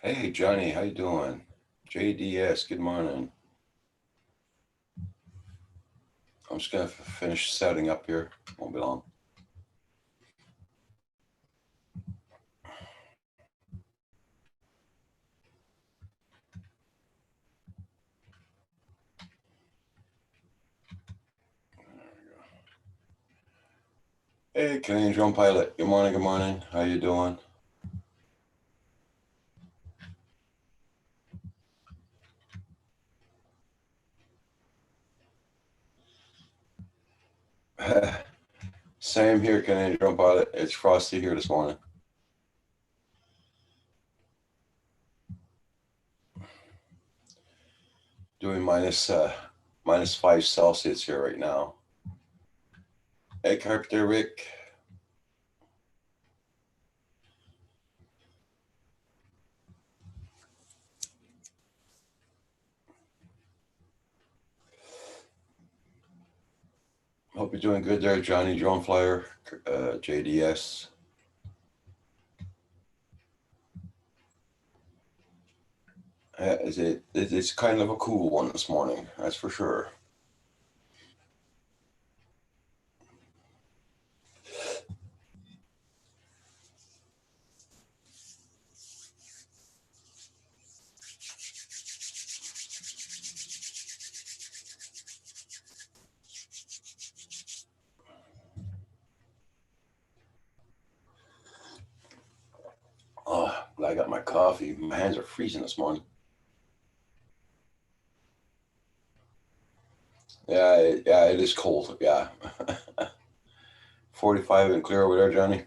Hey Johnny, how you doing? JDS, good morning. I'm just gonna finish setting up here. Won't be long. Hey Canadian Drone Pilot, good morning, good morning. How you doing? Same here, Canadian Drone Pilot. It's frosty here this morning. Doing minus 5 Celsius here right now. Hey Carpenter Rick. Hope you're doing good there, Johnny Drone Flyer, JDS. It's kind of a cool one this morning, that's for sure. Oh, glad I got my coffee. My hands are freezing this morning. Yeah, it is cold. Yeah. 45 and clear over there, Johnny.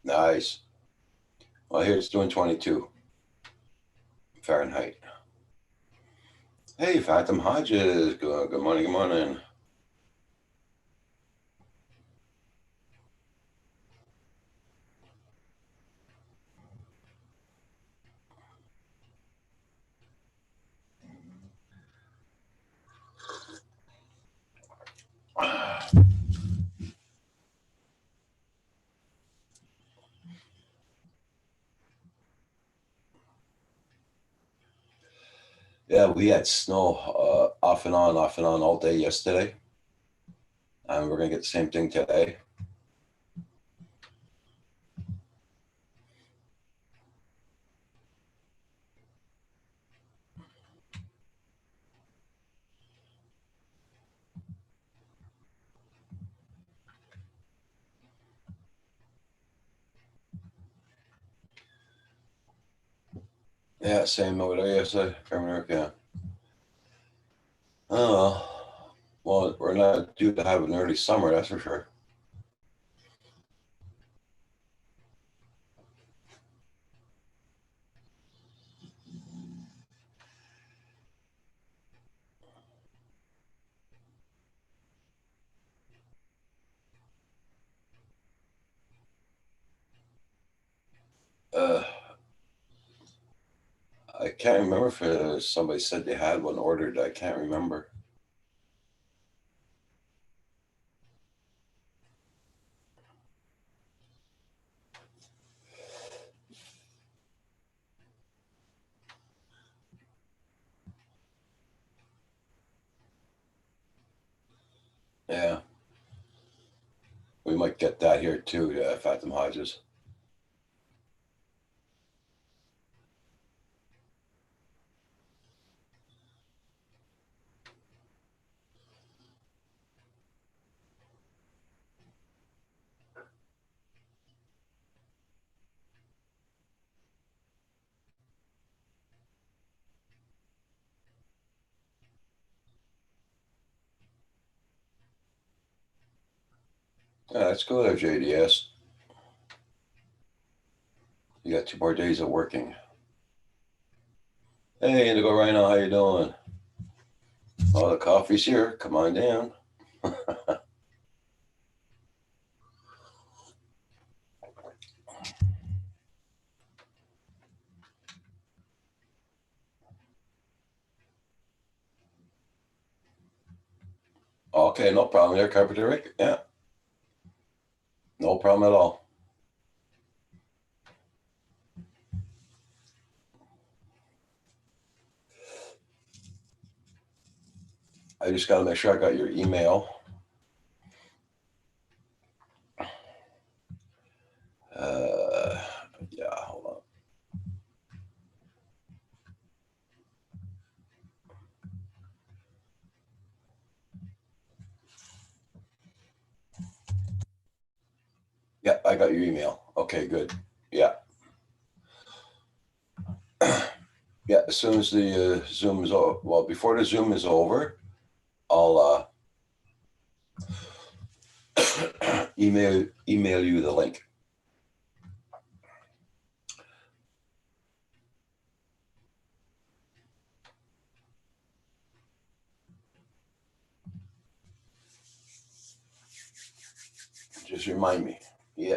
Nice. Well, here it's doing 22 Fahrenheit. Hey, Fatima Hodges. Good morning, good morning. Yeah, we had snow off and on all day yesterday. And we're going to get the same thing today. Yeah, same over there yesterday. Yeah. Oh, well, we're not due to have an early summer, that's for sure. Uh, I can't remember if somebody said they had one ordered. I can't remember. Yeah, we might get that here too, Fatima Hodges. Yeah, let's go there, JDS. You got 2 more days of working. Hey, Indigo Rhino, how you doing? Oh, the coffee's here. Come on down. Okay, no problem there, Carpenter Rick. Yeah, no problem at all. I just got to make sure I got your email. Yeah, hold on. Yeah, I got your email. Okay, good. Yeah. Yeah, as soon as the Zoom is over, well, before the Zoom is over, I'll email you the link. Just remind me. Yeah.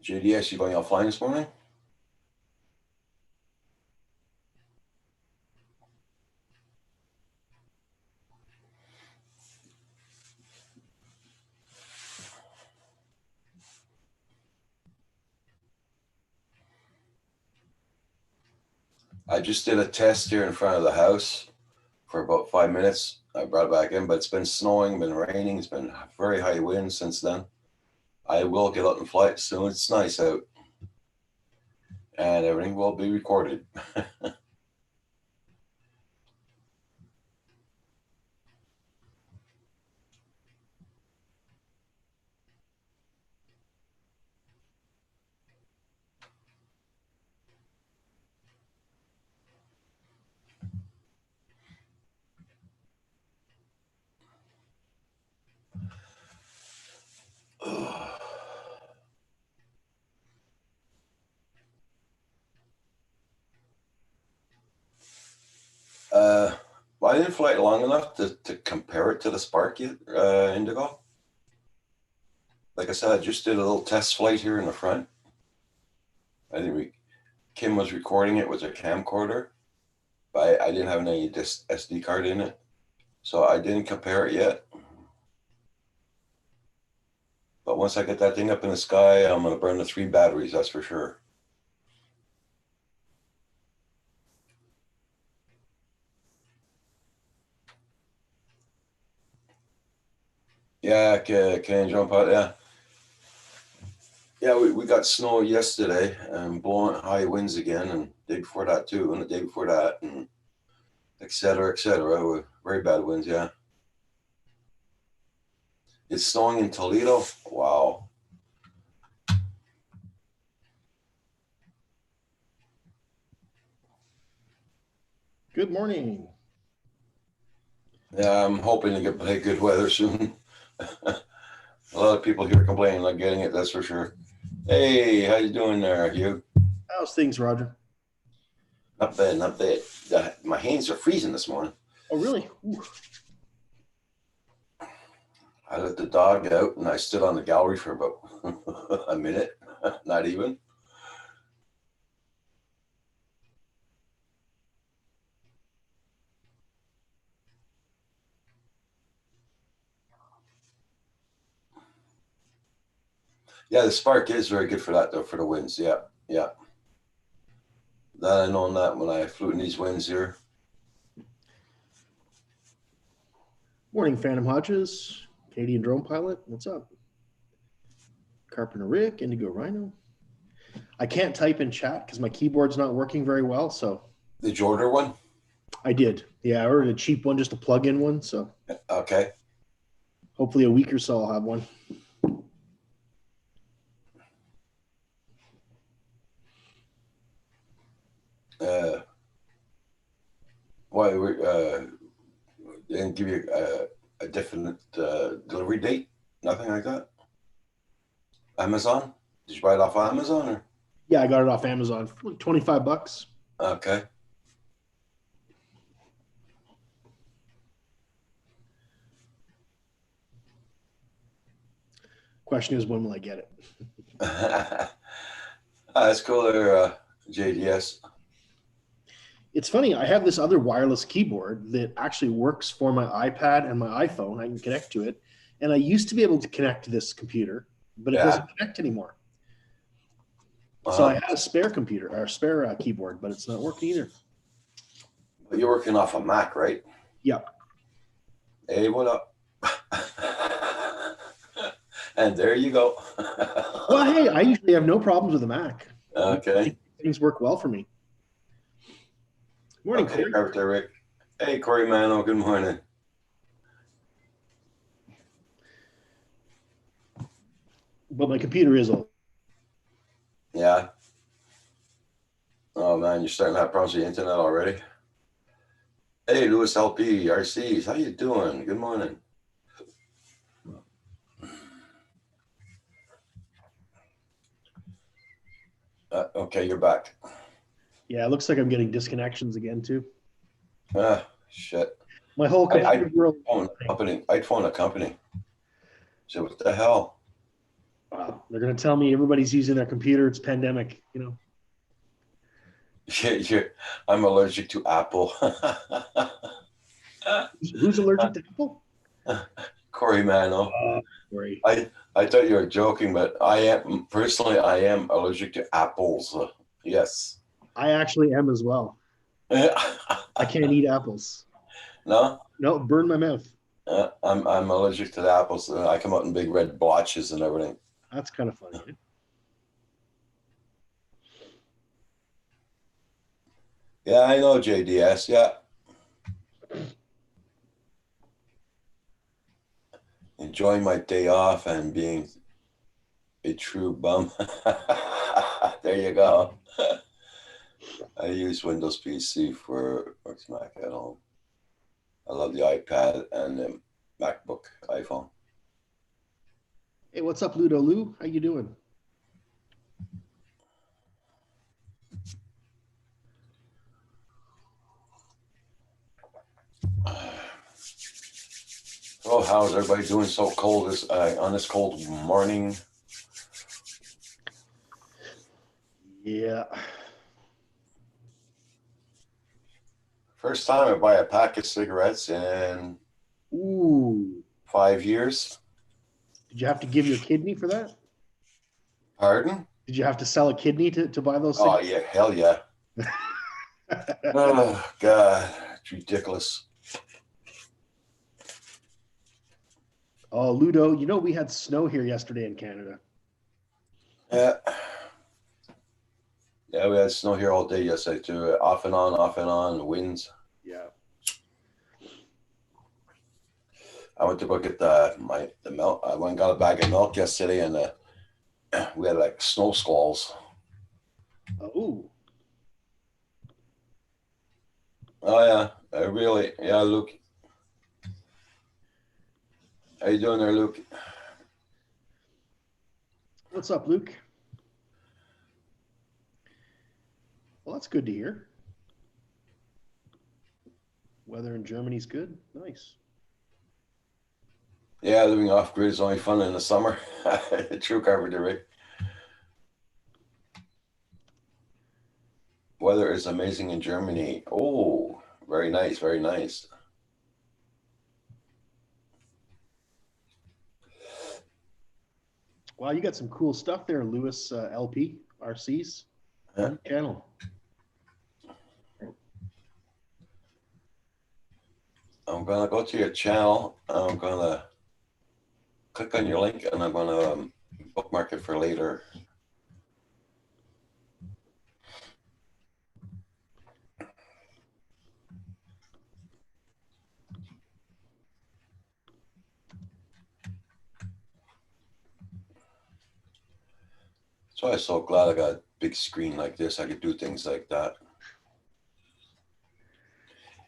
JDS, you going offline this morning? I just did a test here in front of the house for about 5 minutes. I brought it back in, but it's been snowing, been raining, it's been very high winds since then. I will get out and fly it soon. It's nice out. And everything will be recorded. Well, I didn't fly it long enough to compare it to the Spark yet, Indigo. Like I said, I just did a little test flight here in the front. I didn't. Kim was recording it with a camcorder, but I didn't have any SD card in it, so I didn't compare it yet. But once I get that thing up in the sky, I'm gonna burn the 3 batteries. That's for sure. Yeah, can jump out. Yeah. Yeah, we got snow yesterday and blowing high winds again, and the day before that too, and the day before that, and et cetera, et cetera. With very bad winds, yeah. It's snowing in Toledo. Wow. Good morning. Yeah, I'm hoping to get good weather soon. A lot of people here complaining not getting it, that's for sure. Hey, how you doing there, Hugh? How's things, Roger? Not bad, not bad. My hands are freezing this morning. Oh, really? Ooh. I let the dog out and I stood on the gallery for about a minute, not even. Yeah, the Spark is very good for that, though, for the winds. Yeah, yeah. That I know that when I flew in these winds here. Morning, Phantom Hodges, Canadian drone pilot. What's up? Carpenter Rick, Indigo Rhino. I can't type in chat because my keyboard's not working very well. So Did you order one? I did. Yeah, I ordered a cheap one, just a plug-in one. So Okay. hopefully a week or so I'll have one. Why didn't give you a different delivery date? Nothing like that. Amazon? Did you buy it off Amazon or? Yeah, I got it off Amazon for like $25. Okay. Question is, when will I get it? That's cool there, JDS. It's funny. I have this other wireless keyboard that actually works for my iPad and my iPhone. I can connect to it, and I used to be able to connect to this computer, but it Yeah. doesn't connect anymore. So I Uh-huh. had a spare computer or a spare keyboard, but it's not working either. But you're working off a Mac, right? Yep. Hey, what up? And there you go. Well, hey, I usually have no problems with a Mac. Okay. Things work well for me. Morning, Okay, Corey. Carpenter Rick. Hey, Corey Mano, good morning. But my computer is old. Yeah. Oh, man, you're starting to have problems with the internet already? Hey, Louis LP, RCs, how you doing? Good morning. Okay, you're back. Yeah, it looks like I'm getting disconnections again too. Ah, shit. My whole computer world. I'd phone a company. So what the hell? Wow, they're going to tell me everybody's using their computer. It's pandemic. I'm allergic to Apple. Who's allergic to Apple? Corey Mano. Corey. I thought you were joking, but I am allergic to apples. Yes. I actually am as well. I can't eat apples. No, No, burn my mouth. I'm allergic to the apples. I come out in big red blotches and everything. That's kind of funny. Eh? Yeah, I know JDS. Yeah. Enjoying my day off and being a true bum. There you go. I use Windows PC for works Mac at home. I love the iPad and the MacBook iPhone. Hey, what's up, Ludo Lou? How you doing? Oh, how's everybody doing so cold this on this cold morning? Yeah. First time I buy a pack of cigarettes in Ooh. 5 years. Did you have to give your kidney for that? Pardon? Did you have to sell a kidney to buy those Oh things? yeah, hell yeah. Oh God, it's ridiculous. Oh, Ludo, we had snow here yesterday in Canada. Yeah. Yeah, we had snow here all day yesterday too. Off and on, the winds. Yeah. I went to go get the milk. I went and got a bag of milk yesterday, and we had like snow squalls. Oh. Oh yeah, yeah, Luke. How you doing there, Luke? What's up, Luke? Well, that's good to hear. Weather in Germany's good. Nice. Yeah, living off grid is only fun in the summer. True carpenter, Rick. Weather is amazing in Germany. Oh, very nice, very nice. Wow, you got some cool stuff there, Lewis LP RCs. Yeah. Channel. I'm gonna go to your channel. I'm gonna click on your link, and I'm gonna bookmark it for later. So I'm so glad I got a big screen like this. I could do things like that.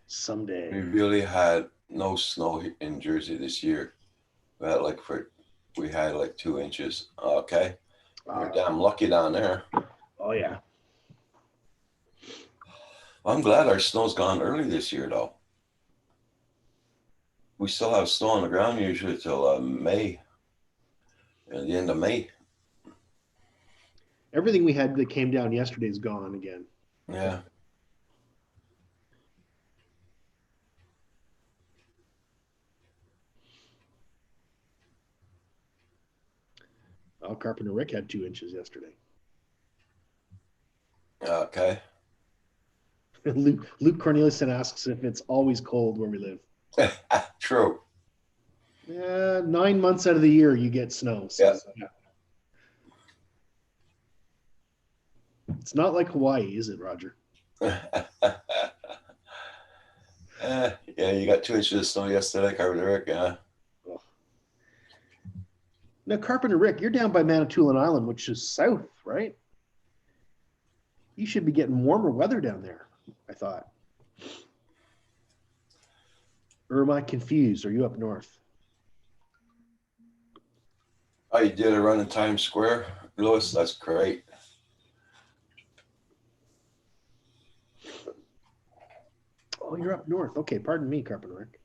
Someday. We really had no snow in Jersey this year. We had like 2 inches. Okay, we're damn lucky down there. Oh yeah. I'm glad our snow's gone early this year, though. We still have snow on the ground usually till May, at the end of May. Everything we had that came down yesterday is gone again. Yeah. Al Carpenter Rick had 2 inches yesterday. Okay. Luke Corneliuson asks if it's always cold where we live. True. Yeah, 9 months out of the year you get snow. So, Yeah. yeah. It's not like Hawaii, is it, Roger? Yeah, you got 2 inches of snow yesterday, Carpenter Rick. Yeah. Now, Carpenter Rick, you're down by Manitoulin Island, which is south, right? You should be getting warmer weather down there, I thought. Or am I confused? Are you up north? Oh, you did a run in Times Square, Lewis? That's great. Oh, you're up north. Okay, pardon me, Carpenter Rick.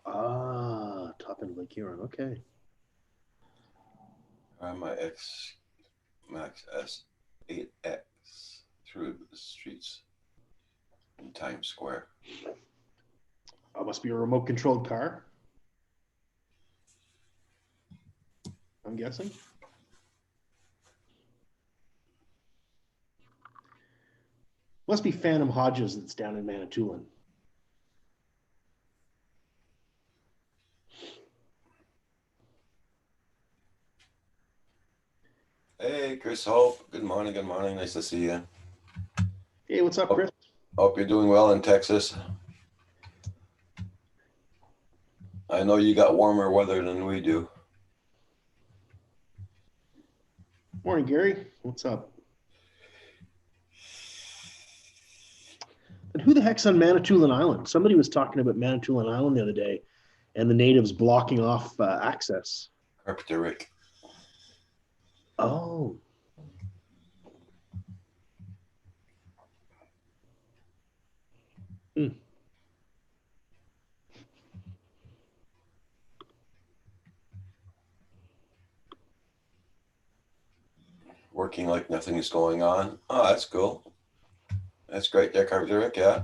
Ah, top end of Lake Huron. Okay. My X Max S8X through the streets in Times Square. Oh, must be a remote controlled car. I'm guessing. Must be Phantom Hodges that's down in Manitoulin. Hey, Chris Hope. Good morning. Good morning. Nice to see you. Hey, what's up, Chris? Hope you're doing well in Texas. I know you got warmer weather than we do. Morning, Gary. What's up? And who the heck's on Manitoulin Island? Somebody was talking about Manitoulin Island the other day and the natives blocking off access. Carpenter Rick. Oh. Hmm. Working like nothing is going on. Oh, that's cool. That's great there, Carpenter Rick. Yeah.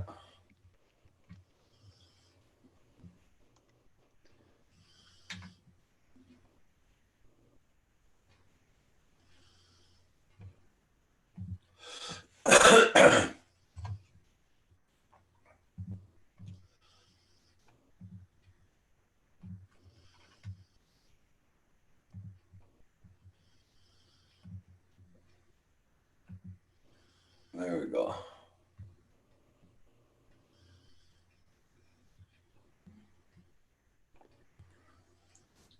There we go.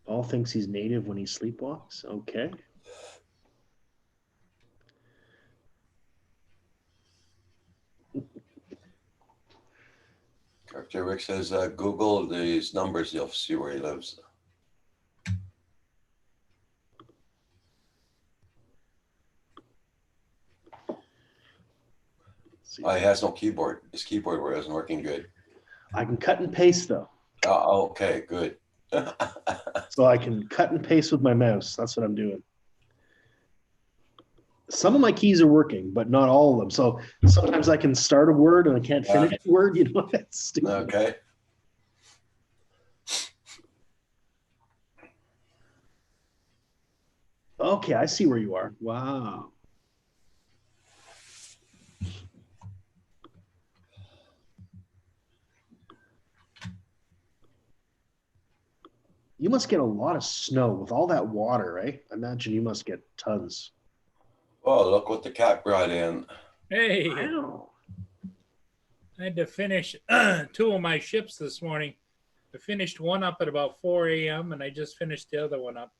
Paul thinks he's native when he sleepwalks. Okay. Carpenter Rick says, Google these numbers. You'll see where he lives. He has no keyboard. His keyboard isn't working good. I can cut and paste though. Okay, good. So I can cut and paste with my mouse. That's what I'm doing. Some of my keys are working, but not all of them. So sometimes I can start a word and I can't finish a word. You know, that's stupid. Okay. Okay, I see where you are. Wow. You must get a lot of snow with all that water, right? I imagine you must get tons. Oh, look what the cat brought in. Hey, Wow. I had to finish 2 of my ships this morning. I finished one up at about 4 a.m. and I just finished the other one up.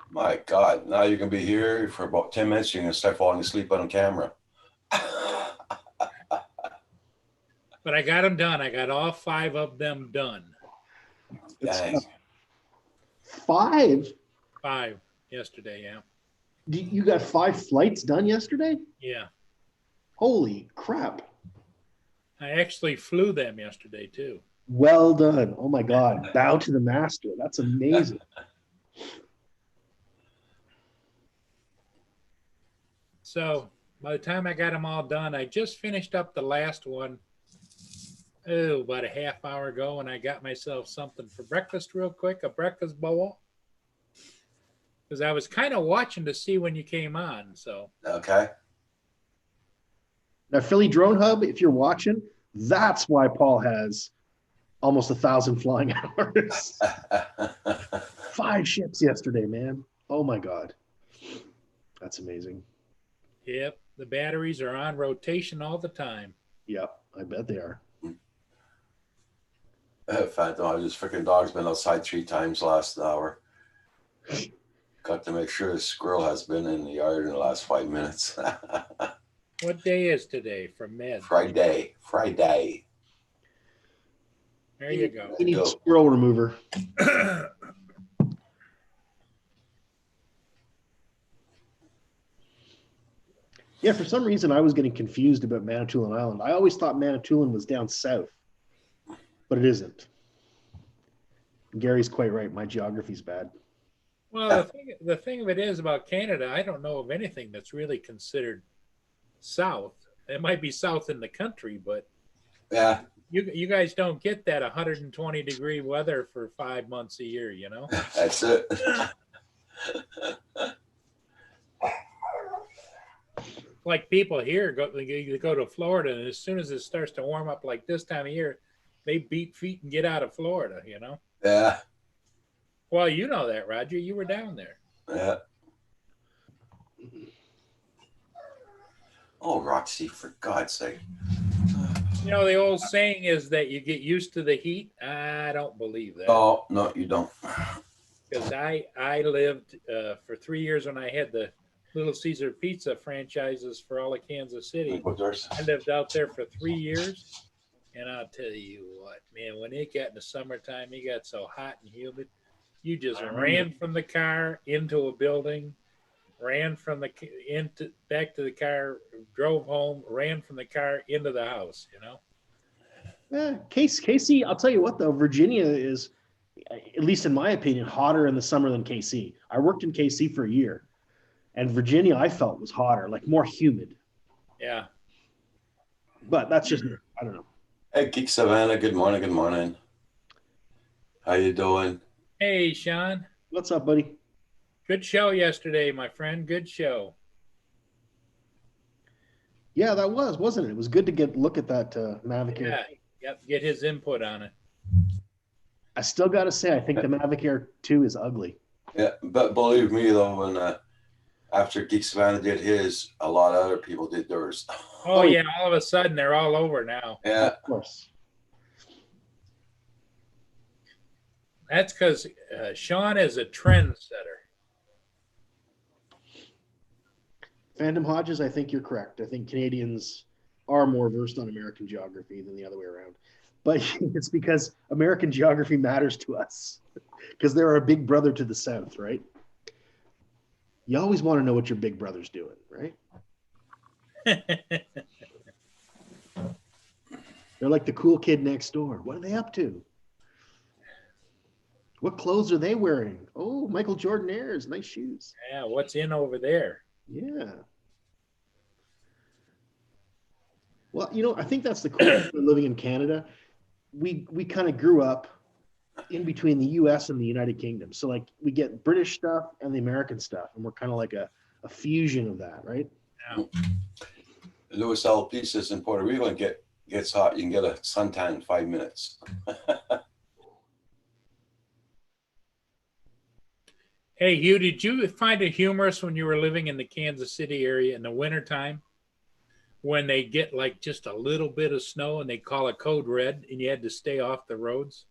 My God, now you can be here for about 10 minutes. You're going to start falling asleep on camera. But I got them done. I got all 5 of them done. Dang. 5? 5 yesterday, yeah. You got 5 flights done yesterday? Yeah. Holy crap. I actually flew them yesterday too. Well done. Oh my God. Bow to the master. That's amazing. So by the time I got them all done, I just finished up the last one. Oh, about a half hour ago, and I got myself something for breakfast real quick, a breakfast bowl. Because I was kind of watching to see when you came on. So Okay. Now, Philly Drone Hub, if you're watching, that's why Paul has almost 1,000 flying hours. 5 ships yesterday, man. Oh my God. That's amazing. yep, the batteries are on rotation all the time. Yep, I bet they are. Phantom, this freaking dog's been outside 3 times last hour. Got to make sure the squirrel has been in the yard in the last 5 minutes. What day is today from Med? Friday. There you go. You need Go. a squirrel remover. Yeah, for some reason I was getting confused about Manitoulin Island. I always thought Manitoulin was down south, but it isn't. Gary's quite right. My geography's bad. Well, the thing of it is about Canada, I don't know of anything that's really considered south. It might be south in the country, but Yeah. you guys don't get that 120-degree weather for 5 months a year, you know? That's it. Like people here go to Florida, and as soon as it starts to warm up like this time of year, they beat feet and get out of Florida, you know? Yeah. Well, you know that, Roger. You were down there. Yeah. Oh, Roxy, for God's sake. You know, the old saying is that you get used to the heat. I don't believe that. Oh, no, you don't. Because I lived for 3 years when I had the Little Caesar Pizza franchises for all of Kansas City. I lived out there for 3 years. And I'll tell you what, man, when it got in the summertime, it got so hot and humid. You just ran from the car into a building, ran from the into back to the car, drove home, ran from the car into the house, you know? KC, I'll tell you what, though, Virginia is, at least in my opinion, hotter in the summer than KC. I worked in KC for a year, and Virginia, I felt, was hotter, like more humid. Yeah. But that's just, I don't know. Hey, Geek Savannah, good morning, good morning. How you doing? Hey, Sean. What's up, buddy? Good show yesterday, my friend. Good show. Yeah, that wasn't it? It was good to look at that Mavic Air. Yeah. Yep. Get his input on it. I still got to say, I think the Mavic Air 2 is ugly. Yeah, but believe me, though, when after Geek Savannah did his, a lot of other people did theirs. Oh, yeah. All of a sudden, they're all over now. Yeah. Of course. That's because Sean is a trendsetter. Phantom Hodges, I think you're correct. I think Canadians are more versed on American geography than the other way around. But it's because American geography matters to us because they're our big brother to the south, right? You always want to know what your big brother's doing, right? They're like the cool kid next door. What are they up to? What clothes are they wearing? Oh, Michael Jordan Airs, nice shoes. Yeah, what's in over there? Yeah. Well, you know, I think that's the cool thing about living in Canada. We kind of grew up in between the U.S. and the United Kingdom. So, like, we get British stuff and the American stuff, and we're kind of like a fusion of that, right? Yeah. Luis Alpi says in Puerto Rico, and gets hot, you can get a suntan in 5 minutes. Hey, Hugh, did you find it humorous when you were living in the Kansas City area in the wintertime when they get like just a little bit of snow and they call it code red and you had to stay off the roads?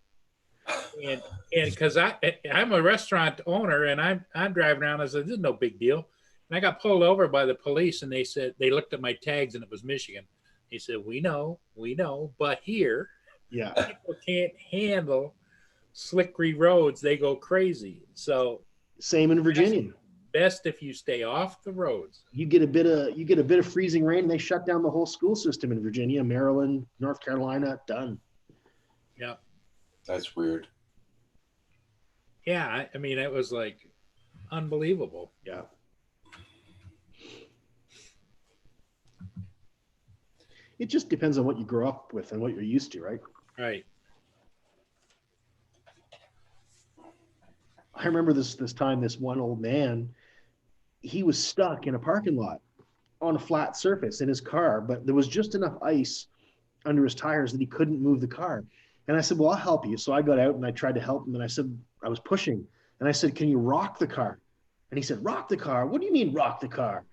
And because I'm a restaurant owner and I'm driving around, I said, this is no big deal. And I got pulled over by the police and they said, they looked at my tags and it was Michigan. He said, we know, but here, Yeah. people can't handle slickery roads. They go crazy. So Same in Virginia. best if you stay off the roads. You get a bit of freezing rain, and they shut down the whole school system in Virginia, Maryland, North Carolina. Done. Yeah. That's weird. Yeah, I mean, it was like unbelievable. Yeah. It just depends on what you grow up with and what you're used to, right? Right. I remember this time, this one old man, he was stuck in a parking lot on a flat surface in his car, but there was just enough ice under his tires that he couldn't move the car. And I said, well, I'll help you. So I got out and I tried to help him. And I said, I was pushing. And I said, can you rock the car? And he said, rock the car? What do you mean rock the car?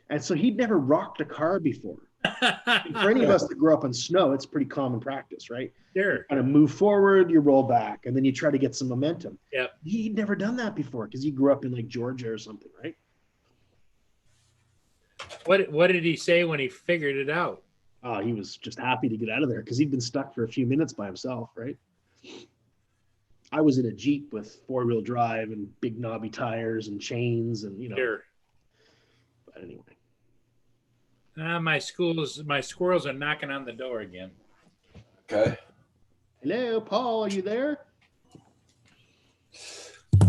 And so he'd never rocked a car before. And for any of us that grew up in snow, it's pretty common practice, right? Sure. You kind of move forward, you roll back, and then you try to get some momentum. Yep. He'd never done that before because he grew up in like Georgia or something, right? What did he say when he figured it out? He was just happy to get out of there because he'd been stuck for a few minutes by himself, right? I was in a Jeep with four-wheel drive and big knobby tires and chains and, you know. Sure. But anyway. My squirrels are knocking on the door again. Okay. Hello, Paul, are you there?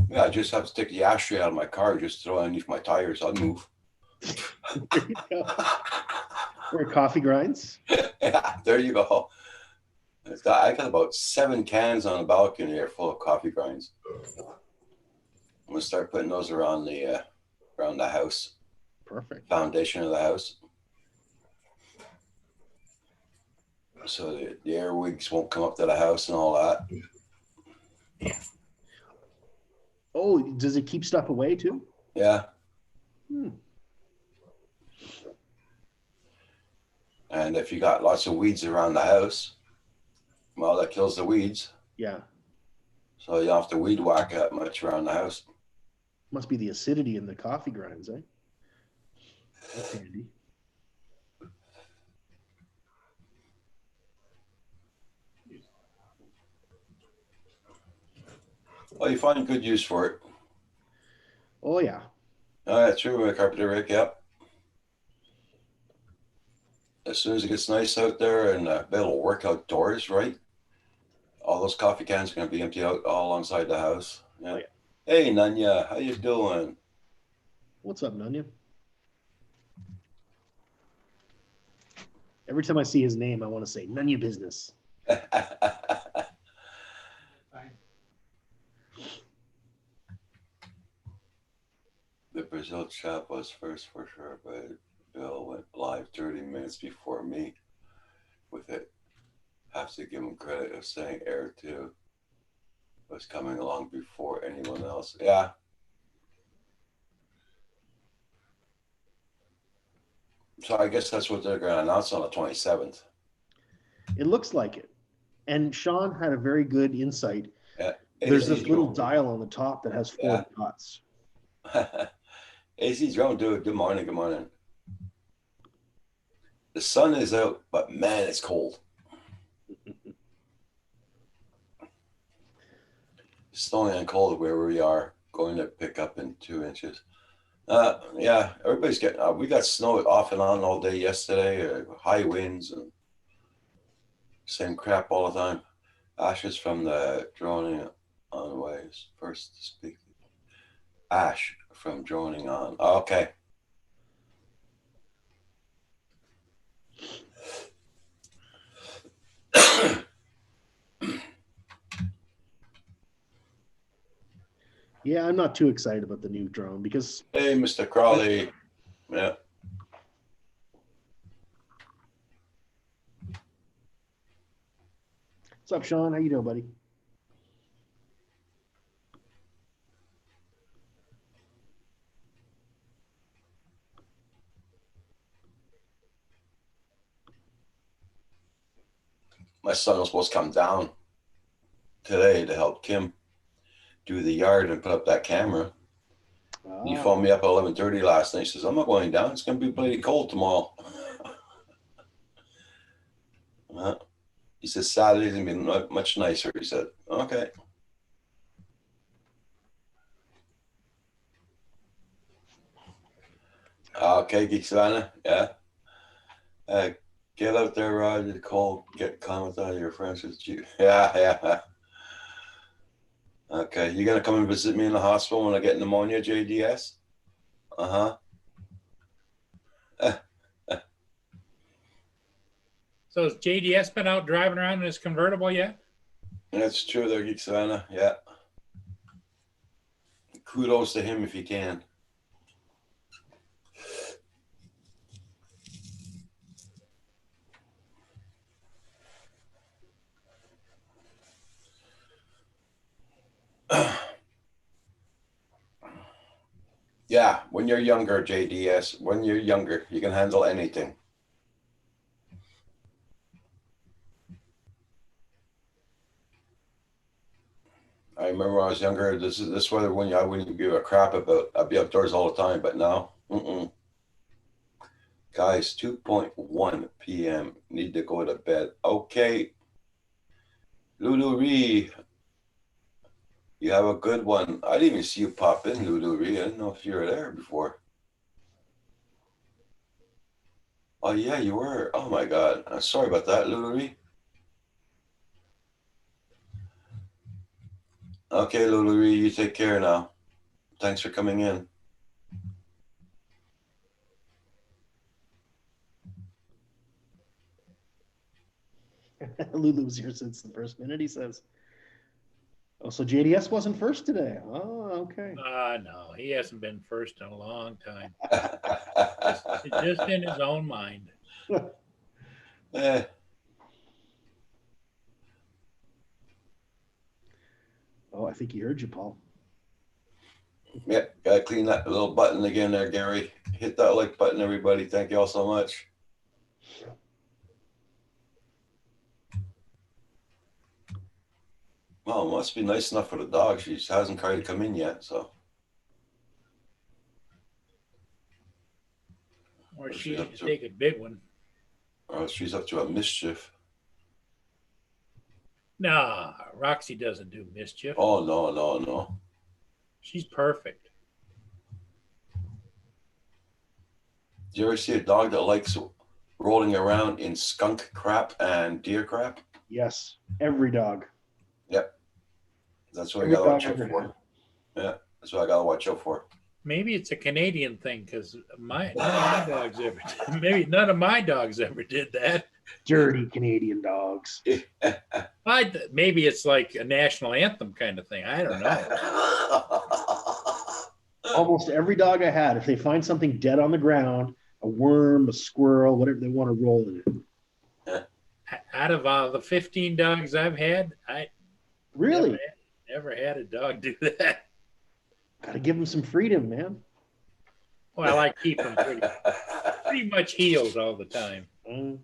Yeah, I just have to take the ashtray out of my car, just throw it underneath my tires. I'll move. There you go. Or coffee grinds. Yeah, there you go. I got about 7 cans on the balcony here full of coffee grinds. I'm gonna start putting those around the house. Perfect. Foundation of the house. So the airwigs won't come up to the house and all that. Oh, does it keep stuff away too? Yeah. Hmm. And if you got lots of weeds around the house, well, that kills the weeds. Yeah. So you don't have to weed whack that much around the house. Must be the acidity in the coffee grinds, eh? That's handy. Well, you find good use for it. Oh, yeah. That's true, Carpenter Rick, yep. As soon as it gets nice out there and be able to work outdoors, right? All those coffee cans are going to be empty out all alongside the house. Yeah. Oh, yeah. Hey, Nanya, how you doing? What's up, Nanya? Every time I see his name, I want to say, none of your business. The Brazil chat was first for sure, but Bill went live 30 minutes before me with it. Have to give him credit of saying Air 2 was coming along before anyone else. Yeah. So I guess that's what they're going to announce on the 27th. It looks like it. And Sean had a very good insight. Yeah. There's this little dial on the top that has 4 dots. AC Drone, dude, good morning, good morning. The sun is out, but man, it's cold. It's snowing and cold where we are, going to pick up in 2 inches. Yeah, everybody's getting, we got snow off and on all day yesterday, high winds and same crap all the time. Ashes from the droning on ways. First to speak. Ash from droning on. Oh, okay. Yeah, I'm not too excited about the new drone because... Hey, Mr. Crawley. Yeah. What's up, Sean? How you doing, buddy? My son was supposed to come down today to help Kim do the yard and put up that camera. He phoned me up at 11:30 last night. He says, I'm not going down. It's going to be bloody cold tomorrow. He says, Saturday's going to be much nicer. He said, okay. Okay, Geek Savannah. Yeah. Get out there, Rod. Call, get comments out of your friends. Yeah, yeah. Okay, you gonna come and visit me in the hospital when I get pneumonia, JDS? Uh-huh. So has JDS been out driving around in his convertible yet? That's true there, Geek Savannah. Yeah. Kudos to him if he can. Yeah, when you're younger, JDS, when you're younger, you can handle anything. I remember when I was younger, this weather when I wouldn't give a crap about. I'd be outdoors all the time, but now, guys, 2:01 p.m. Need to go to bed. Okay, Lulu Ree, you have a good one. I didn't even see you pop in, Lulu Ree. I didn't know if you were there before. Oh yeah, you were. Oh my God, I'm sorry about that, Lulu Ree. Okay, Lulu Ree, you take care now. Thanks for coming in. Lulu was here since the first minute, he says. Oh, so JDS wasn't first today. Oh, okay. No, he hasn't been first in a long time. Just in his own mind. Eh. Oh, I think he heard you, Paul. Yeah, gotta clean that little button again there, Gary. Hit that like button, everybody. Thank you all so much. Well, it must be nice enough for the dog. She just hasn't tried to come in yet, so. Or she should take a big one. Or she's up to a mischief. Nah, Roxy doesn't do mischief. Oh, no, no, no. She's perfect. Do you ever see a dog that likes rolling around in skunk crap and deer crap? Yes, every dog. Yep. That's what I gotta watch out for. Yeah, that's what I gotta watch out for. Maybe it's a Canadian thing because none of my dogs ever. Maybe none of my dogs ever did that. Dirty Canadian dogs. Maybe it's like a national anthem kind of thing. I don't know. Almost every dog I had, if they find something dead on the ground, a worm, a squirrel, whatever, they want to roll in it. Out of the 15 dogs I've had, I really never had a dog do that. Gotta give them some freedom, man. Well, I keep them pretty much healed all the time. You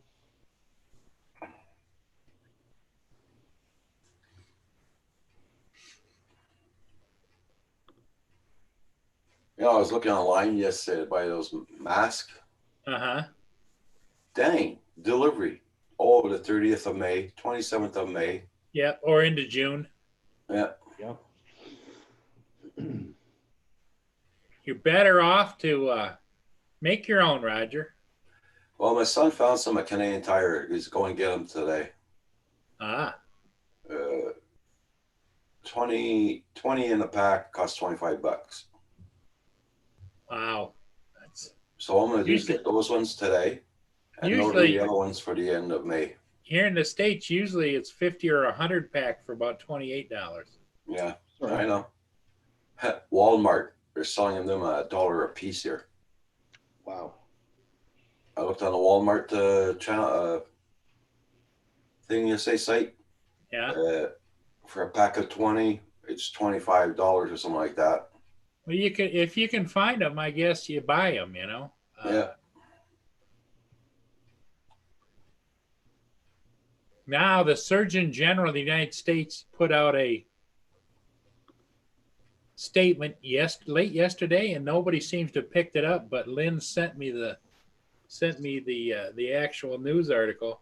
know, I was looking online yesterday to buy those masks. Uh-huh. Dang, delivery. Oh, the 30th of May, 27th of May. Yeah, or into June. Yeah. Yep. You're better off to make your own, Roger. Well, my son found some at Canadian Tire. He's going to get them today. Ah. 20 in a pack, costs $25. Wow. So I'm going to just get those ones today and order the other ones for the end of May. Here in the States, usually it's 50 or 100 pack for about $28. Yeah, I know. Walmart, they're selling them $1 a piece here. Wow. I looked on the Walmart channel thing you say site. Yeah. For a pack of 20, it's $25 or something like that. Well, you can, if you can find them, I guess you buy them. You know. Yeah. Now, the Surgeon General of the United States put out a statement late yesterday, and nobody seems to have picked it up. But Lynn sent me the actual news article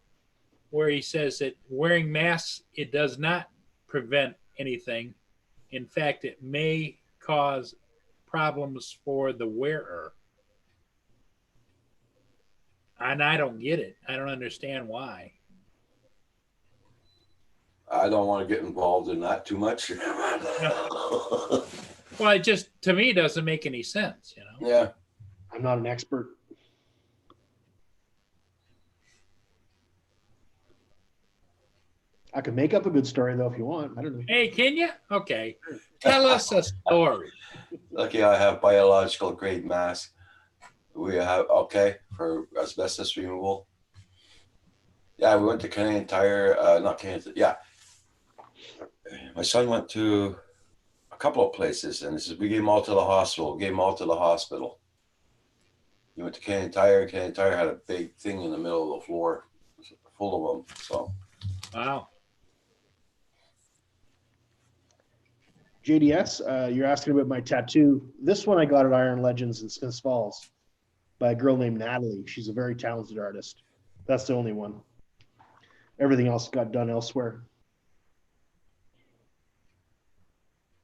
where he says that wearing masks, it does not prevent anything. In fact, it may cause problems for the wearer. And I don't get it. I don't understand why. I don't want to get involved in that too much. Well, it just, to me, doesn't make any sense, you know? Yeah. I'm not an expert. I could make up a good story though if you want. I don't know. Hey, can you? Okay. Tell us a story. Lucky I have biological grade mask. We have, okay, for asbestos removal. Yeah, we went to Canadian Tire, not Canadian, yeah. My son went to a couple of places and he says, we gave them all to the hospital. He went to Canadian Tire. Canadian Tire had a big thing in the middle of the floor full of them. So, Wow. JDS, you're asking about my tattoo. This one I got at Iron Legends in Smiths Falls by a girl named Natalie. She's a very talented artist. That's the only one. Everything else got done elsewhere.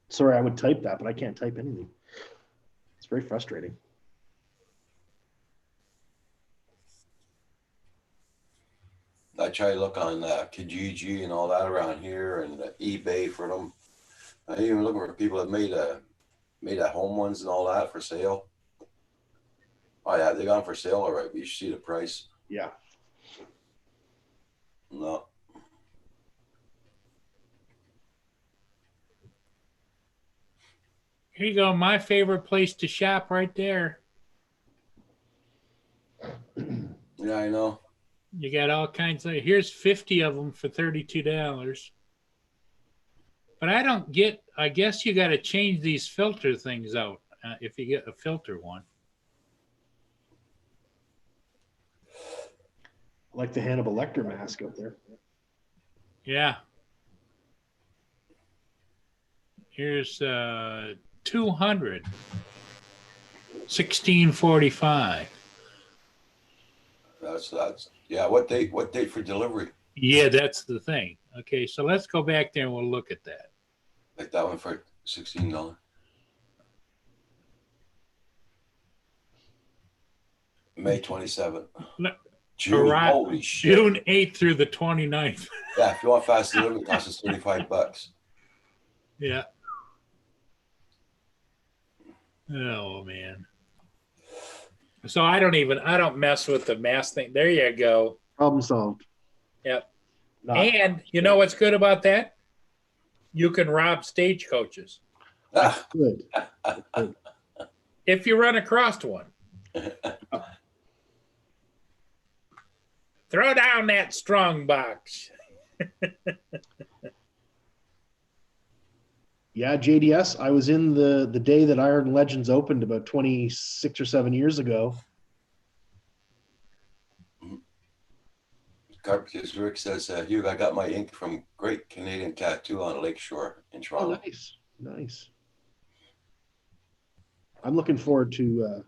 Sorry, I would type that, but I can't type anything. It's very frustrating. I try to look on Kijiji and all that around here and eBay for them. I even look for people that made at home ones and all that for sale. Oh yeah, they gone for sale alright. You should see the price. Yeah. No. Here you go. My favorite place to shop right there. Yeah, I know. You got all kinds of, here's 50 of them for $32. But I don't get, I guess you got to change these filter things out if you get a filter one. I like the Hannibal Lecter mask up there. Yeah. Here's 200. 1645. That's yeah. What date for delivery? Yeah, that's the thing. Okay, so let's go back there and we'll look at that. Like that one for $16. May 27th. June. Holy shit. June 8th through the 29th. Yeah, if you want fast delivery, it costs us $35. Yeah. Oh man. So I don't mess with the mask thing. There you go. Problem solved. Yep. Not You know what's good about that? You can rob stagecoaches good. if you run across one. Throw down that strong box. Yeah, JDS, I was in the day that Iron Legends opened about 26 or 7 years ago. Carpenters Rick says, Hugh, I got my ink from Great Canadian Tattoo on Lakeshore in Toronto. Oh, nice. I'm looking forward to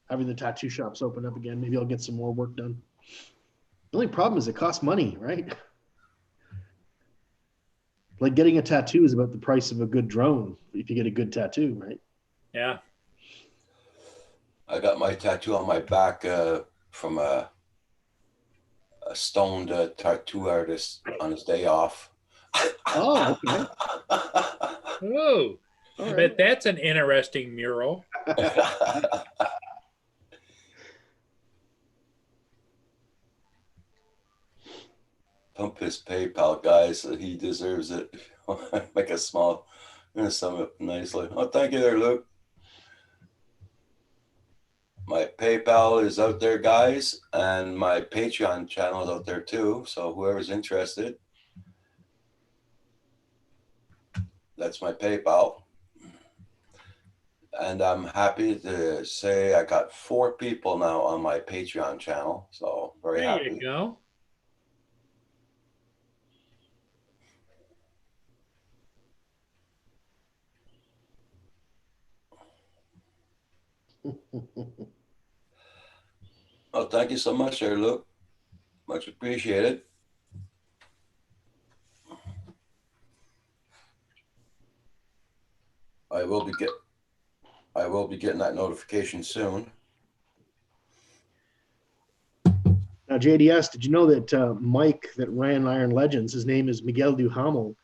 having the tattoo shops open up again. Maybe I'll get some more work done. The only problem is it costs money, right? Like getting a tattoo is about the price of a good drone if you get a good tattoo, right? Yeah. I got my tattoo on my back from a stoned tattoo artist on his day off. Oh, okay. Oh, I All right. bet that's an interesting mural. Pump his PayPal, guys. He deserves it. Make a small, sum it nicely. Oh, thank you there, Luke. My PayPal is out there, guys, and my Patreon channel is out there too. So whoever's interested, that's my PayPal. And I'm happy to say I got 4 people now on my Patreon channel. So very There happy. you go. Oh, thank you so much there, Luke. Much appreciated. I will be getting that notification soon. Now, Now, JDS, did you know that Mike that ran Iron Legends, his name is Miguel Duhamel.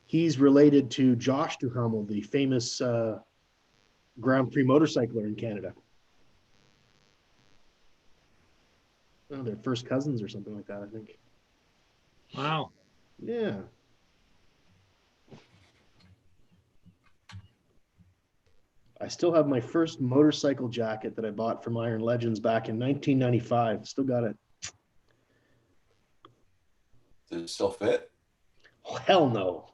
He's related to Josh Duhamel, the famous Grand Prix motorcycler in Canada. Oh, they're first cousins or something like that, I think. Wow. Yeah. I still have my first motorcycle jacket that I bought from Iron Legends back in 1995. Still got it. Does it still fit? Oh, hell no.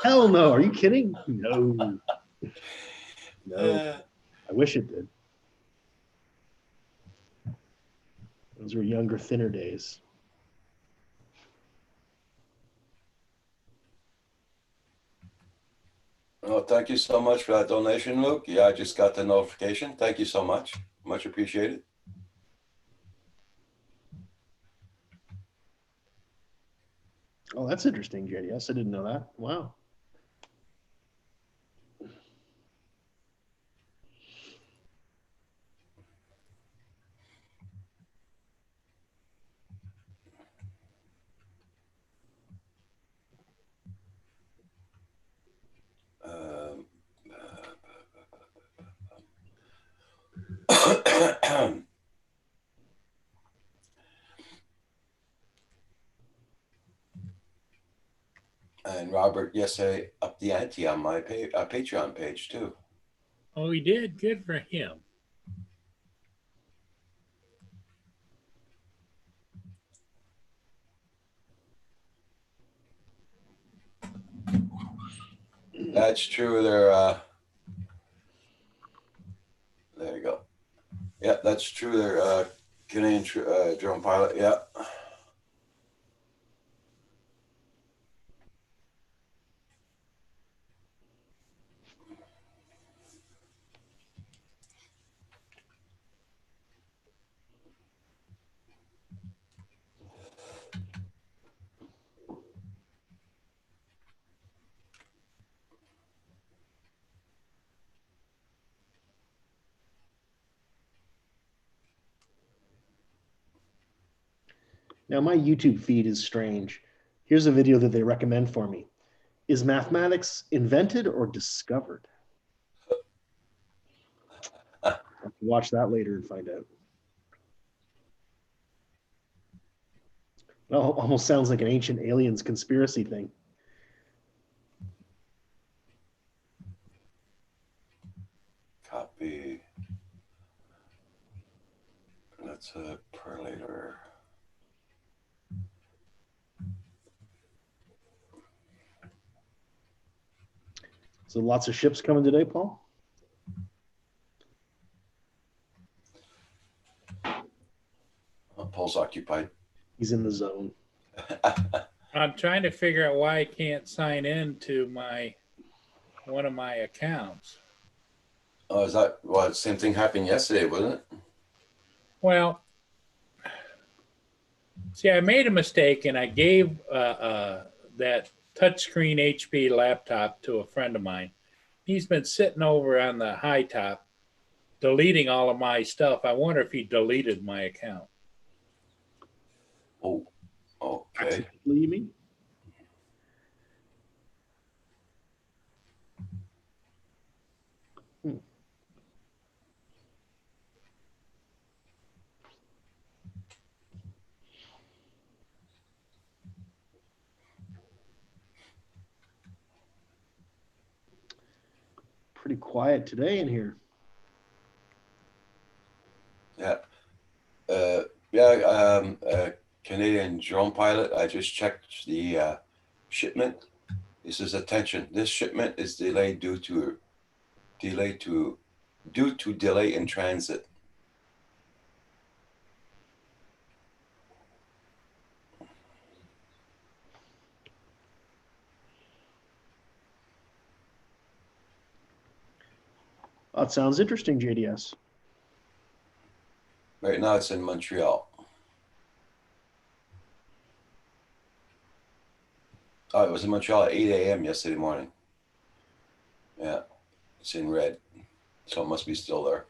Hell no. Are you kidding? No. No. I wish it did. Those were younger, thinner days. Well, thank you so much for that donation, Luke. Yeah, I just got the notification. Thank you so much. Much appreciated. Oh, that's interesting, JDS. I didn't know that. Wow. And Robert yesterday upped the ante on my Patreon page too. Oh, he did. Good for him. That's true. There you go. Yeah, that's true. They're Canadian drone pilot. Yeah. Now, my YouTube feed is strange. Here's a video that they recommend for me. Is mathematics invented or discovered? I'll watch that later and find out. Well, almost sounds like an ancient aliens conspiracy thing. Copy. That's a perlator. So lots of ships coming today, Paul? Paul's occupied. He's in the zone. I'm trying to figure out why I can't sign in to one of my accounts. Oh, is that well? The same thing happened yesterday, wasn't it? Well, see, I made a mistake and I gave that touchscreen HP laptop to a friend of mine. He's been sitting over on the high top, deleting all of my stuff. I wonder if he deleted my account. Oh, okay. You mean? Pretty quiet today in here. Yeah. Canadian drone pilot. I just checked the shipment. This is attention. This shipment is delayed due to delay in transit. That sounds interesting, JDS. Right now it's in Montreal. Oh, it was in Montreal at 8 a.m. yesterday morning. Yeah, it's in red. So it must be still there.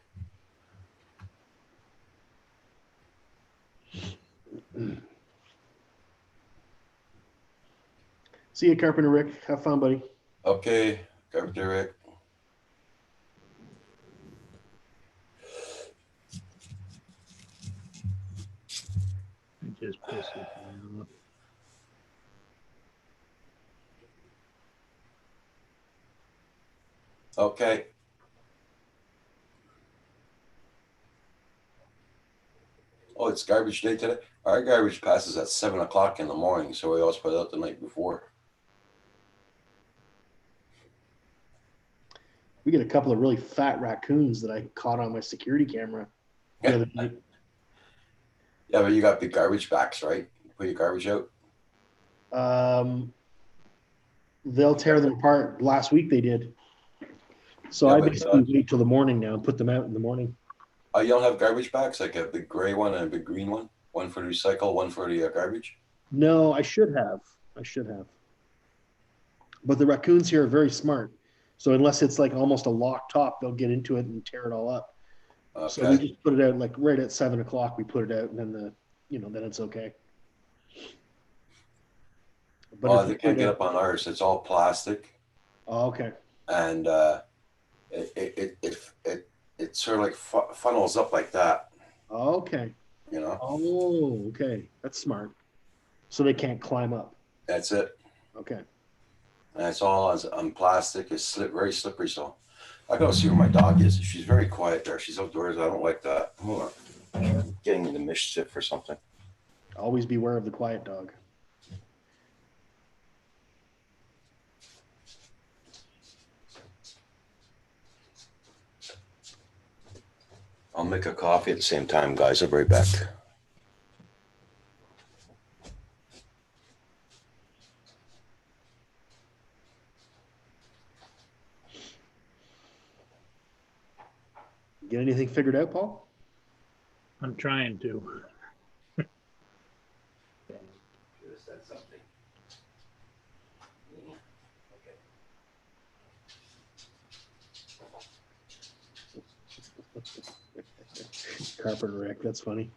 See you, Carpenter Rick. Have fun, buddy. Okay, Carpenter Rick. It just pisses me off. Okay. Oh, it's garbage day today. Our garbage passes at 7 o'clock in the morning, so we always put it out the night before. We get a couple of really fat raccoons that I caught on my security camera the other night. Yeah, but you got big garbage bags, right? Put your garbage out. They'll tear them apart. Last week they did. So Yeah, I but, basically wait till the morning now and put them out in the morning. You don't have garbage bags, like a big gray one and a big green one? One for the recycle, one for the garbage? No, I should have. I should have. But the raccoons here are very smart. So unless it's like almost a locked top, they'll get into it and tear it all up. Okay. So we just put it out like right at 7 o'clock. We put it out, and then then it's okay. But They can't get up on ours. It's all plastic. Oh, okay. And it sort of like funnels up like that. Okay. You know? Oh, okay. That's smart. So they can't climb up. That's it. Okay. And it's all on plastic. It's very slippery. So I gotta see where my dog is. She's very quiet there. She's outdoors. I don't like that. Hold on. I'm getting into mischief or something. Always beware of the quiet dog. I'll make a coffee at the same time, guys. I'll be right back. Get anything figured out, Paul? I'm trying to. Should have said something. Carpenter Rick, that's funny.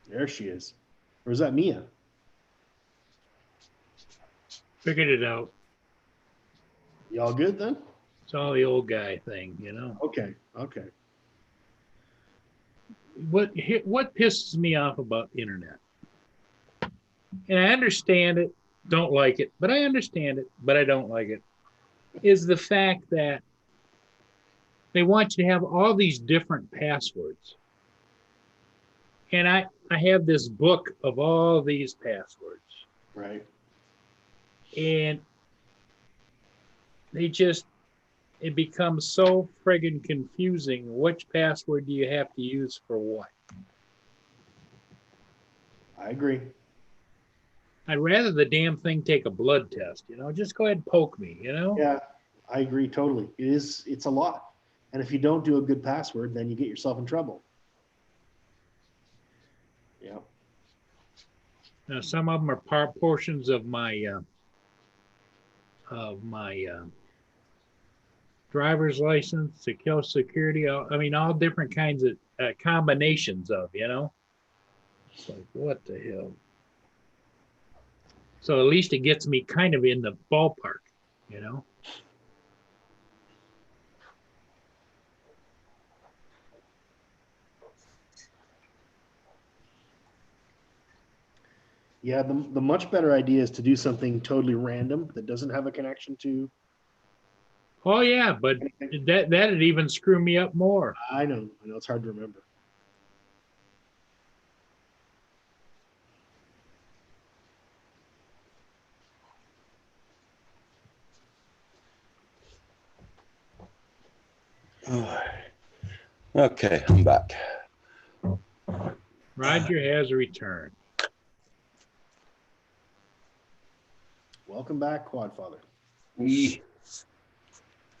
There she is. Or is that Mia? Figured it out. Y'all good then? It's all the old guy thing, you know. Okay. Okay. What pisses me off about the internet, and I understand it, don't like it, but I understand it, but I don't like it, is the fact that they want you to have all these different passwords. And I have this book of all these passwords. Right. And it becomes so friggin' confusing. Which password do you have to use for what? I agree. I'd rather the damn thing take a blood test, you know, just go ahead and poke me, you know? Yeah, I agree totally. It's a lot. And if you don't do a good password, then you get yourself in trouble. Yeah. Now, some of them are portions of my driver's license, Social Security. I mean, all different kinds of combinations of, you know. It's like, what the hell? So at least it gets me kind of in the ballpark, you know. Yeah, the much better idea is to do something totally random that doesn't have a connection to Oh yeah, but anything. that'd even screw me up more. I know it's hard to remember. Okay, I'm back. Roger has returned. Welcome back, Quadfather.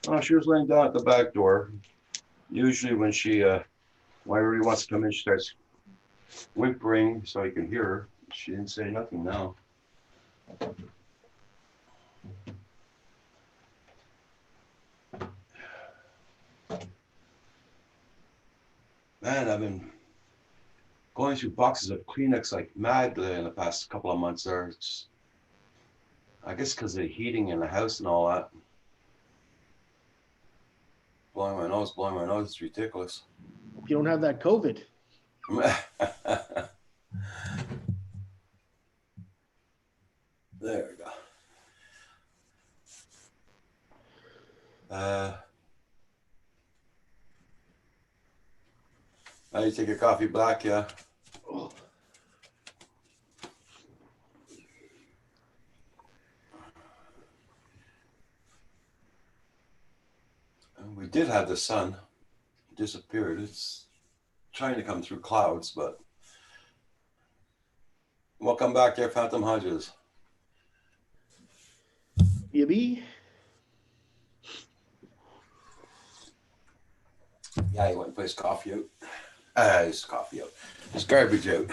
Oh, she was laying down at the back door. Usually when she, whenever he wants to come in, she starts whimpering so I can hear her. She didn't say nothing now. Man, I've been going through boxes of Kleenex like mad in the past couple of months there. It's, I guess because of the heating in the house and all that. Blowing my nose, it's ridiculous. Hope you don't have that COVID. There we go. Now you take your coffee black, yeah. Oh. We did have the sun. It disappeared. It's trying to come through clouds, but welcome back there, Phantom Hodges. Yibby. Yeah, he went and put his coffee out. His coffee out. His garbage out.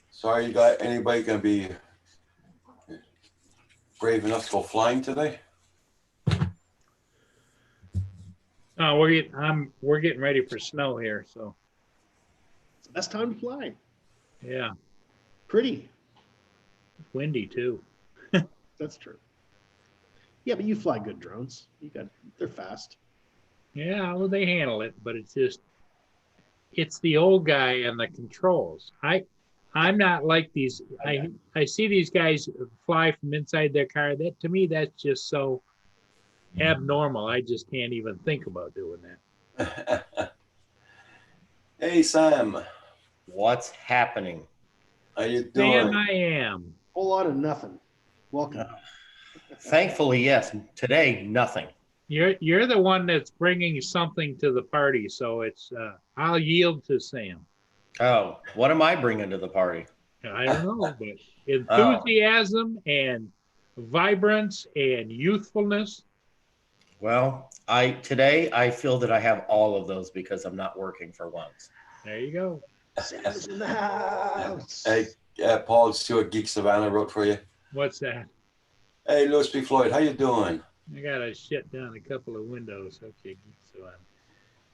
Sorry, you got anybody gonna be brave enough to go flying today? No, we're getting ready for snow here, so It's the best time to fly. yeah, Pretty. windy too. That's true. Yeah, but you fly good drones. They're fast. Yeah, well, they handle it, but it's the old guy and the controls. I'm not like these. I see these guys fly from inside their car. That to me, that's just so abnormal. I just can't even think about doing that. Hey, Sam. What's happening? How you doing? Sam, I am. Whole lot of nothing. Welcome. Thankfully, yes. Today, nothing. You're the one that's bringing something to the party, so it's I'll yield to Sam. Oh, what am I bringing to the party? I don't know, but enthusiasm and vibrance and youthfulness. Well, today I feel that I have all of those because I'm not working for once. There you go. Sam's in the house. Hey, Paul Stewart, Geek Savannah wrote for you. What's that? Hey, Louis B. Floyd, how you doing? I gotta shut down a couple of windows. Okay, so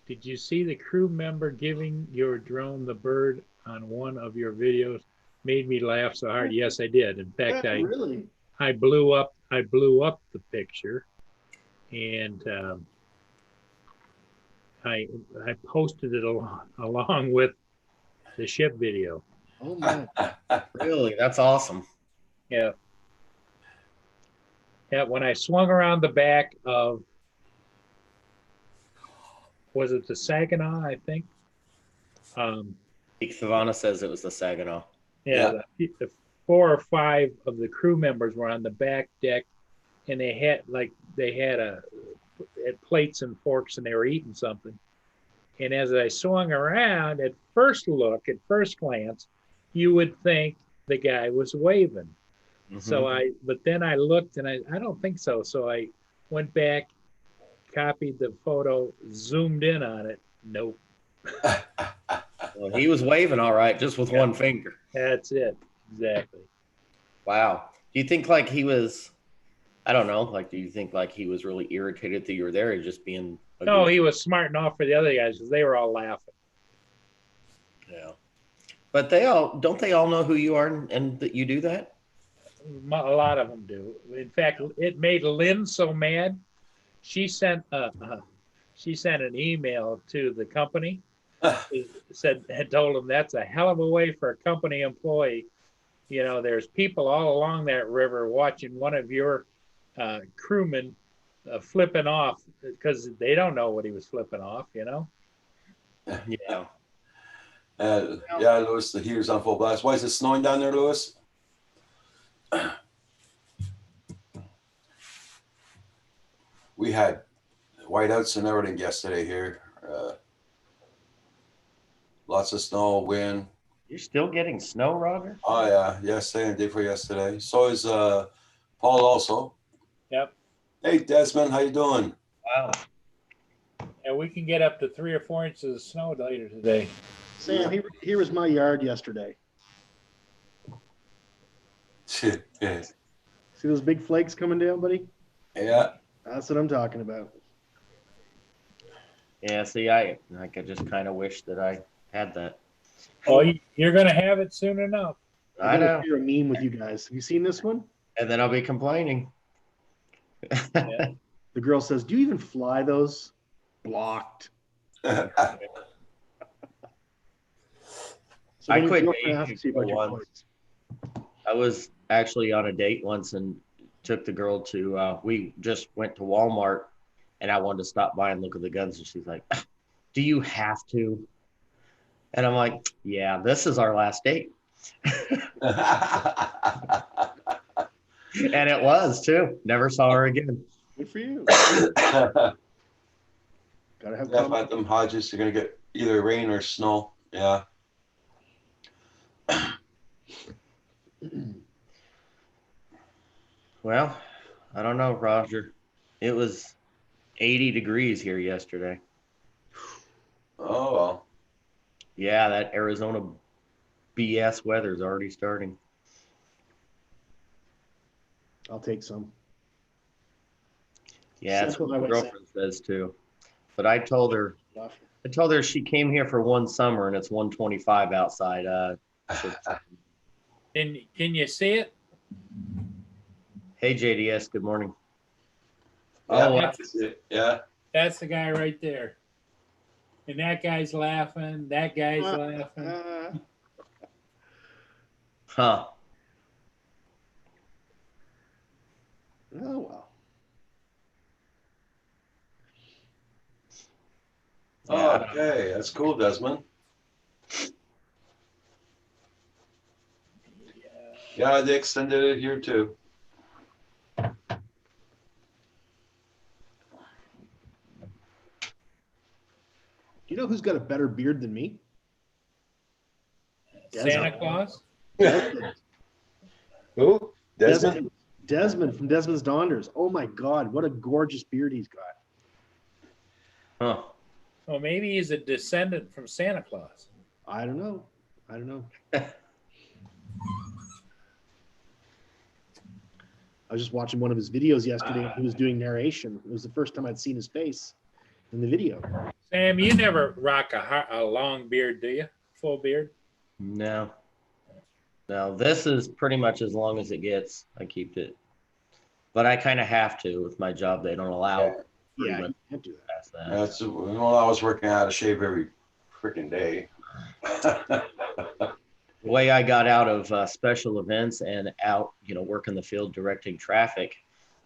did you see the crew member giving your drone the bird on one of your videos? Made me laugh so hard. Yes, I did. In fact, Really? I blew up the picture, and I posted it along with the ship video. Oh my. Really? That's awesome. Yeah. Yeah, when I swung around the back of, was it the Saginaw, I think? Savannah says it was the Saginaw. Yeah, the 4 or 5 of the crew members were on the back deck, and they had plates and forks, and they were eating something. And as I swung around, at first glance, you would think the guy was waving. Mm-hmm. But then I looked and I don't think so. So I went back, copied the photo, zoomed in on it. Nope. Well, he was waving all right, just with one finger. That's it. Exactly. Wow. Do you think like he was, I don't know, like, do you think like he was really irritated that you were there or just being? No, he was smart enough for the other guys because they were all laughing. Yeah. But don't they all know who you are and that you do that? A lot of them do. In fact, it made Lynn so mad. She sent an email to the company. Had told them that's a hell of a way for a company employee. You know, there's people all along that river watching one of your crewmen flipping off because they don't know what he was flipping off. You know. Yeah. Yeah, Lewis, the heater's on full blast. Why is it snowing down there, Lewis? we had whiteouts and everything yesterday here. Lots of snow, wind. You're still getting snow, Roger? Oh yeah, yesterday and day for yesterday. So is Paul also. Yep. Hey Desmond, how you doing? Wow. And we can get up to 3 or 4 inches of snow later today. Sam, here was my yard yesterday. Yeah. See those big flakes coming down, buddy? Yeah. That's what I'm talking about. Yeah, see, I just kind of wish that I had that. Oh, you're going to have it soon enough. I know. Share a meme with you guys. Have you seen this one? And then I'll be complaining. Yeah. The girl says, "Do you even fly those?" Blocked. I then quit your girlfriend dating asks you about your once. flights. I was actually on a date once and took the girl to, we just went to Walmart and I wanted to stop by and look at the guns. And she's like, "Do you have to?" And I'm like, "Yeah, this is our last date." And it was too. Never saw her again. Good for you. Yeah, Gotta have but them Hodges are gonna get either rain or snow. Yeah. Well, I don't know, Roger. It was 80 degrees here yesterday. Oh well. Yeah, that Arizona BS weather's already starting. I'll take some. Yeah, that's Central what my Highway girlfriend says too. But I told her she came here for one summer and it's 125 outside. Can you see it? Hey JDS, good morning. Yeah, Oh, that's it. Yeah. That's the guy right there. And that guy's laughing. That guy's laughing. huh. Oh well. Oh, okay, that's cool, Desmond. Yeah, they extended it here too. Do you know who's got a better beard than me? Santa Claus? Who? Desmond? Desmond from Desmond's Donders. Oh my God, what a gorgeous beard he's got. Huh. Well, maybe he's a descendant from Santa Claus. I don't know. I was just watching one of his videos yesterday. He was doing narration. It was the first time I'd seen his face in the video. Sam, you never rock a long beard, do you? Full beard? No. No, this is pretty much as long as it gets. I keep it. But I kind of have to with my job. They don't allow. Yeah, you can't do that. Past that. That's well, I was working out of shape every freaking day. The way I got out of special events and out, working the field directing traffic,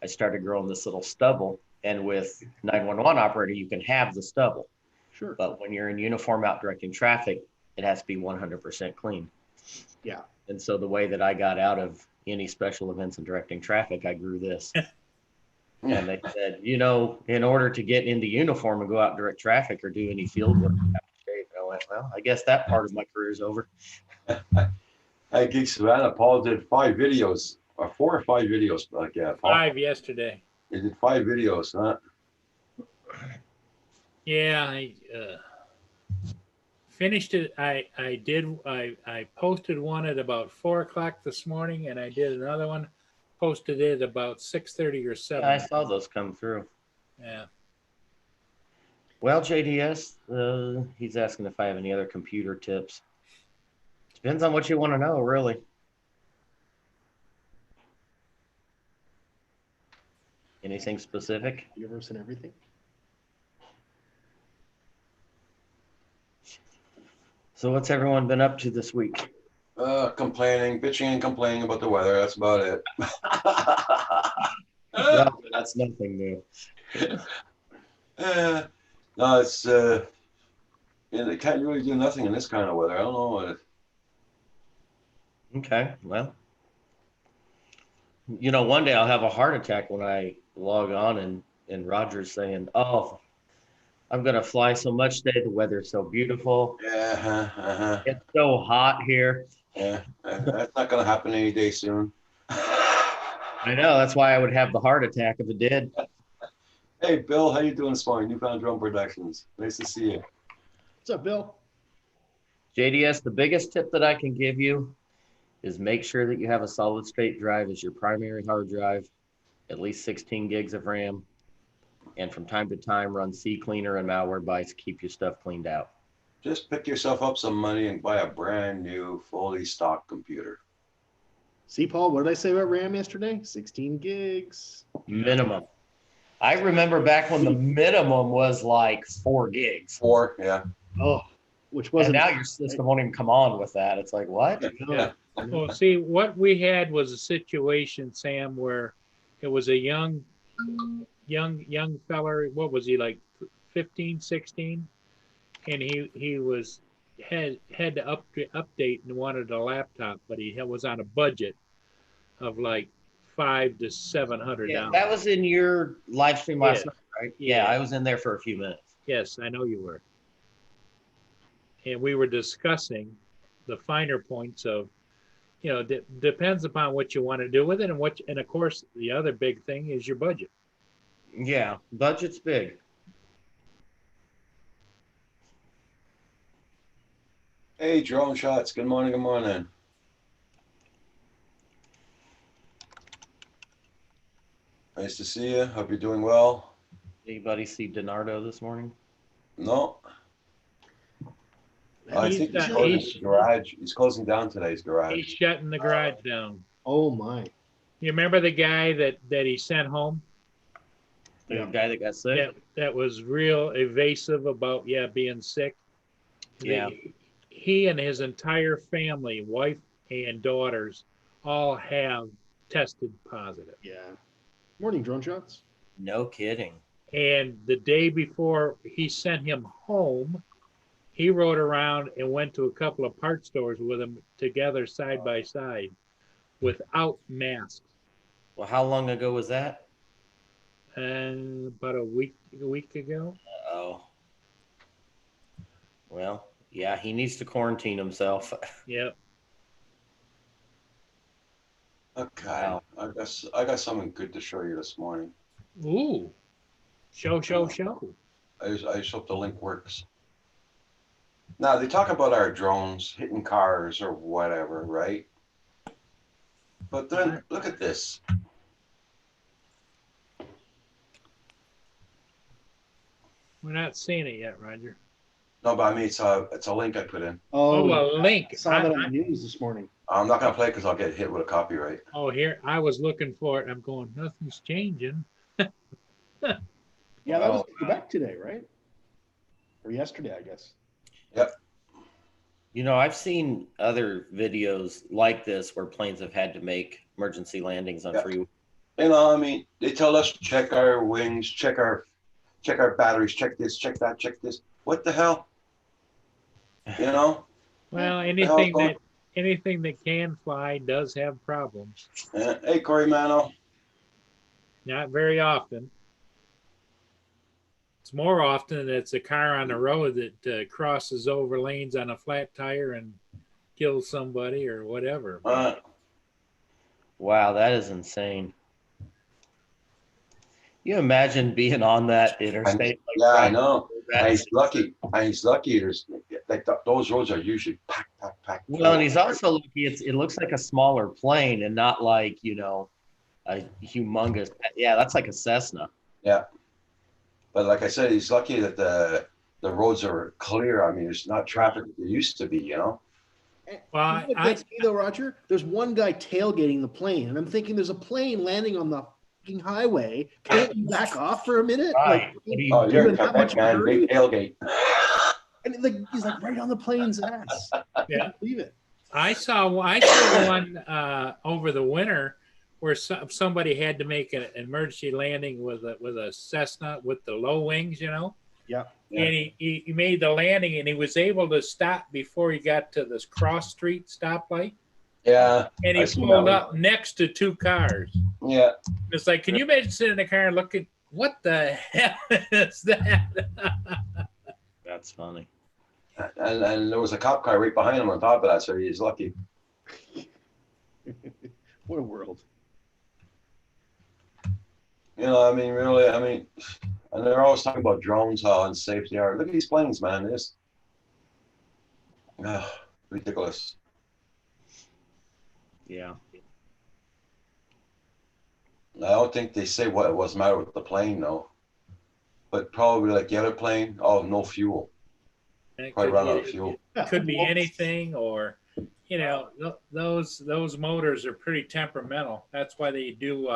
I started growing this little stubble. And with 911 operator, you can have the stubble. Sure. But when you're in uniform out directing traffic, it has to be 100% clean. Yeah. And so the way that I got out of any special events and directing traffic, I grew this. And they said, in order to get into uniform and go out and direct traffic or do any field work, you have to shave. And I went, well, I guess that part of my career is over. At Geek Savannah, Paul did 5 videos, or 4 or 5 videos. Like, yeah, Paul, 5 yesterday. He did 5 videos, huh? Yeah, I finished it. I posted one at about 4 o'clock this morning, and I did another one. Posted it about 6:30 or 7. Yeah, I saw those come through. Yeah. Well, JDS, he's asking if I have any other computer tips. Depends on what you want to know, really. Anything specific? Universe and everything. So what's everyone been up to this week? Complaining, bitching and complaining about the weather. That's about it. Well, that's nothing new. No, it's they can't really do nothing in this kind of weather. I don't know what it. Okay, well, one day I'll have a heart attack when I log on and and Roger's saying, "Oh, I'm gonna fly so much today. The weather's so beautiful. Yeah, It's so hot here." yeah. That's not gonna happen any day soon. I know. That's why I would have the heart attack if it did. Hey, Bill, how you doing this morning? Newfound Drone Productions. Nice to see you. What's up, Bill? JDS, the biggest tip that I can give you is make sure that you have a solid state drive as your primary hard drive, at least 16 gigs of RAM, and from time to time run CCleaner and Malwarebytes to keep your stuff cleaned out. Just pick yourself up some money and buy a brand new, fully stocked computer. See, Paul, what did I say about RAM yesterday? 16 gigs. Minimum. I remember back when the minimum was like 4 gigs. 4, yeah. Oh, which And wasn't. now your system won't even come on with that. It's like, what? Yeah. Well, see, what we had was a situation, Sam, where it was a young feller. What was he, like 15, 16? And he had to update and wanted a laptop, but he was on a budget of like $500 to $700. Yeah, that was in your live stream last night, right? Yeah, Yeah. I was in there for a few minutes. Yes, I know you were. And we were discussing the finer points of, depends upon what you want to do with it, and of course the other big thing is your budget. Yeah, budget's big. Hey, Drone Shots. Good morning. Good morning. Nice to see you. Hope you're doing well. Anybody see Donardo this morning? No, I He's think he's done- closing he's- his garage. He's closing down today's He's garage. shutting the garage down. Oh my. You remember the guy that he sent home? The Yeah. guy that got sick? That was real evasive about being sick. Yeah. He and his entire family, wife and daughters, all have tested positive. Yeah. Morning, drone shots. No kidding. And the day before he sent him home, he rode around and went to a couple of part stores with him together side by side without masks. Well, how long ago was that? And about a week ago. Oh. Well, yeah, he needs to quarantine himself. Yep. Okay, Wow. I got something good to show you this morning. Ooh. Show. I just hope the link works. Now they talk about our drones hitting cars or whatever, right? But then look at this. We're not seeing it yet, Roger. No, but I mean it's a link I put in. Oh, a link. I saw that on the news this morning. I'm not gonna play it because I'll get hit with a copyright. Here, I was looking for it. I'm going, nothing's changing. Yeah, that was in Quebec today, right? Or yesterday, I guess. You know, I've seen other videos like this where planes have had to make emergency landings on Yeah. freeway. You know, I mean, they tell us check our wings, check our batteries, check this, check that, check this. What the hell? You know? Well, hell is anything that can fly does have problems. Hey, Corey Mano. Not very often. It's more often that it's a car on the road that crosses over lanes on a flat tire and kills somebody or whatever. Wow, that is insane. You imagine being on that interstate? Yeah, I driving know. through that. And he's lucky. There's like those roads are usually packed. Well, and he's also lucky. It looks like a smaller plane and not like, a humongous. Yeah, that's like a Cessna. Yeah. But like I said, he's lucky that the roads are clear. I mean, there's not traffic like there used to be, you know? Well, You know what gets me though, Roger? There's one guy tailgating the plane, and I'm thinking there's a plane landing on the fucking highway. Can't you back off for a minute? Right. Like, What do you Oh, do? you're in that a much Quebec man, hurry? big tailgate. and he's like right on the plane's ass. Yeah. Leave it. I saw one over the winter where somebody had to make an emergency landing with a Cessna with the low wings, Yeah. Yeah. And he made the landing and he was able to stop before he got to this cross street stoplight. Yeah. And I he seen pulled that up next to two cars. Yeah. It's like, can you imagine sitting in a car and looking what the hell is that? That's funny. And there was a cop car right behind him on top of that, so he's lucky. What a world. You know, I mean, really, I mean, and they're always talking about drones, how unsafe they are. Look at these planes, man. It's ridiculous. Yeah. I don't think they say what was the matter with the plane, though. But probably like the other plane, oh, no fuel. It Probably could run be- out of fuel. Could be anything, or you know, those motors are pretty temperamental. That's why they do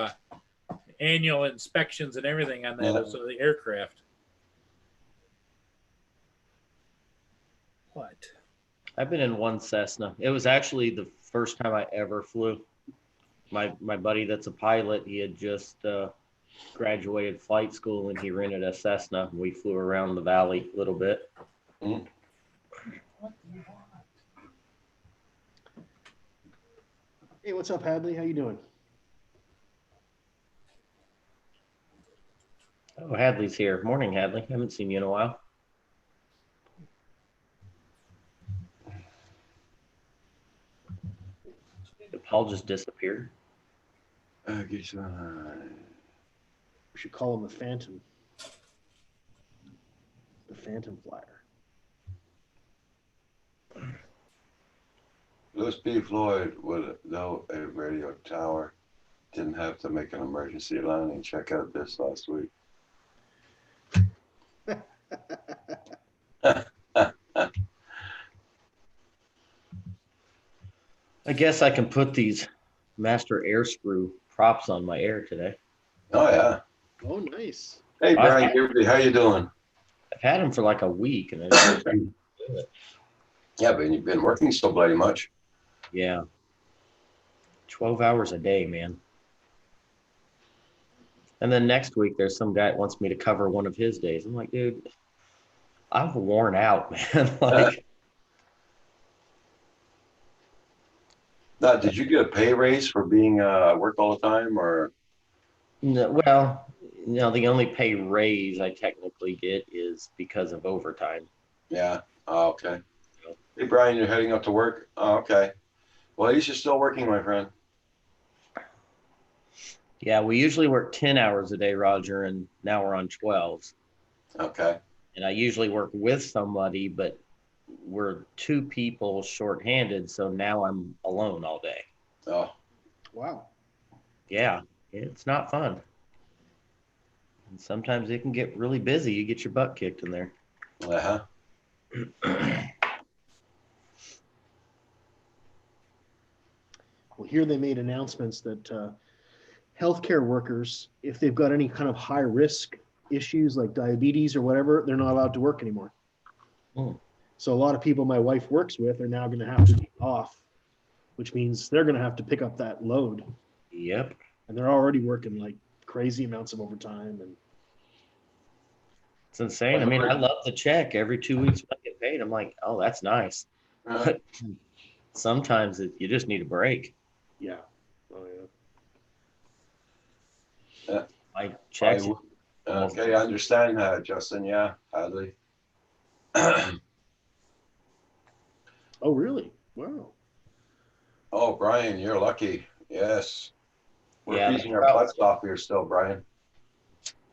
annual inspections and everything on that of the aircraft. What? I've been in one Cessna. It was actually the first time I ever flew. My buddy that's a pilot, he had just graduated flight school and he rented a Cessna. We flew around the valley a little bit. Mm. Hey, what's up, Hadley? How you doing? Oh, Hadley's here. Morning, Hadley. Haven't seen you in a while. Did Paul just disappear? We should call him the Phantom. The Phantom Flyer. Louis B. Floyd, without a radio tower, didn't have to make an emergency landing. Check out this last week. I guess I can put these master air screw props on my air today. Oh, yeah. Oh, nice. Hey, Brian Kirby, how you doing? I've had them for like a week and I just do it. Yeah, but you've been working so bloody much. Yeah. 12 hours a day, man. And then next week, there's some guy that wants me to cover one of his days. I'm like, dude, I'm worn out, man. Like, Now, did you get a pay raise for being work all the time, or? no, well, no, the only pay raise I technically get is because of overtime. Yeah. Oh, okay. Hey, Brian, you're heading up to work. Oh, okay. Well, at least you're still working, my friend. Yeah, we usually work 10 hours a day, Roger, and now we're on 12s. Okay. And I usually work with somebody, but we're two people shorthanded, so now I'm alone all day. Oh, Wow. Yeah, it's not fun. And sometimes it can get really busy. You get your butt kicked in there. uh-huh. Well, here they made announcements that healthcare workers, if they've got any kind of high risk issues like diabetes or whatever, they're not allowed to work anymore. Hmm. So a lot of people my wife works with are now going to have to be off, which means they're going to have to pick up that load. Yep. And they're already working like crazy amounts of overtime. And It's insane. I mean, I love the check every 2 weeks when I get paid. I'm like, oh, that's nice. But sometimes you just need a break. yeah. Oh, yeah. Yeah. My checks. Okay, I understand, Justin. Yeah, Hadley. Oh, really? Wow. Oh, Brian, you're lucky. Yes. We're Yeah, freezing our butts off here still, Brian.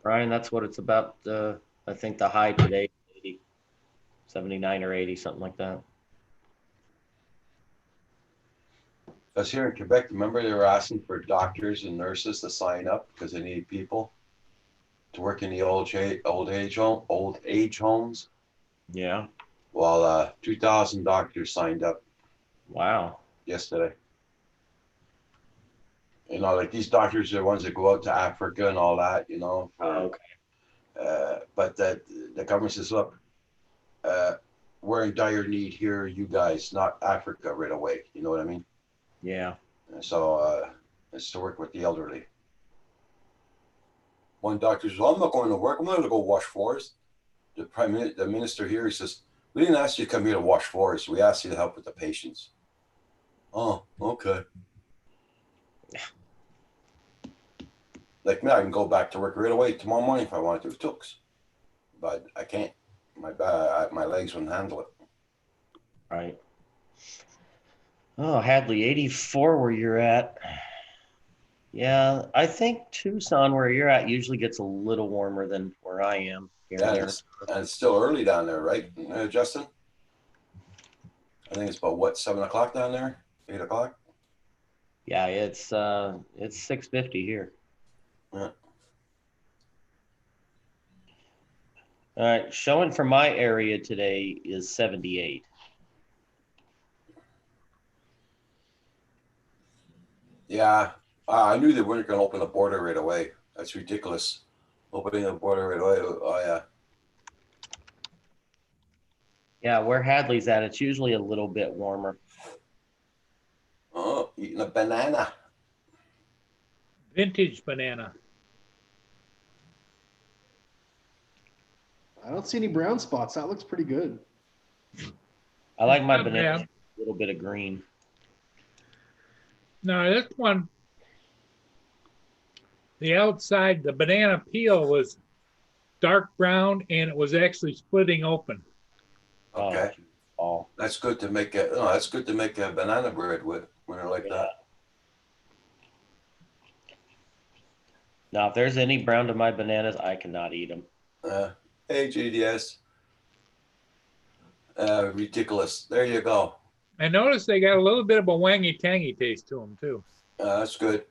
Brian, that's what it's about. I think the high today, 80, 79 or 80, something like that. Because here in Quebec, remember they were asking for doctors and nurses to sign up because they need people to work in the old age homes. Yeah. Well, 2,000 doctors signed up Wow. yesterday. You know, like these doctors are the ones that go out to Africa and all that, you know. Okay. But the government says, look, we're in dire need here, you guys, not Africa right away. You know what I mean? Yeah. And so it's to work with the elderly. One doctor says, well, I'm not going to work. I'm going to go wash floors. The minister here, he says, we didn't ask you to come here to wash floors. We asked you to help with the patients. Oh, okay. like me, I can go back to work right away tomorrow morning if I wanted to with Tooks, but I can't. My legs wouldn't handle it. Right. Oh, Hadley, 84 where you're at. Yeah, I think Tucson, where you're at, usually gets a little warmer than where I am here Yeah, and and there. it's still early down there, right, Justin? I think it's about what, 7 o'clock down there, 8 o'clock. Yeah, it's 6:50 here. Yeah. All right, showing for my area today is 78. Yeah, I knew they weren't going to open the border right away. That's ridiculous. Opening the border right away. Oh yeah. Yeah, where Hadley's at, it's usually a little bit warmer. Oh, eating a banana. Vintage banana. I don't see any brown spots. That looks pretty good. I like my Not banana, bad. a little bit of green. No, this one, the outside, the banana peel was dark brown and it was actually splitting open. Okay, Oh, that's good to make a. No, that's good to make a banana bread with when they're like yeah. that. Now, if there's any brown to my bananas, I cannot eat them. Hey, GDS. Ridiculous. There you go. I noticed they got a little bit of a wangy tangy taste to them too. That's good.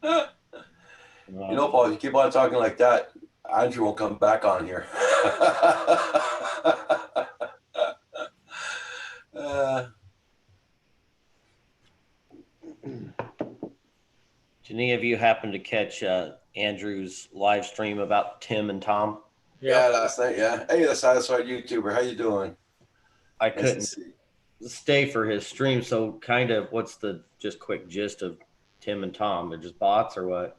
You know, Paul, you keep on talking like that, Andrew won't come back on here. Did any of you happen to catch Andrew's live stream about Tim and Tom? Yeah, last night. Yeah. Hey, the Satisfied YouTuber. How you doing? I Nice to couldn't see you. stay for his stream, so kind of what's the just quick gist of Tim and Tom? They're just bots or what?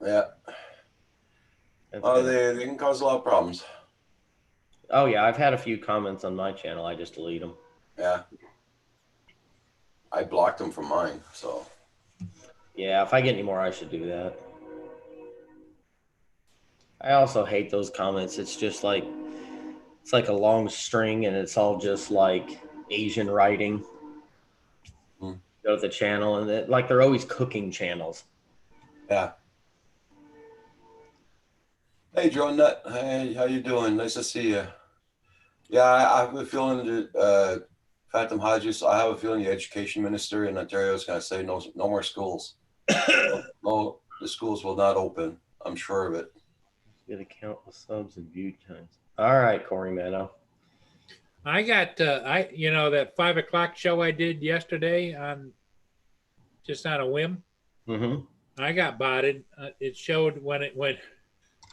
Yeah. Oh, they can cause a lot of problems. Oh yeah, I've had a few comments on my channel. I just delete them. Yeah. I blocked them from mine, so. Yeah, if I get any more, I should do that. I also hate those comments. It's just like it's like a long string, and it's all just like Asian writing. Go to the channel, and like they're always cooking channels. Yeah. Hey, Joe Nut. Hey, how you doing? Nice to see you. Yeah, I have a feeling that Phantom Hodges. I have a feeling the education minister in Ontario is going to say no more schools. No, the schools will not open. I'm sure of it. Get a count of subs and view times. All right, Corey Mano. I got that 5 o'clock show I did yesterday on just on a whim. Mm-hmm. I got botted. It showed when it went.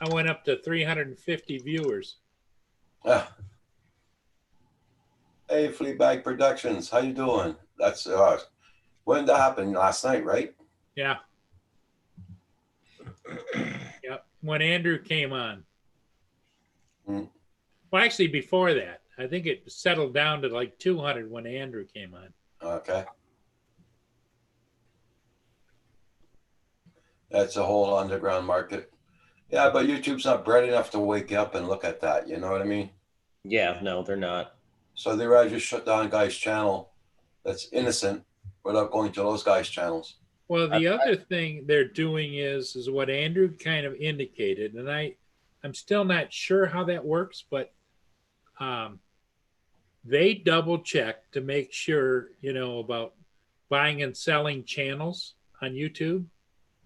I went up to 350 viewers. Hey, Fleabag Productions, how you doing? That's when did that happen? Last night, right? Yeah. Yep. When Andrew came on. Well, actually, before that, I think it settled down to like 200 when Andrew came on. Okay. That's a whole underground market. Yeah, but YouTube's not bright enough to wake up and look at that. You know what I mean? Yeah, no, they're not. So they rather just shut down a guy's channel that's innocent without going to those guys' channels. Well, the other thing they're doing is what Andrew kind of indicated, and I'm still not sure how that works, but they double check to make sure, about buying and selling channels on YouTube.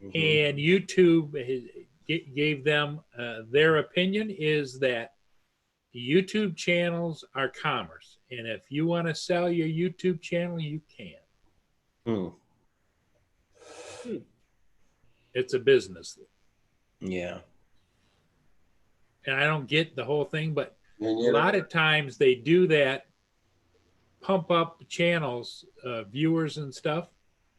Mm-hmm. And YouTube gave them their opinion is that YouTube channels are commerce. And if you want to sell your YouTube channel, you can. It's a business. Yeah. And I don't get the whole thing, but a lot of times they do that, pump up channels, viewers and stuff.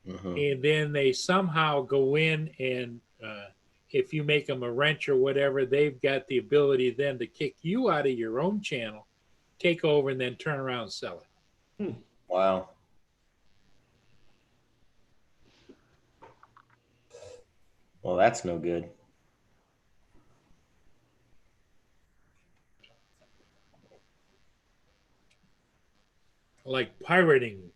And then they somehow go in and if you make them a wrench or whatever, they've got the ability then to kick you out of your own channel, take over, and then turn around and sell it. Wow. Well, that's no good. Like pirating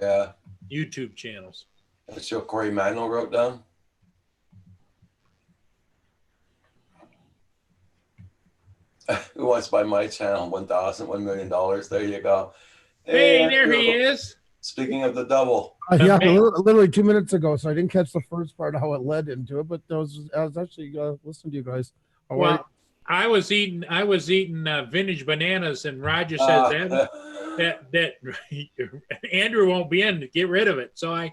Yeah. YouTube channels. That's what Corey Manuel wrote down. Who wants to buy my channel? $1 million. There you go. Hey, there Andrew. he is. Speaking of the double. Yeah, Okay. literally 2 minutes ago, so I didn't catch the first part how it led into it, but I was actually listening to you guys. How are you? Well, I was eating vintage bananas, and Roger says that Andrew won't be in to get rid of it. So I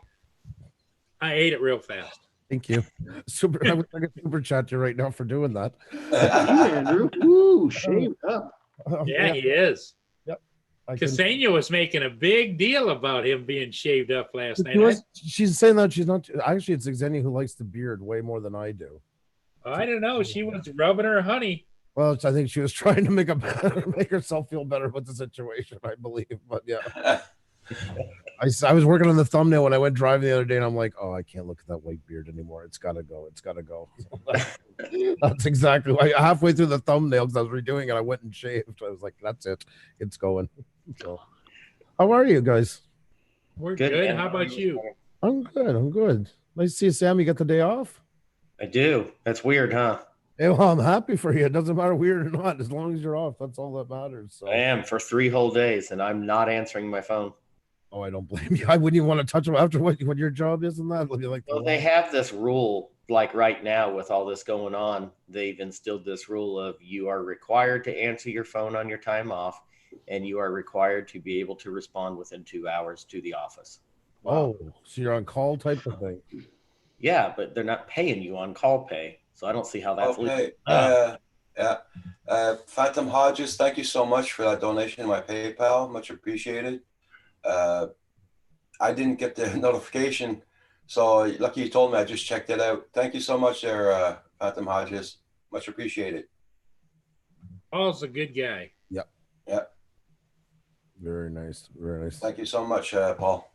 ate it real fast. Thank you. Super. I would like a super chat you right now for doing that. You, Andrew. Ooh, shaved up. Yeah, he is. I can- Ksenia was making a big deal about him being shaved up last night. She's saying that she's not. Actually, it's Xenia who likes the beard way more than I do. I don't know. She was rubbing her honey. Well, I think she was trying to make herself feel better with the situation, I believe. But yeah, I was working on the thumbnail when I went driving the other day, and I'm like, oh, I can't look at that white beard anymore. It's got to go. It's got to go. That's exactly why. Halfway through the thumbnail, because I was redoing it, I went and shaved. I was like, that's it. It's going. So, how are you guys? We're good. How about you? I'm good. I'm good. Nice to see you, Sam. You got the day off? I do. That's weird, huh? Hey, well, I'm happy for you. It doesn't matter weird or not. As long as you're off, that's all that matters. So. I am for 3 whole days, and I'm not answering my phone. Oh, I don't blame you. I wouldn't even want to touch them after what your job is and that. It'll be like, Well, they have this rule, like right now with all this going on, they've instilled this rule of you are required to answer your phone on your time off, and you are required to be able to respond within 2 hours to the office. oh, so you're on call type of thing. Yeah, but they're not paying you on call pay, so I don't see how that's legal. Okay. Yeah. Phantom Hodges, thank you so much for that donation to my PayPal. Much appreciated. I didn't get the notification, so lucky you told me. I just checked it out. Thank you so much there, Phantom Hodges. Much appreciated. Paul's a good guy. Yeah. Very nice. Very nice. Thank you so much, Paul.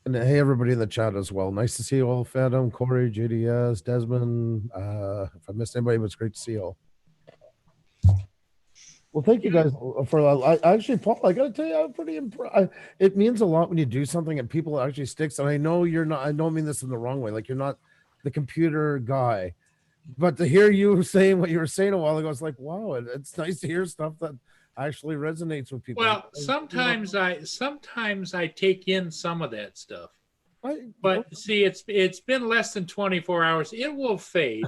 And hey, everybody in the chat as well. Nice to see you all. Phantom, Corey, JDS, Desmond. If I missed anybody, it was great to see you all. Well, thank you guys for actually, Paul. I got to tell you, I'm pretty impressed. It means a lot when you do something and people actually sticks. And I know you're not. I don't mean this in the wrong way. Like you're not the computer guy, but to hear you saying what you were saying a while ago, it's like, wow, it's nice to hear stuff that actually resonates with people. Well, sometimes I take in some of that stuff. But see, it's been less than 24 hours. It will fade.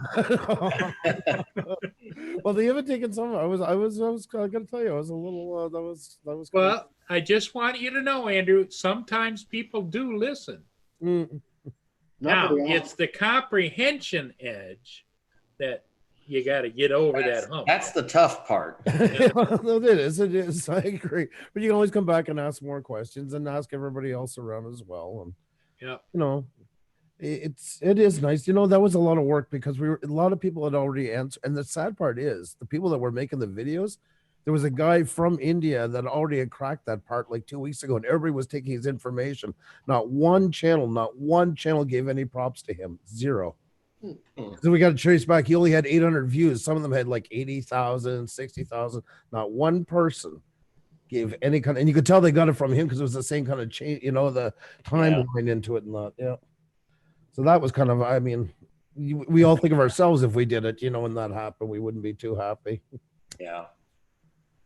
Well, they haven't taken some. I was I gotta tell you, I was a little that was well, cool. I just want you to know, Andrew, sometimes people do listen. Now it's the comprehension edge that you got to get over that hump. That's the tough part. It is. I agree. But you can always come back and ask more questions and ask everybody else around as well. And yeah, you know, it is nice. You know, that was a lot of work because a lot of people had already answered. And the sad part is the people that were making the videos, there was a guy from India that already had cracked that part like 2 weeks ago, and everybody was taking his information. Not one channel gave any props to him. Zero. So we got to trace back. He only had 800 views. Some of them had like 80,000, 60,000. Not one person gave any kind of, and you could tell they got it from him because it was the same kind of change, you know, the timeline into it and that. Yeah. So that was kind of, I mean, we all think of ourselves if we did it, you know, when that happened, we wouldn't be too happy. Yeah.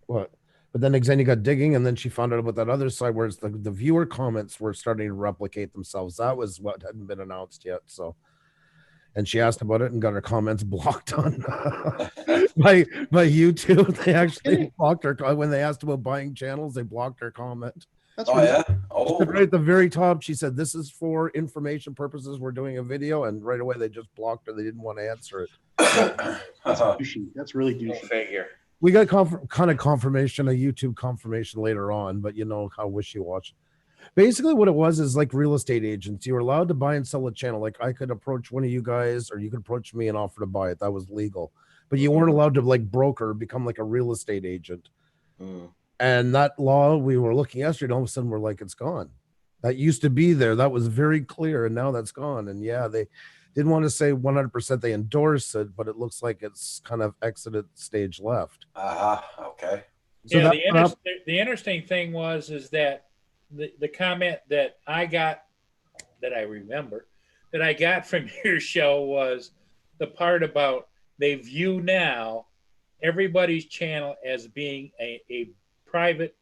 What? But then Xenia got digging, and then she found out about that other side where it's the viewer comments were starting to replicate themselves. That was what hadn't been announced yet. So, and she asked about it and got her comments blocked on by YouTube. They actually blocked her when they asked about buying channels. They blocked her comment. That's yeah. Oh, right at the very top, she said, "This is for information purposes. We're doing a video," and right away they just blocked her. They didn't want to answer it. That's douchey. That's really douchey. Figure. We got kind of confirmation, a YouTube confirmation later on, but you know how wishy-washy. Basically, what it was is like real estate agents. You were allowed to buy and sell a channel. Like I could approach one of you guys, or you could approach me and offer to buy it. That was legal, but you weren't allowed to like broker, become like a real estate agent. And that law we were looking yesterday, all of a sudden we're like, it's gone. That used to be there. That was very clear, and now that's gone. And yeah, didn't want to say 100% they endorse it, but it looks like it's kind of exited stage left. Okay. So Yeah, that the interesting thing is that the comment that I got, that I remember, that I got from your show was the part about they view now everybody's channel as being a private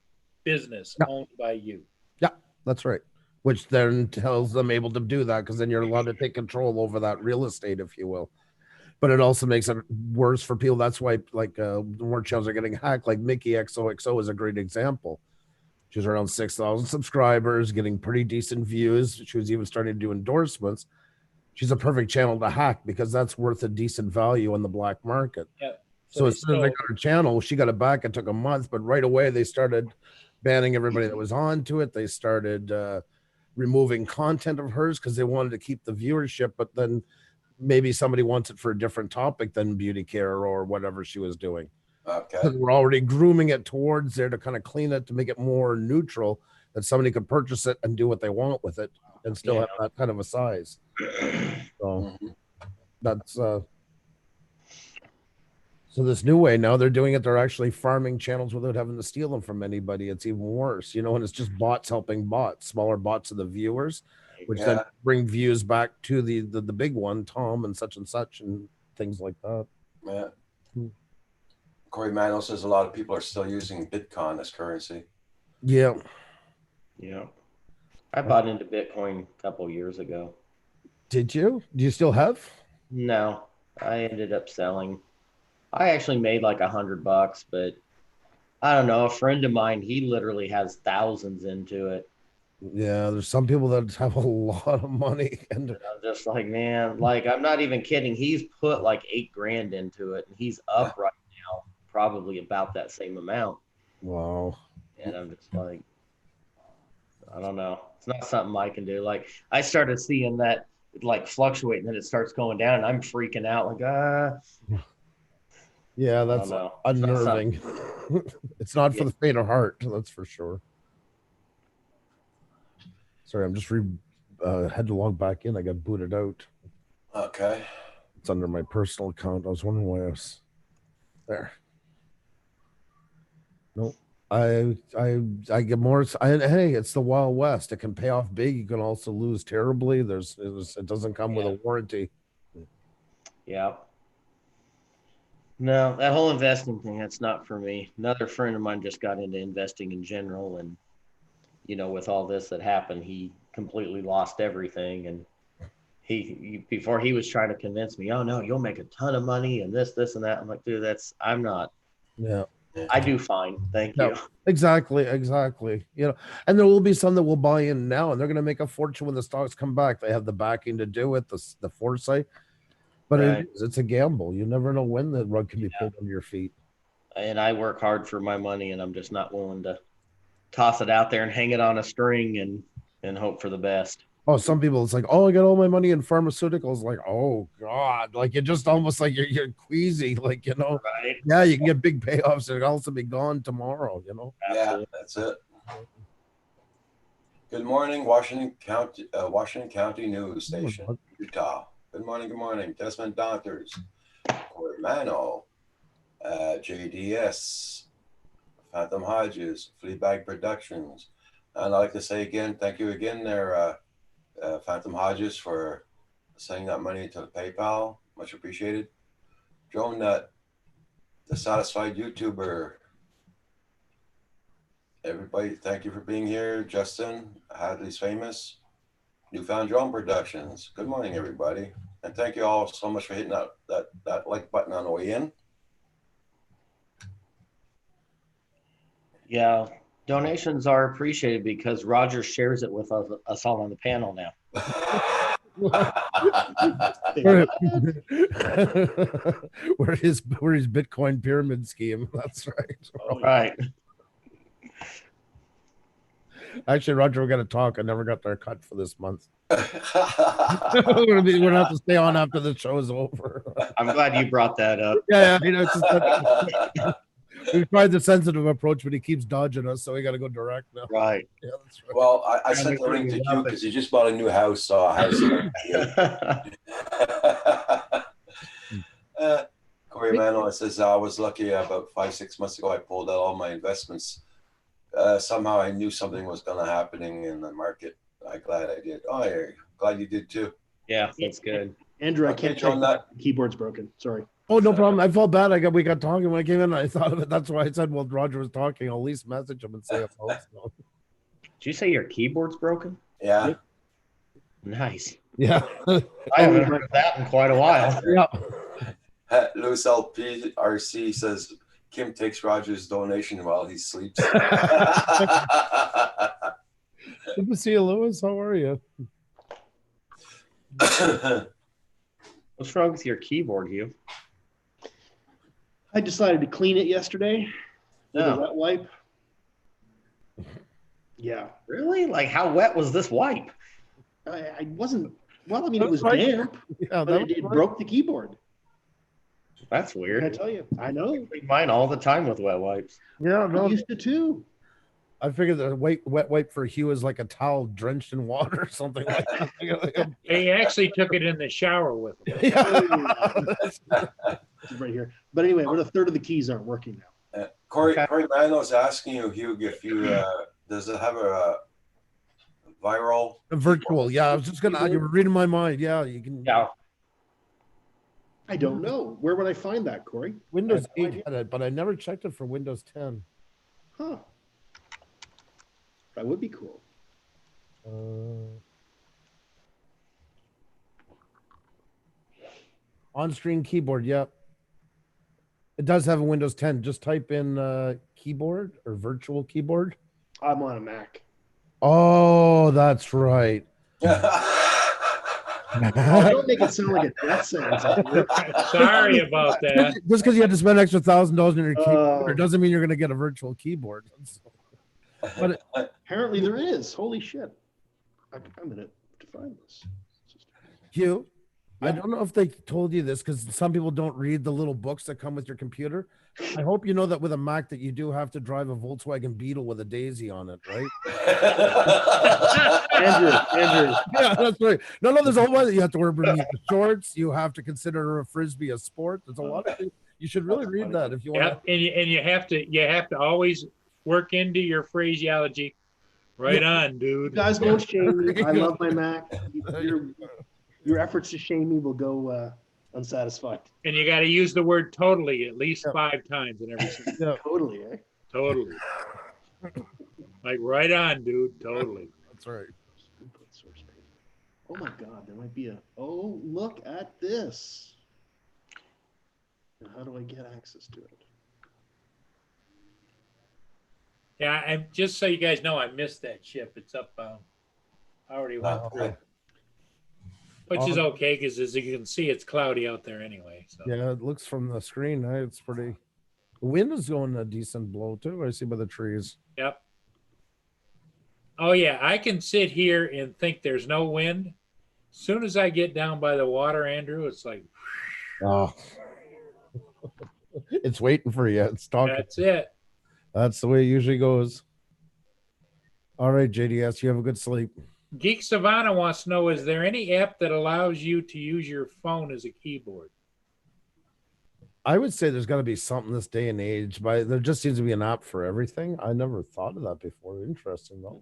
business owned by you. Yeah, that's right. Which then tells them able to do that, because then you're allowed to take control over that real estate, if you will. But it also makes it worse for people. That's why, like, more channels are getting hacked. Like Mickey XOXO is a great example. She's around 6,000 subscribers, getting pretty decent views. She was even starting to do endorsements. She's a perfect channel to hack because that's worth a decent value on the black market. Yeah. So as soon as they got her channel, she got it back. It took a month, but right away they started banning everybody that was onto it. They started removing content of hers because they wanted to keep the viewership, but then maybe somebody wants it for a different topic than beauty care or whatever she was doing. Okay. Because we're already grooming it towards there to kind of clean it, to make it more neutral, that somebody could purchase it and do what they want with it and still have that kind of a size. So that's so this new way now they're doing it. They're actually farming channels without having to steal them from anybody. It's even worse, you know, and it's just bots helping bots, smaller bots of the viewers, which then bring views back to the big one, Tom and such, and things like that. Yeah. Corey Mano says a lot of people are still using Bitcoin as currency. Yeah. Yeah. I bought into Bitcoin a couple years ago. Did you? Do you still have? No, I ended up selling. I actually made like $100, but I don't know. A friend of mine, he literally has thousands into it. Yeah, there's some people that have a lot of money, and I'm just like, man, like, I'm not even kidding. He's put like $8,000 into it, and he's up right now, probably about that same amount. Wow. And I'm just like, I don't know. It's not something I can do. Like, I started seeing that like fluctuate, and then it starts going down, and I'm freaking out. Like, yeah, that's unnerving. It's not for the faint of heart, that's for sure. Sorry, I'm just had to log back in. I got booted out. Okay. It's under my personal account. I was wondering why I was there. Nope. I get more. Hey, it's the Wild West. It can pay off big. You can also lose terribly. It doesn't come with a warranty. Yeah. No, that whole investing thing, that's not for me. Another friend of mine just got into investing in general, and you know, with all this that happened, he completely lost everything. And he before he was trying to convince me, oh no, you'll make a ton of money and this and that. I'm like, dude, I'm not. Yeah. I do fine. Thank you. Exactly. You know, and there will be some that will buy in now, and they're going to make a fortune when the stocks come back. They have the backing to do it, the foresight. But it's a gamble. You never know when the rug can be pulled under your feet. And I work hard for my money, and I'm just not willing to toss it out there and hang it on a string and hope for the best. Oh, some people, it's like, oh, I got all my money in pharmaceuticals. Like, oh God, like you're just almost like you're queasy, like, you know. Right. Yeah, you can get big payoffs and it'll also be gone tomorrow, you know. Absolutely. Yeah, that's it. Good morning, Washington County News Station, Utah. Good morning. Desmond Doctors, Corey Mano, JDS, Phantom Hodges, Fleabag Productions. And I'd like to say again, thank you again there, Phantom Hodges, for sending that money to the PayPal. Much appreciated. Joan Nut, the Satisfied YouTuber. Everybody, thank you for being here. Justin, Hadley's Famous, Newfound Drone Productions. Good morning, everybody. And thank you all so much for hitting that like button on the way in. Yeah, donations are appreciated because Roger shares it with us all on the panel now. Where his Bitcoin pyramid scheme. That's right. All right. Actually, Roger, we're gonna talk. I never got their cut for this month. We're gonna have to stay on after the show's over. I'm glad you brought that up. Yeah, you know, We tried the sensitive approach, but he keeps dodging us, so we got to go direct now. Right. Yeah, that's right. Well, I sent the link to you because you just bought a new house, so a house. Corey Manuel says, I was lucky about 5-6 months ago. I pulled out all my investments. Somehow I knew something was going to happening in the market. I'm glad I did. Oh, yeah, glad you did too. Yeah, that's good. Andrew, I Okay, can't John, type. The keyboard's broken. Sorry. Oh, no problem. I felt bad. We got talking when I came in. I thought of it. That's why I said, well, Roger was talking. I'll at least message him and say hello. So. Did you say your keyboard's broken? Yeah. Nice. Yeah. I haven't heard of that in quite a while. Yeah. Louis LPRC says, Kim takes Roger's donation while he sleeps. Good to see you, Louis. How are you? What's wrong with your keyboard, Hugh? I decided to clean it yesterday with a No. wet wipe. Yeah. Really? Like, how wet was this wipe? I wasn't, well, I mean, it was That's right. damp, Yeah, but it broke the keyboard. That's What weird. can I tell you? I know. I clean mine all the time with wet wipes. Yeah, I no. used to too. I figured the wet wipe for Hugh is like a towel drenched in water or something like that. He actually took it in the shower with him. Yeah. It's right here. But anyway, about a third of the keys aren't working now. Corey Manuel's asking you, Hugh, if you does it have a viral? Virtual. Yeah, I was just gonna. You were reading my mind. Yeah, you can. Yeah. I don't know. Where would I find that, Corey? Windows I have no 8 had it, but I never checked it for Windows 10. Huh. That would be cool. On-screen keyboard. Yep. It does have a Windows 10. Just type in keyboard or virtual keyboard. I'm on a Mac. Oh, that's right. Oh, don't make it sound like a death sentence. Sorry about that. Just because you had to spend extra $1,000 on your keyboard Oh. doesn't mean you're going to get a virtual keyboard. But Apparently there is. Holy shit. I'm going to find this. Hugh, I Yeah. don't know if they told you this because some people don't read the little books that come with your computer. I hope you know that with a Mac that you do have to drive a Volkswagen Beetle with a daisy on it, right? Andrew. Yeah, that's right. No, there's a whole lot that you have to wear Bermuda shorts. You have to consider a frisbee a sport. There's a lot of things. You should really read that if you want. Yep, and you have to always work into your phraseology. Right on, You dude. guys don't shame me. I love my Mac. Your efforts to shame me will go unsatisfied. And you got to use the word totally at least 5 times in every sentence. Totally, eh? Totally. Like right on, dude. Totally. That's right. Input source page. Oh my God, there might be a. Oh, look at this. Now, how do I get access to it? Yeah, I just so you guys know, I missed that ship. It's up. I already went through, which is okay because as you can see, it's cloudy out there anyway. So Yeah, it looks from the screen. It's pretty. The wind is going a decent blow too. I see by the trees. yep. Oh yeah, I can sit here and think there's no wind. As soon as I get down by the water, Andrew, it's like Oh, it's waiting for you. It's talking. that's it. That's the way it usually goes. All right, JDS, you have a good sleep. Geek Savannah wants to know: is there any app that allows you to use your phone as a keyboard? I would say there's got to be something this day and age, but there just seems to be an app for everything. I never thought of that before. Interesting though.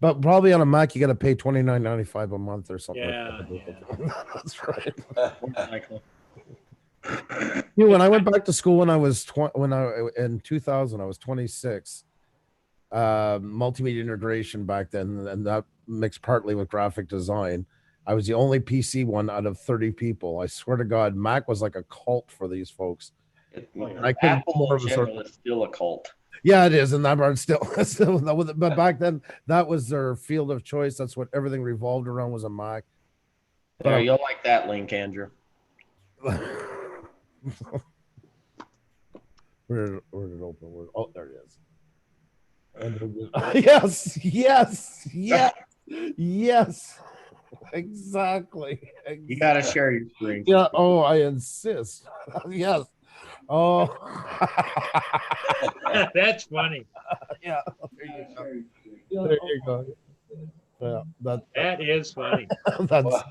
But probably on a Mac, you got to pay $29.95 a month or something. Yeah, like that. yeah. That's right. Michael. You know, when I went back to school when I was in 2000, I was 26. Multimedia integration back then, and that mixed partly with graphic design. I was the only PC one out of 30 people. I swear to God, Mac was like a cult for these folks. I couldn't Apple more in of a general is still a cult. Yeah, it is, and that part still, but back then that was their field of choice. That's what everything revolved around was a Mac. There, you'll like that link, Andrew. Where did it open? Oh, there it is. Yes, exactly. You got to share your screen. Yeah. Oh, I insist. Yes. Oh. That's funny. Yeah. There you go. Yeah, That is funny. that's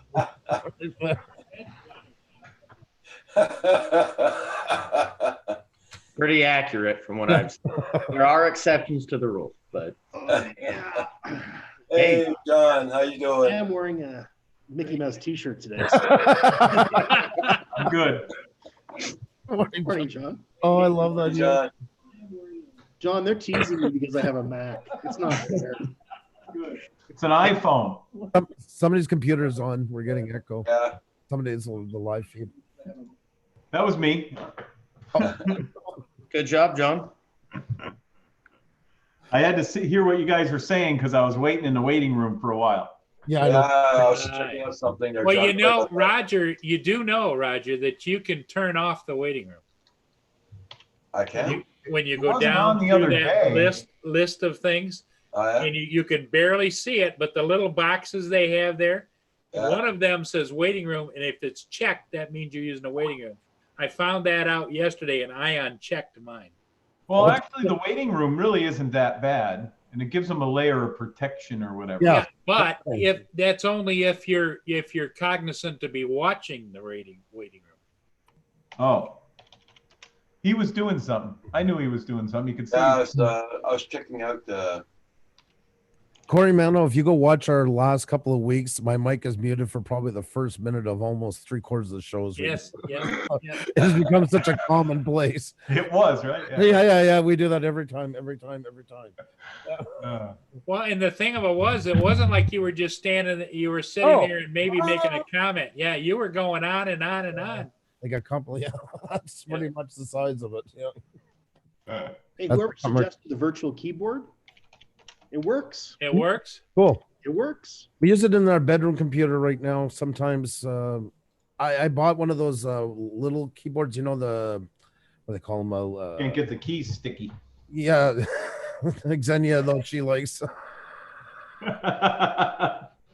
Pretty accurate from what I've seen. There are exceptions to the rule, but Yeah. Hey, John, how you I doing? am wearing a Mickey Mouse T-shirt today. I'm good. Morning, John. Oh, I love that. Hey, John. John, they're teasing me because I have a Mac. It's not fair. It's an iPhone. Somebody's computer is on. We're getting echo. Yeah. Somebody's the live feed. That was me. good job, John. I had to hear what you guys were saying because I was waiting in the waiting room for a while. Yeah, I Yeah, know. I was checking out something there. Well, John. you know, Roger, you do know, Roger, that you can turn off the waiting room. I can. When you It go wasn't down on the through other that day. list of things, Oh, yeah? and you can barely see it, but the little boxes they have there, Yeah. one of them says waiting room, and if it's checked, that means you're using a waiting room. I found that out yesterday, and I unchecked mine. Well, actually, the waiting room really isn't that bad, and it gives them a layer of protection or whatever. Yeah. But if that's only if you're cognizant to be watching the waiting room. Oh. He was doing something. I knew he was doing something. You could see. Yeah, I was checking out the. Corey Mano, if you go watch our last couple of weeks, my mic is muted for probably the first minute of almost 3/4 of the shows. Yes, yeah. It has become such a commonplace. It was, right? Yeah. We do that every time. Well, and the thing of it wasn't like you were just standing, you were sitting Oh. there and maybe making a comment. Yeah, you were going on and on and on. Like a couple, yeah. That's pretty much the size of it. Yeah. Hey, That's whoever not much. suggested the virtual keyboard, it works. It works. Cool. It works. We use it in our bedroom computer right now. Sometimes I bought one of those little keyboards, you know, what they call them? Can't get the keys sticky. Yeah. Xenia, though, she likes.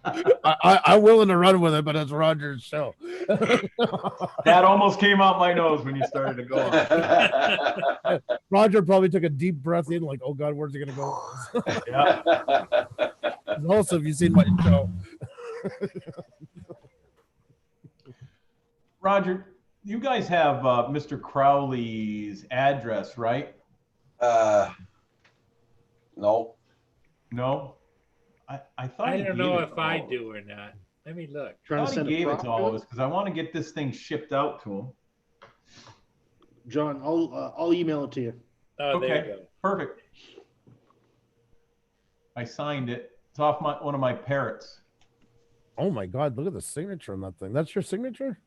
I'm willing to run with it, but it's Roger's show. That almost came out my nose when you started to go on. Roger probably took a deep breath in, like, oh God, where's he gonna go? Yeah. Also, have you seen my show? Roger, you guys have Mr. Crowley's address, right? No. No? I thought I he don't gave know it if to I all of us. do or not. Let me look. I Trying to thought send he a gave it prop to all of to us because I want to get this thing shipped out to him. John, I'll email it to you. Oh, there you Okay. go. Perfect. I signed it. It's off one of my parrots. Oh my God, look at the signature on that thing. That's your signature?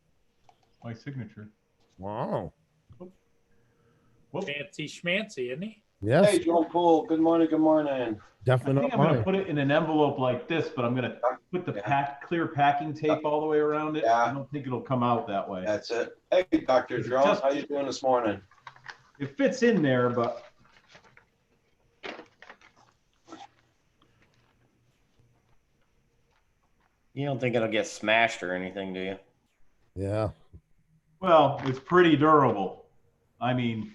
My signature. Wow. Whoop. Fancy schmancy, isn't he? Yes, Hey, Joe Poole. Good morning. Good morning. I definitely think not I'm going to mine. put it in an envelope like this, but I'm going to put the clear packing tape all the way around it. Yeah. I don't think it'll come out that way. That's it. Hey, Dr. Jerome, how you doing this morning? It fits in there, but You don't think it'll get smashed or anything, do you? Yeah. well, it's pretty durable. I mean,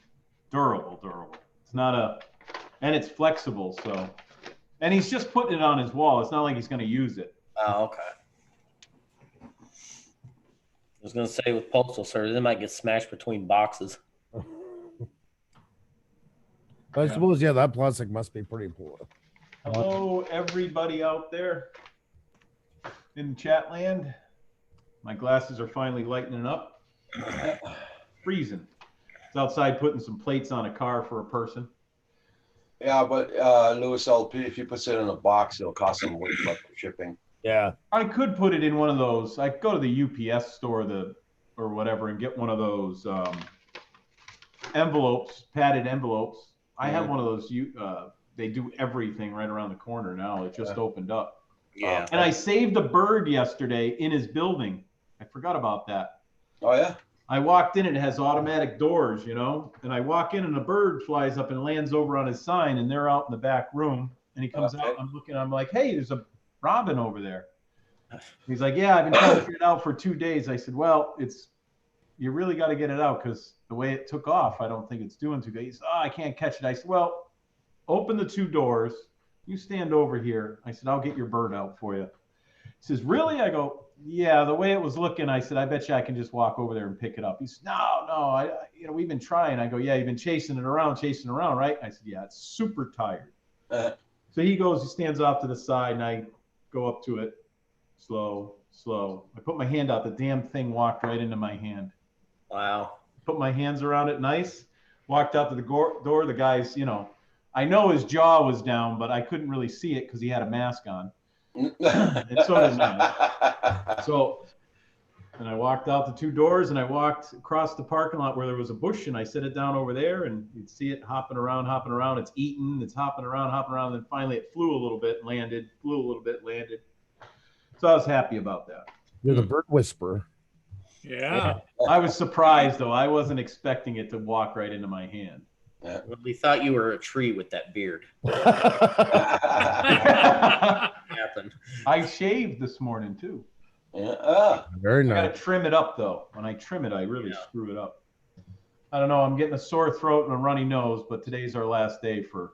durable. It's not and it's flexible. So, and he's just putting it on his wall. It's not like he's going to use it. Oh, okay. I was gonna say with postal service, it might get smashed between boxes. I suppose, yeah, that plastic must be pretty poor. Hello, everybody out there in chat land. My glasses are finally lightening up. Freezing. It's outside putting some plates on a car for a person. Yeah, but Lewis LP, if he puts it in a box, it'll cost him way less for shipping. Yeah. I could put it in one of those. I could go to the UPS store or whatever and get one of those envelopes, padded envelopes. I have one of those. They do everything right around the corner now. It just opened up. Yeah. And I saved a bird yesterday in his building. I forgot about that. Oh, yeah? I walked in and it has automatic doors, you know, and I walk in and a bird flies up and lands over on his sign and they're out in the back room and he comes out. I'm looking, I'm like, hey, there's a robin over there. He's like, yeah, I've been trying to figure it out for 2 days. I said, well, it's you really got to get it out because the way it took off, I don't think it's doing too good. He said, oh, I can't catch it. I said, well, open the 2 doors. You stand over here. I said, I'll get your bird out for you. He says, really? I go, yeah, the way it was looking, I said, I bet you I can just walk over there and pick it up. He said, no, we've been trying. I go, yeah, you've been chasing it around, right? I said, yeah, it's super tired. So he stands off to the side, and I go up to it, slow. I put my hand out. The damn thing walked right into my hand. Wow. Put my hands around it nice, walked out to the door. The guy's, I know his jaw was down, but I couldn't really see it because he had a mask on. And so did mine. And I walked out the 2 doors, and I walked across the parking lot where there was a bush, and I set it down over there, and you'd see it hopping around. It's eating, it's hopping around. And then finally it flew a little bit, landed. So I was happy about that. You're the bird whisperer. Yeah. I was surprised, though. I wasn't expecting it to walk right into my hand. Well, we thought you were a tree with that beard. Happened. I shaved this morning, too. Yeah. Very I nice. got to trim it up, though. When I trim it, I really screw it up. I don't know. I'm getting a sore throat and a runny nose, but today's our last day for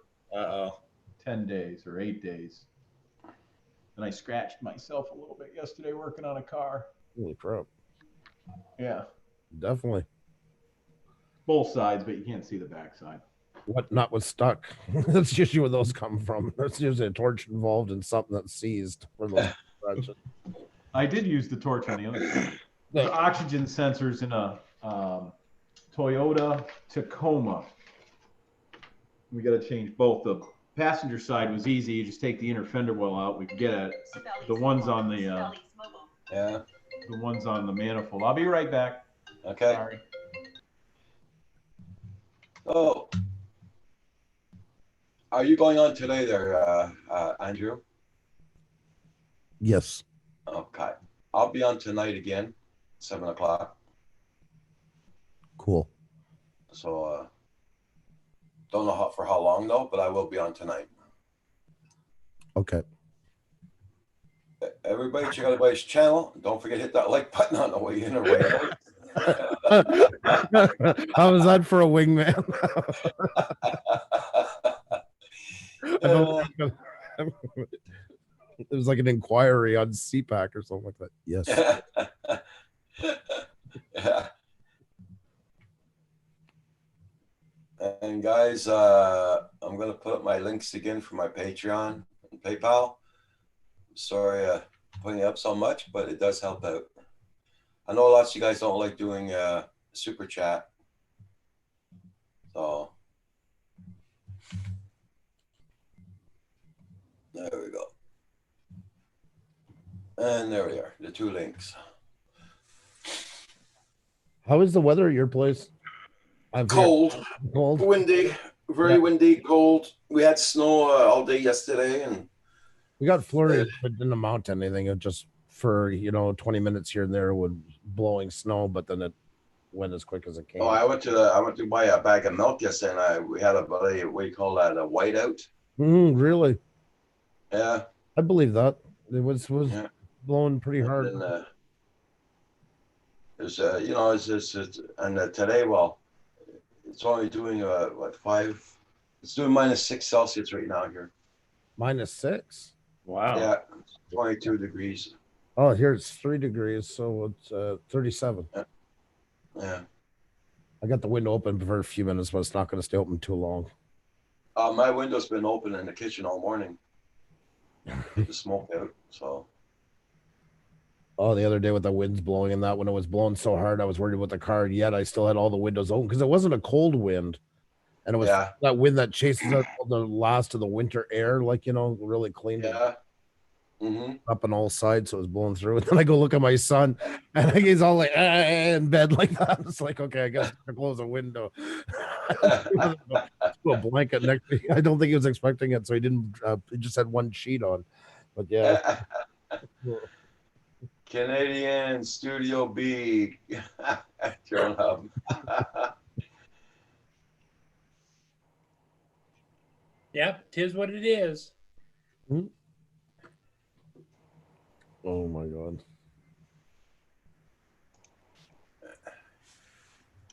10 days or 8 days. And I scratched myself a little bit yesterday working on a car. Holy crap. Yeah. Definitely. Both sides, but you can't see the backside. What nut was stuck? That's usually where those come from. There's usually a torch involved in something that's seized. For those scratches. I did use the torch on the other side. The oxygen sensors in a Toyota Tacoma. We got to change both. The passenger side was easy. You just take the inner fender well out. We could get at it. The ones on the the ones on the manifold. I'll be right back. Okay. Sorry. Oh, are you going on today there, Andrew? Yes. Okay. I'll be on tonight again, 7 o'clock. Cool. So, don't know for how long though, but I will be on tonight. Okay. Everybody check out everybody's channel. Don't forget to hit that like button on the way in or way out. How was that for a wingman? It was like an inquiry on CPAC or something like that. Yes. Yeah. And guys, I'm going to put up my links again for my Patreon and PayPal. Sorry putting it up so much, but it does help out. I know lots of you guys don't like doing super chat. So there we go. And there we are, the 2 links. How is the weather at your place? Cold, Cold. windy, very windy, cold. We had snow all day yesterday, and We got flurries, but didn't amount to anything. It just for 20 minutes here and there would blowing snow, but then it went as quick as it came. oh, I went to buy a bag of milk yesterday, and we had what do you call that, a whiteout? Really? Yeah. I believe that. It was Yeah. blowing pretty hard. And there's and today, well, it's only doing 5. It's doing -6 Celsius right now here. -6. Wow. Yeah, 22 degrees. Oh, here it's 3 degrees, so it's 37. Yeah. I got the window open for a few minutes, but it's not going to stay open too long. My window's been open in the kitchen all morning. Get the smoke out. So. Oh, the other day with the winds blowing and that when it was blowing so hard, I was worried about the car. Yet I still had all the windows open because it wasn't a cold wind, and it was that wind that chases out the last of the winter air, like really cleaned it up on all sides, so it was blowing through. And then I go look at my son, and he's all like in bed like that. It's like, okay, I guess I close the window. Put a blanket next to me. I don't think he was expecting it, so he didn't. He just had one sheet on, but yeah. Canadian Studio B. Drone Hub. Yep, 'tis what it is. Oh my God.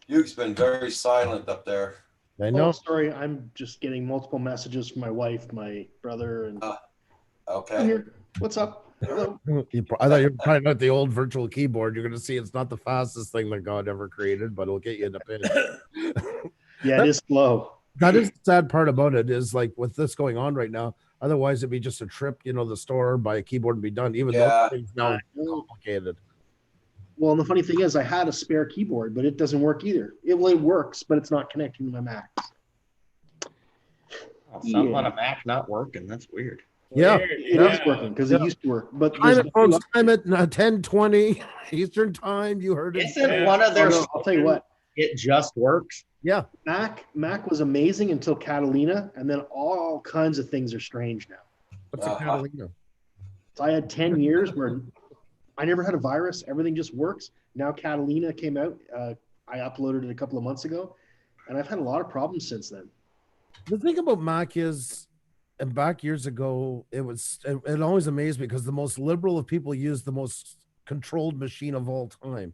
Hugh's been very silent up there. I Oh, know. sorry. I'm just getting multiple messages from my wife, my brother, and I'm Okay. here. What's up? Hello. I thought you were trying out the old virtual keyboard. You're going to see it's not the fastest thing that God ever created, but it'll get you in a pinch. Yeah, it is slow. That is the sad part about it is like with this going on right now. Otherwise, it'd be just a trip, the store, buy a keyboard and be done. Even Yeah. those things now complicated. Well, and the funny thing is, I had a spare keyboard, but it doesn't work either. It works, but it's not connecting to my Mac. Something on a Mac not working. That's weird. Yeah. Weird, It is working because it used to work. But Time there's it, folks. Time at 10:20 Eastern time. You heard it. Isn't Yeah. one of their? I'll tell you what. It just works. Yeah. Mac was amazing until Catalina, and then all kinds of things are strange now. What's a Catalina? So I had 10 years where I never had a virus. Everything just works. Now Catalina came out. I uploaded it a couple of months ago, and I've had a lot of problems since then. The thing about Mac is, and back years ago, it always amazed me because the most liberal of people used the most controlled machine of all time.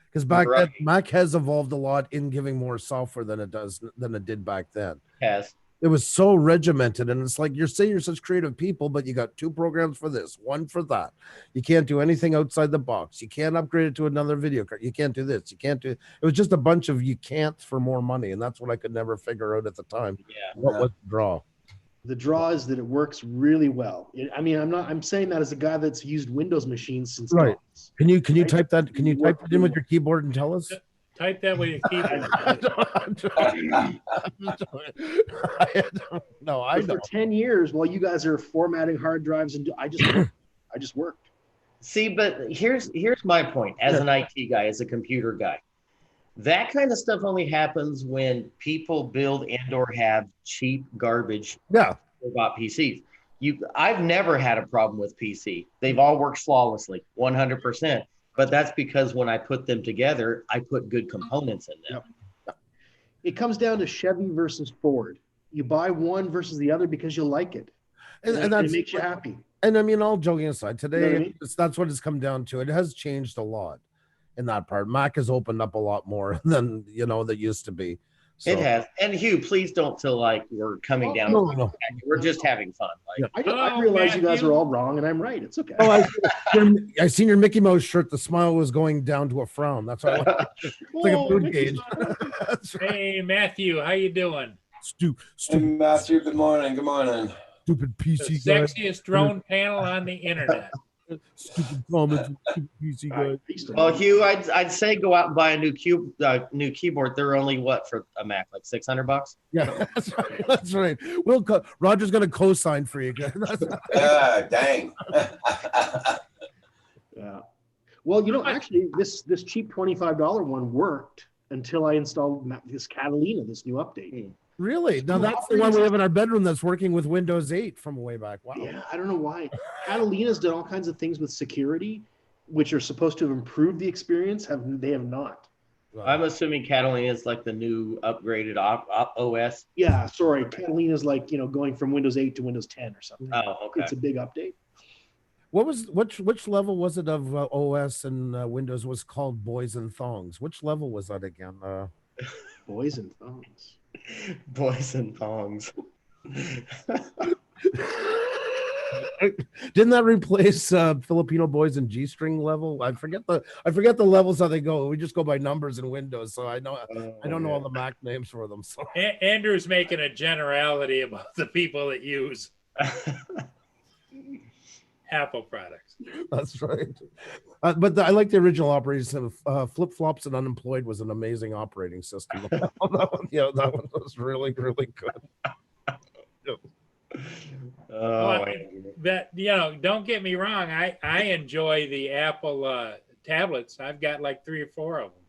Because back then, Mac has evolved a lot in giving more software than it did back then. Yes. It was so regimented, and it's like you're saying you're such creative people, but you got 2 programs for this, 1 for that. You can't do anything outside the box. You can't upgrade it to another video card. You can't do this. You can't do. It was just a bunch of you can't for more money, and that's what I could never figure out at the time. Yeah. What was the draw? The draw is that it works really well. I'm saying that as a guy that's used Windows machines since Right. DOS. Can you Right. type that? Can you type it in with your keyboard and tell us? Type that with your keyboard. No, I But know. for 10 years, while you guys are formatting hard drives, and I just worked. See, but here's my point as an IT guy, as a computer guy. That kind of stuff only happens when people build and or have cheap garbage Yeah. about PCs. I've never had a problem with PC. They've all worked flawlessly, 100%. But that's because when I put them together, I put good components in them. Yep. It comes down to Chevy versus Ford. You buy one versus the other because you like it. And And that's it makes you happy. And I mean, all joking aside, today You know what I mean? that's what it's come down to. It has changed a lot in that part. Mac has opened up a lot more than that used to be. So, It has. And Hugh, please don't feel like we're coming down. No. We're just having fun. Like, I realize you guys are all wrong, and I'm right. It's okay. Oh, I seen your Mickey Mouse shirt. The smile was going down to a frown. That's why it's like a mood gauge. That's right. Hey, Matthew, how you doing? Hey, Matthew, good morning. Good morning. Stupid The PC guy. sexiest drone panel on the internet. Stupid comments. Stupid PC guy. well, Hugh, I'd say go out and buy a new keyboard. They're only what for a Mac, like $600? Yeah, that's right. That's right. Roger's gonna co-sign for you. Yeah, dang. Yeah. Well, actually, this cheap $25 one worked until I installed this Catalina, this new update. Really? Now that's the one we have in our bedroom that's working with Windows 8 from way back. Wow. Yeah, I don't know why. Catalina's done all kinds of things with security, which are supposed to have improved the experience. They have not. I'm assuming Catalina is like the new upgraded OS. Yeah, sorry. Catalina's like, going from Windows 8 to Windows 10 or something. Oh, okay. It's a big update. Which level was it of OS and Windows was called Boys and Thongs? Which level was that again? Boys and thongs. Boys and thongs. Didn't that replace Filipino Boys and G-string level? I forget the levels how they go. We just go by numbers in Windows, so I don't know all the Mac names for them. So Andrew's making a generality about the people that use Apple products. that's right. But I like the original operating system. Flip Flops and Unemployed was an amazing operating system. that one was really, really good. Oh, Don't get me wrong. I enjoy the Apple tablets. I've got like 3 or 4 of them.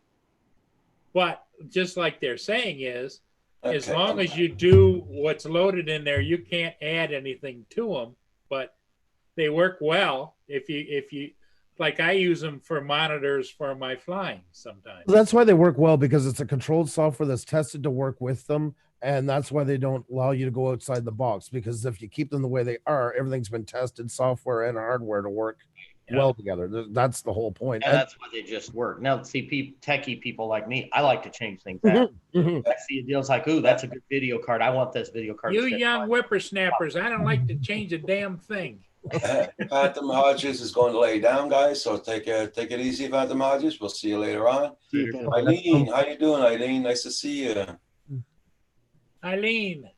But just like they're saying is, as long as you do what's loaded in there, you can't add anything to them. But they work well if you like. I use them for monitors for my flying sometimes. That's why they work well, because it's a controlled software that's tested to work with them. And that's why they don't allow you to go outside the box, because if you keep them the way they are, everything's been tested, software and hardware, to work well together. That's the whole point. And that's why they just work. Now, see, techie people like me, I like to change things out. Mhm. I see a deal's like, ooh, that's a good video card. I want this video card. You instead. young whippersnappers, I don't like to change a damn thing. Phantom Hodges is going to lay down, guys. So take it easy, Phantom Hodges. We'll see you later on. See you, Phantom. Eileen, how you doing, Eileen? Nice to see you. Eileen,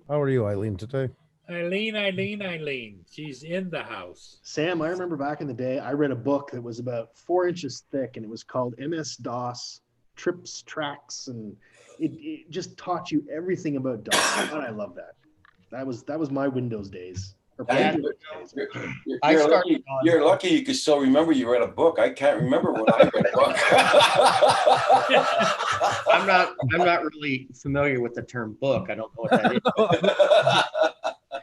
How are you, Eileen, today? Eileen. She's in the house. Sam, I remember back in the day, I read a book that was about 4 inches thick, and it was called MS-DOS, Trips, Tracks, and it just taught you everything about DOS. And I love that. That was my Windows days. Or Yeah. pre-Windows days. You're lucky you can still remember you read a book. I can't remember when I read a book. I'm not really familiar with the term book. I don't know what that is.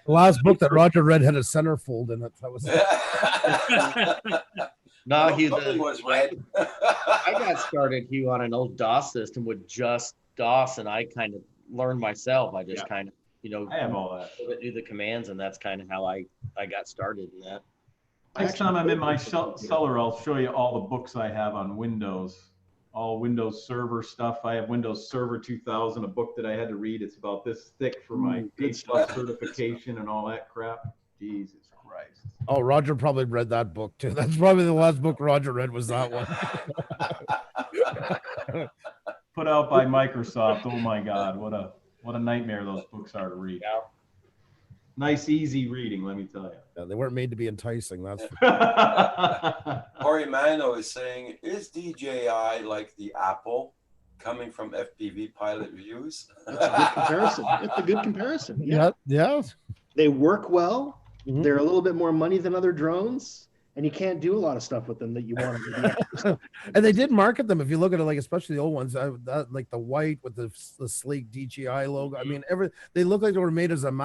The last book that Roger read had a centerfold in it. That was No, Hugh, Something was read. I got started, Hugh, on an old DOS system with just DOS, and I kind of learned myself. I just kind of, I have all that. do the commands, and that's kind of how I got started in that. Next time I'm in my cellar, I'll show you all the books I have on Windows, all Windows Server stuff. I have Windows Server 2000, a book that I had to read. It's about this thick for my A+ certification and all that crap. Jesus Christ. Oh, Roger probably read that book too. That's probably the last book Roger read was that one. Put out by Microsoft. Oh my God, what a nightmare those books are to read. Yeah. Nice, easy reading, let me tell you. Yeah, they weren't made to be enticing. That's Corey Mano is saying, is DJI like the Apple coming from FPV pilot reviews? Comparison. It's a good comparison. yeah. They work well. Mhm. They're a little bit more money than other drones, and you can't do a lot of stuff with them that you want to do. And they did market them. If you look at it, like especially the old ones, like the white with the sleek DJI logo. I mean, they look like they were made as an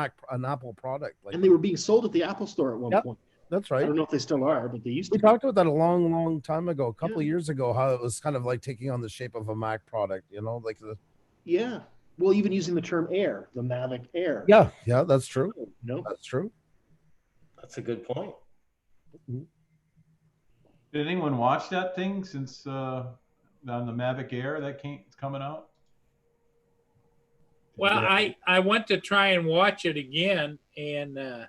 Apple product. Like, And they were being sold at the Apple Store at one Yep. point. that's I right. don't know if they still are, but they used We to. talked about that a long time ago, a couple of Yeah. years ago, how it was kind of like taking on the shape of a Mac product. Like the Yeah. Well, even using the term Air, the Mavic Air. yeah, that's true. No. That's true. That's a good point. Did anyone watch that thing since on the Mavic Air it's coming out? Well, I went to try and watch it again, and the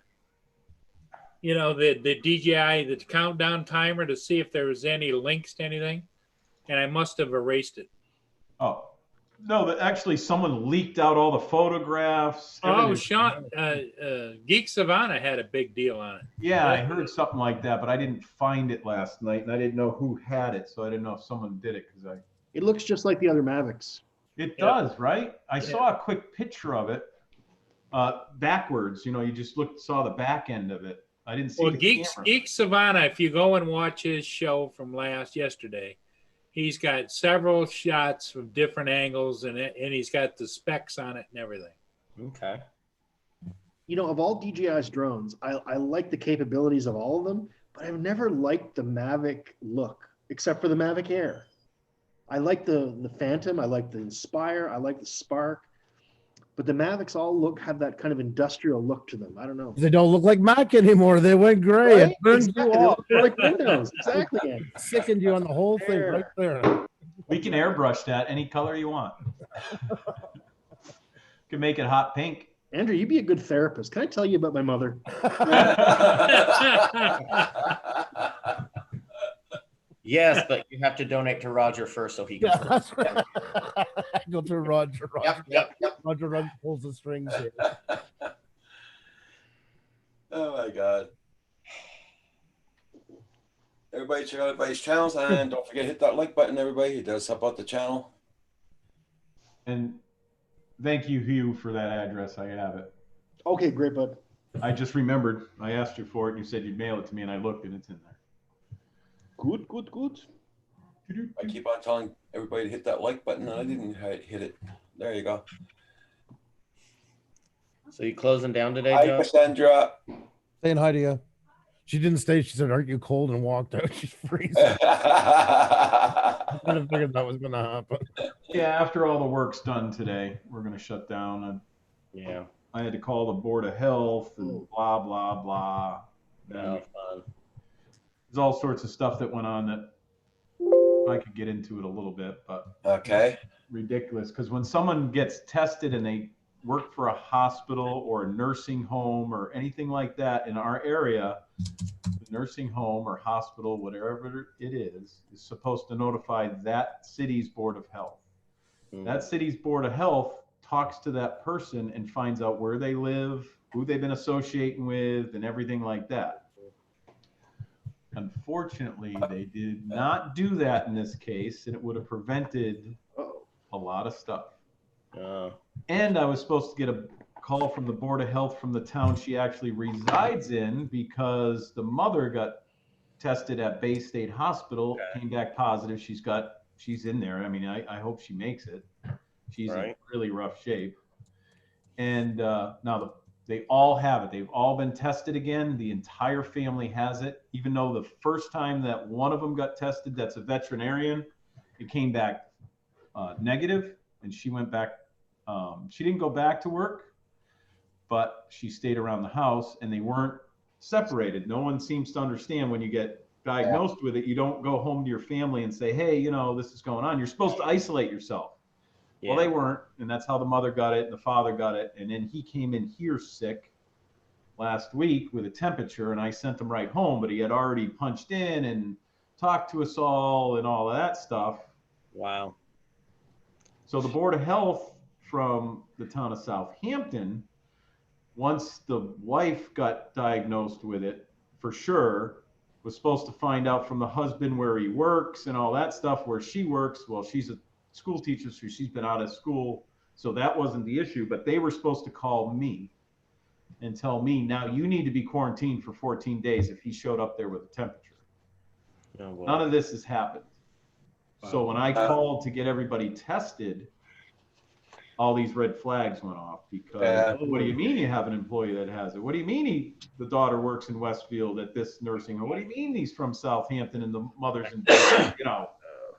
DJI, the countdown timer, to see if there was any links to anything, and I must have erased it. Oh, no, but actually someone leaked out all the photographs. Oh, everything. Sean, Geek Savannah had a big deal on it. Yeah, I heard something like that, but I didn't find it last night, and I didn't know who had it, so I didn't know if someone did it It looks just like the other Mavics. It Yeah. does, right? I saw a quick picture of it backwards. You just saw the back end of it. I didn't see Well, the Geek camera. Savannah, if you go and watch his show from yesterday, he's got several shots from different angles, and he's got the specs on it and everything. Okay. Of all DJI's drones, I like the capabilities of all of them, but I've never liked the Mavic look, except for the Mavic Air. I like the Phantom, I like the Inspire, I like the Spark, but the Mavics all have that kind of industrial look to them. I don't know. They don't look like Mac anymore. They went gray. Right? It burns Exactly. you They off. look like Windows. Exactly. Andy. Sickened you on the whole thing right there. We can airbrush that any color you want. Can make it hot pink. Andrew, you'd be a good therapist. Can I tell you about my mother? Yes, but you have to donate to Roger first so he can. Yeah, that's right. Go through Roger. Yep. Roger pulls the strings here. Oh my God. Everybody check out everybody's channels, and don't forget to hit that like button, everybody. It does help out the channel. And thank you, Hugh, for that address. I have it. Okay, great, bud. I just remembered. I asked you for it, and you said you'd mail it to me, and I looked, and it's in there. Good, good, good. I keep on telling everybody to hit that like button, and I didn't hit it. There you go. So you closing down today, Hi, John? Cassandra. Saying hi to you. She didn't stay. She said, "Aren't you cold?" and walked out. She's freezing. Yeah, I kind of figured that was going to happen. Yeah, after all the work's done today, we're going to shut down. And Yeah. I had to call the Board of Health and blah, blah, blah. No fun. There's all sorts of stuff that went on that I could get into it a little bit, but Okay. ridiculous. Because when someone gets tested and they work for a hospital or a nursing home or anything like that in our area, the nursing home or hospital, whatever it is supposed to notify that city's Board of Health. That city's Board of Health talks to that person and finds out where they live, who they've been associating with, and everything like that. Unfortunately, they did not do that in this case, and it would have prevented a lot of stuff. And I was supposed to get a call from the Board of Health from the town she actually resides in, because the mother got tested at Bay State Hospital, came back positive. She's in there. I mean, I hope she makes it. She's in really rough shape. And now they all have it. They've all been tested again. The entire family has it, even though the first time that one of them got tested, that's a veterinarian, it came back negative, and she went back. She didn't go back to work, but she stayed around the house, and they weren't separated. No one seems to understand when you get diagnosed with it, you don't go home to your family and say, hey, this is going on. You're supposed to isolate yourself. Well, they weren't, and that's how the mother got it and the father got it. And then he came in here sick last week with a temperature, and I sent him right home, but he had already punched in and talked to us all and all of that stuff. Wow. So the Board of Health from the town of Southampton, once the wife got diagnosed with it, for sure, was supposed to find out from the husband where he works and all that stuff, where she works. Well, she's a school teacher, so she's been out of school, so that wasn't the issue. But they were supposed to call me and tell me, now you need to be quarantined for 14 days if he showed up there with a temperature. None of this has happened. So when I called to get everybody tested, all these red flags went off, because what do you mean you have an employee that has it? What do you mean the daughter works in Westfield at this nursing home? What do you mean he's from Southampton and the mother's in,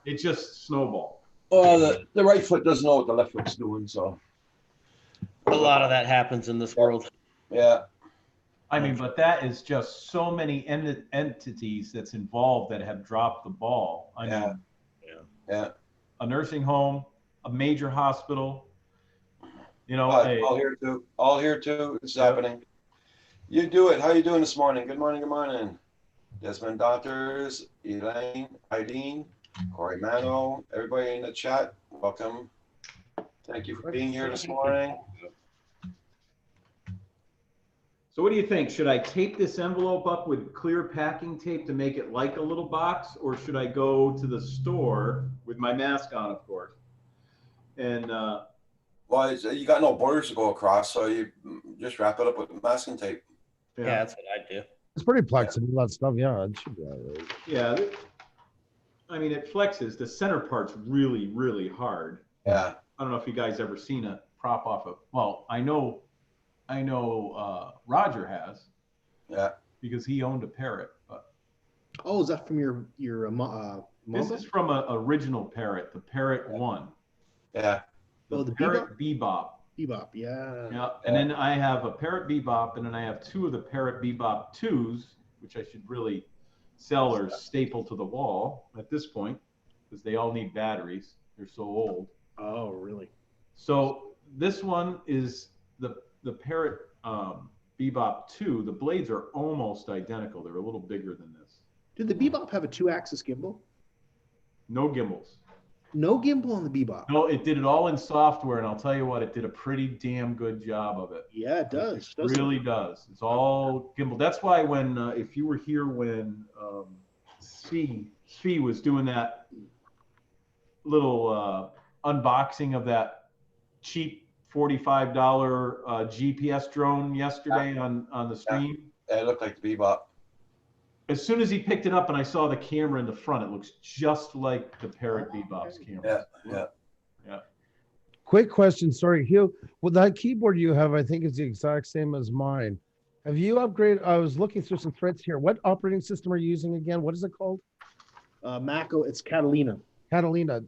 it just snowballed. Well, the right foot doesn't know what the left foot's doing, so. A lot of that happens in this world. Yeah. I mean, but that is just so many entities that's involved that have dropped the ball. I mean, a nursing home, a major hospital, all here too. It's happening. You do it. How you doing this morning? Good morning. Good morning. Desmond Doctors, Elaine, Eileen, Corey Mano, everybody in the chat. Welcome. Thank you for being here this morning. So what do you think? Should I tape this envelope up with clear packing tape to make it like a little box, or should I go to the store with my mask on, of course? And well, you got no borders to go across, so you just wrap it up with masking tape. Yeah, that's what I do. It's pretty flexible, that stuff. Yeah, it should be all right. Yeah, I mean, it flexes. The center part's really, really hard. Yeah. I don't know if you guys ever seen a prop off of. Well, I know. Roger has. Yeah. Because he owned a Parrot. But is that from your this is from an original Parrot, the Parrot 1. Yeah. The Parrot Bebop. Bebop, yeah. Yeah. And then I have a Parrot Bebop, and then I have 2 of the Parrot Bebop 2s, which I should really sell or staple to the wall at this point, because they all need batteries. They're so old. Oh, really? So this one is the Parrot Bebop 2. The blades are almost identical. They're a little bigger than this. Did the Bebop have a 2-axis gimbal? No gimbals. No gimbal on the Bebop. No, it did it all in software, and I'll tell you what, it did a pretty damn good job of it. Yeah, it does. It really does. It's all gimbal. That's why when, if you were here when Svi was doing that little unboxing of that cheap $45 GPS drone yesterday on the stream. Yeah, it looked like the Bebop. As soon as he picked it up and I saw the camera in the front, it looks just like the Parrot Bebop's camera. Yeah. Quick question, sorry, Hugh. Well, that keyboard you have, I think, is the exact same as mine. Have you upgraded? I was looking through some threads here. What operating system are you using again? What is it called? Mac. It's Catalina. Catalina.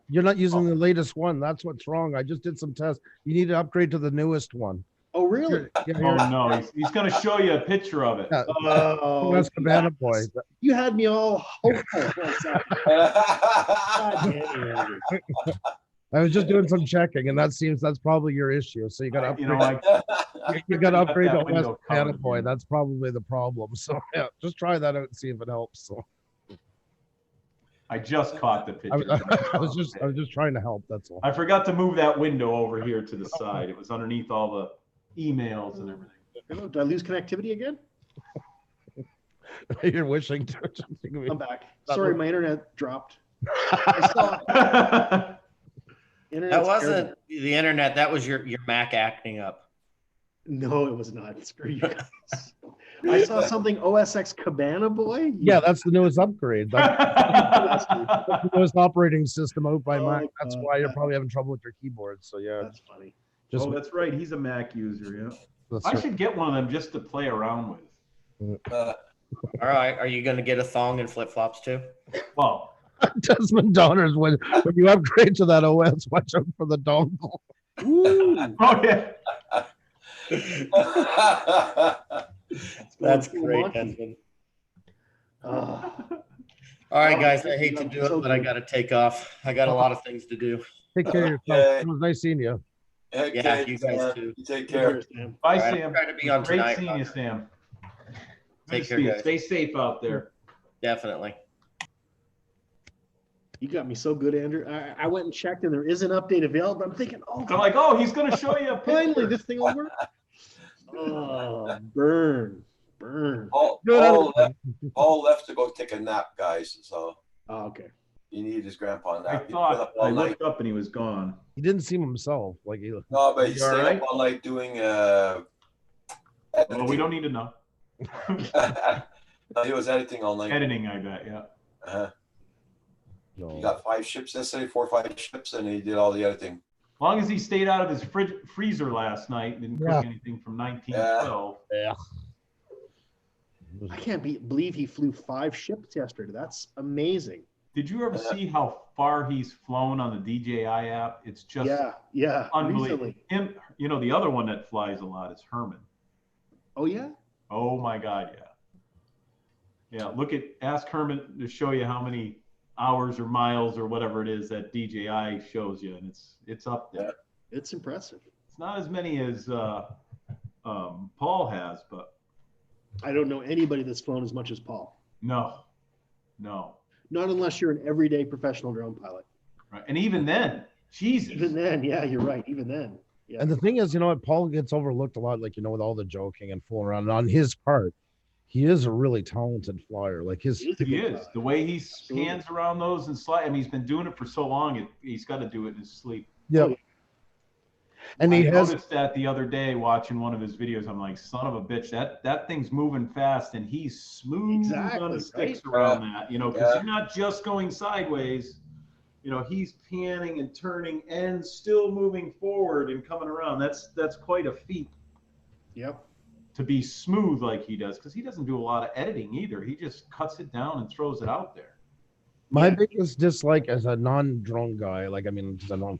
You're not using the latest one. That's what's wrong. I just did some tests. You need to upgrade to the newest one. Oh, really? Oh no, he's going to show you a picture of it. Yeah. Oh, That's Cabana Boy. you had me all hopeful for a second. God damn you, Andrew. I was just doing some checking, and that's probably your issue. So you got to upgrade. You know, You got to upgrade that to OS window Cabana covered, Boy. yeah. That's probably the problem. So yeah, just try that out and see if it helps. So I just caught the I, picture. I was just trying to help. That's all. I forgot to move that window over here to the side. It was underneath all the emails and everything. Hello, did I lose connectivity again? You're wishing to. I'm back. Sorry, my internet dropped. I saw internet. That wasn't the internet. That was your Mac acting up. No, it was not. Screw you guys. I saw something OSX Cabana Boy. Yeah, that's the newest upgrade. That's the newest operating system out by Oh, Mac. That's God. why you're probably having trouble with your keyboard. So yeah, That's funny. just Oh, that's right. He's a Mac user. Yeah. that's I should get one of them just to play around with. All right, are you going to get a thong and flip flops too? Well, Desmond Donners, when you upgrade to that OS, watch out for the dongle. Ooh, oh yeah. That's Cool great, monkey. Desmond. Uh, All right, guys, I hate to do it, but I got to take off. I got a lot of things to do. Take care of yourself. Okay. It was nice seeing you. Yeah, you guys too. You take care. Sam. Bye, All right, Sam. I'm trying to be on Great tonight. seeing you, Sam. Take Good to care, see you. guys. Stay safe out there. Definitely. You got me so good, Andrew. I went and checked, and there is an update available. I'm thinking, oh, I'm like, oh, he's going to show you a finally, picture. this thing will work. Oh, burn. Paul left to go take a nap, guys. So Oh, okay. you need his grandpa I nap. He's been thought up I all night. looked up and he was gone. He didn't seem himself. Like he. No, but he's You all staying right? up all night doing. Well, we don't need to know. No, he was editing all night. Editing, I bet. Yeah. Uh-huh. He No. got 5 ships yesterday, 4 or 5 ships, and he did all the editing. As long as he stayed out of his freezer last night and didn't Yeah. cook anything from 1912. Yeah. I can't believe he flew 5 ships yesterday. That's amazing. Did you ever see how far he's flown on the DJI app? It's just Yeah. unbelievable. Recently. Him, you know, the other one that flies a lot is Herman. Oh, yeah? Oh my God, yeah. Yeah, ask Herman to show you how many hours or miles or whatever it is that DJI shows you, and it's up there. It's impressive. It's not as many as Paul has, but I don't know anybody that's flown as much as Paul. no. Not unless you're an everyday professional drone pilot. Right. And even then, Jesus. Even then, yeah, you're right. Even then. Yeah. And the thing is, you know what, Paul gets overlooked a lot, like, you know, with all the joking and fooling around. And on his part, he is a really talented flyer. Like his, He is a He good is. pilot. The way he Absolutely. pans around those and slide. I mean, he's been doing it for so long, he's got to do it in his sleep. yeah. And he I has, noticed that the other day watching one of his videos. I'm like, son of a bitch, that thing's moving fast, and he's smooth Exactly, on the sticks right? around that. You know, because Yeah. you're not just going sideways. You know, he's panning and turning and still moving forward and coming around. That's quite a feat Yep. to be smooth like he does, because he doesn't do a lot of editing either. He just cuts it down and throws it out there. my biggest dislike as a non-drone guy, like, I mean, just a non,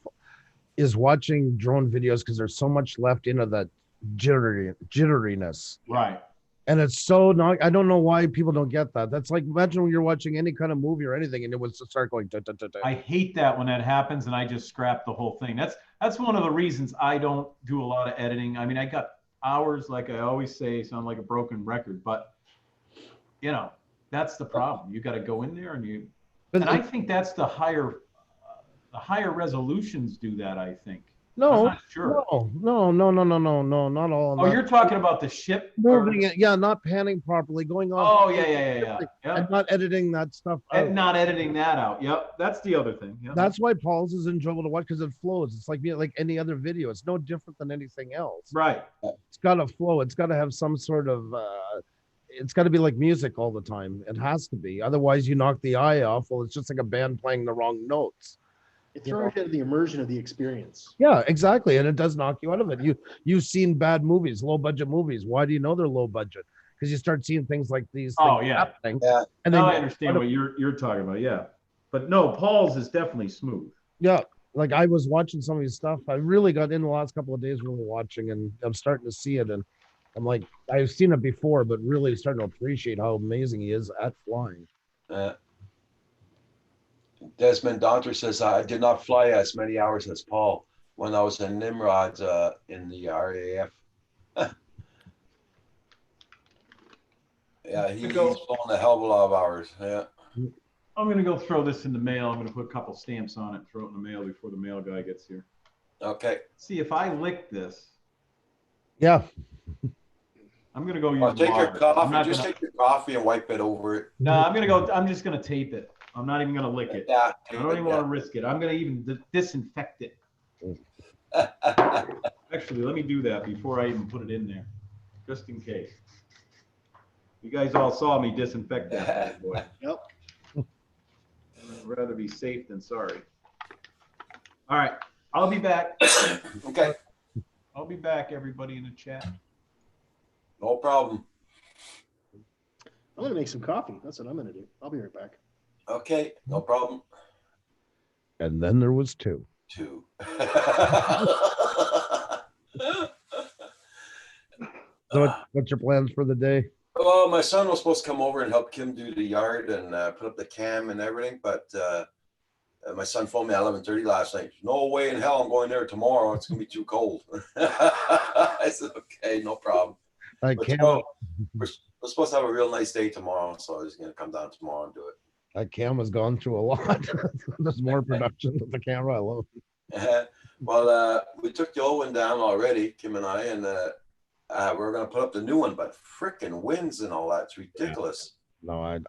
is watching drone videos because there's so much left into that jitteriness. Right. And it's so not, I don't know why people don't get that. That's like, imagine when you're watching any kind of movie or anything and it would start going, da, da, da, da. I hate that when that happens, and I just scrap the whole thing. That's one of the reasons I don't do a lot of editing. I mean, I got hours, like I always say, sound like a broken record, but you know, that's the problem. You got to go in there and I think that's the higher resolutions do that. I think. I'm No, not sure. no, not all. Oh, you're talking about the ship? moving it, yeah, not panning properly, going off. Oh, yeah. And not editing that stuff out. And not editing that out. Yep, that's the other thing. Yep. That's why Paul's is enjoyable to watch because it flows. It's like any other video. It's no different than anything else. right. It's got to flow. It's got to have some sort of. It's got to be like music all the time. It has to be. Otherwise, you knock the eye off. Well, it's just like a band playing the wrong notes. It throws you out of the immersion of the experience. Yeah, exactly, and it does knock you out of it. You've seen bad movies, low budget movies. Why do you know they're low budget? Because you start seeing things like these. Oh, things yeah. happening, Yeah. and Now then I understand what you're talking about. Yeah, but no, Paul's is definitely smooth. yeah, like I was watching some of his stuff. I really got in the last couple of days really watching, and I'm starting to see it. And I'm like, I've seen it before, but really starting to appreciate how amazing he is at flying. Desmond Donter says, I did not fly as many hours as Paul when I was in Nimrod in the RAF. Yeah, he's flown a hell of a lot of hours. Yeah. I'm going to go throw this in the mail. I'm going to put a couple stamps on it, throw it in the mail before the mail guy gets here. Okay. See, if I lick this, Yeah. I'm going to go use take your water. coffee. Take your coffee and wipe it over it. No, I'm just going to tape it. I'm not even going to lick it. Yeah, I don't even want to risk it. I'm going to even disinfect it. Actually, let me do that before I even put it in there, just in case. You guys all saw me disinfect that bad boy. Yep. I'd rather be safe than sorry. All right, I'll be back. Okay. I'll be back, everybody in the chat. No problem. I'm gonna make some coffee. That's what I'm gonna do. I'll be right back. Okay, no problem. And then there was two. Two. So what's your plans for the day? Well, my son was supposed to come over and help Kim do the yard and put up the cam and everything, but my son phoned me at 11:30 last night. No way in hell I'm going there tomorrow. It's gonna be too cold. I said, okay, no problem. I But can't. tomorrow, we're supposed to have a real nice day tomorrow, so he's gonna come down tomorrow and do it. That cam has gone through a lot. There's more production with the camera alone. Well, we took the old one down already, Kim and I, and we're going to put up the new one, but frickin' winds and all that's ridiculous. No, I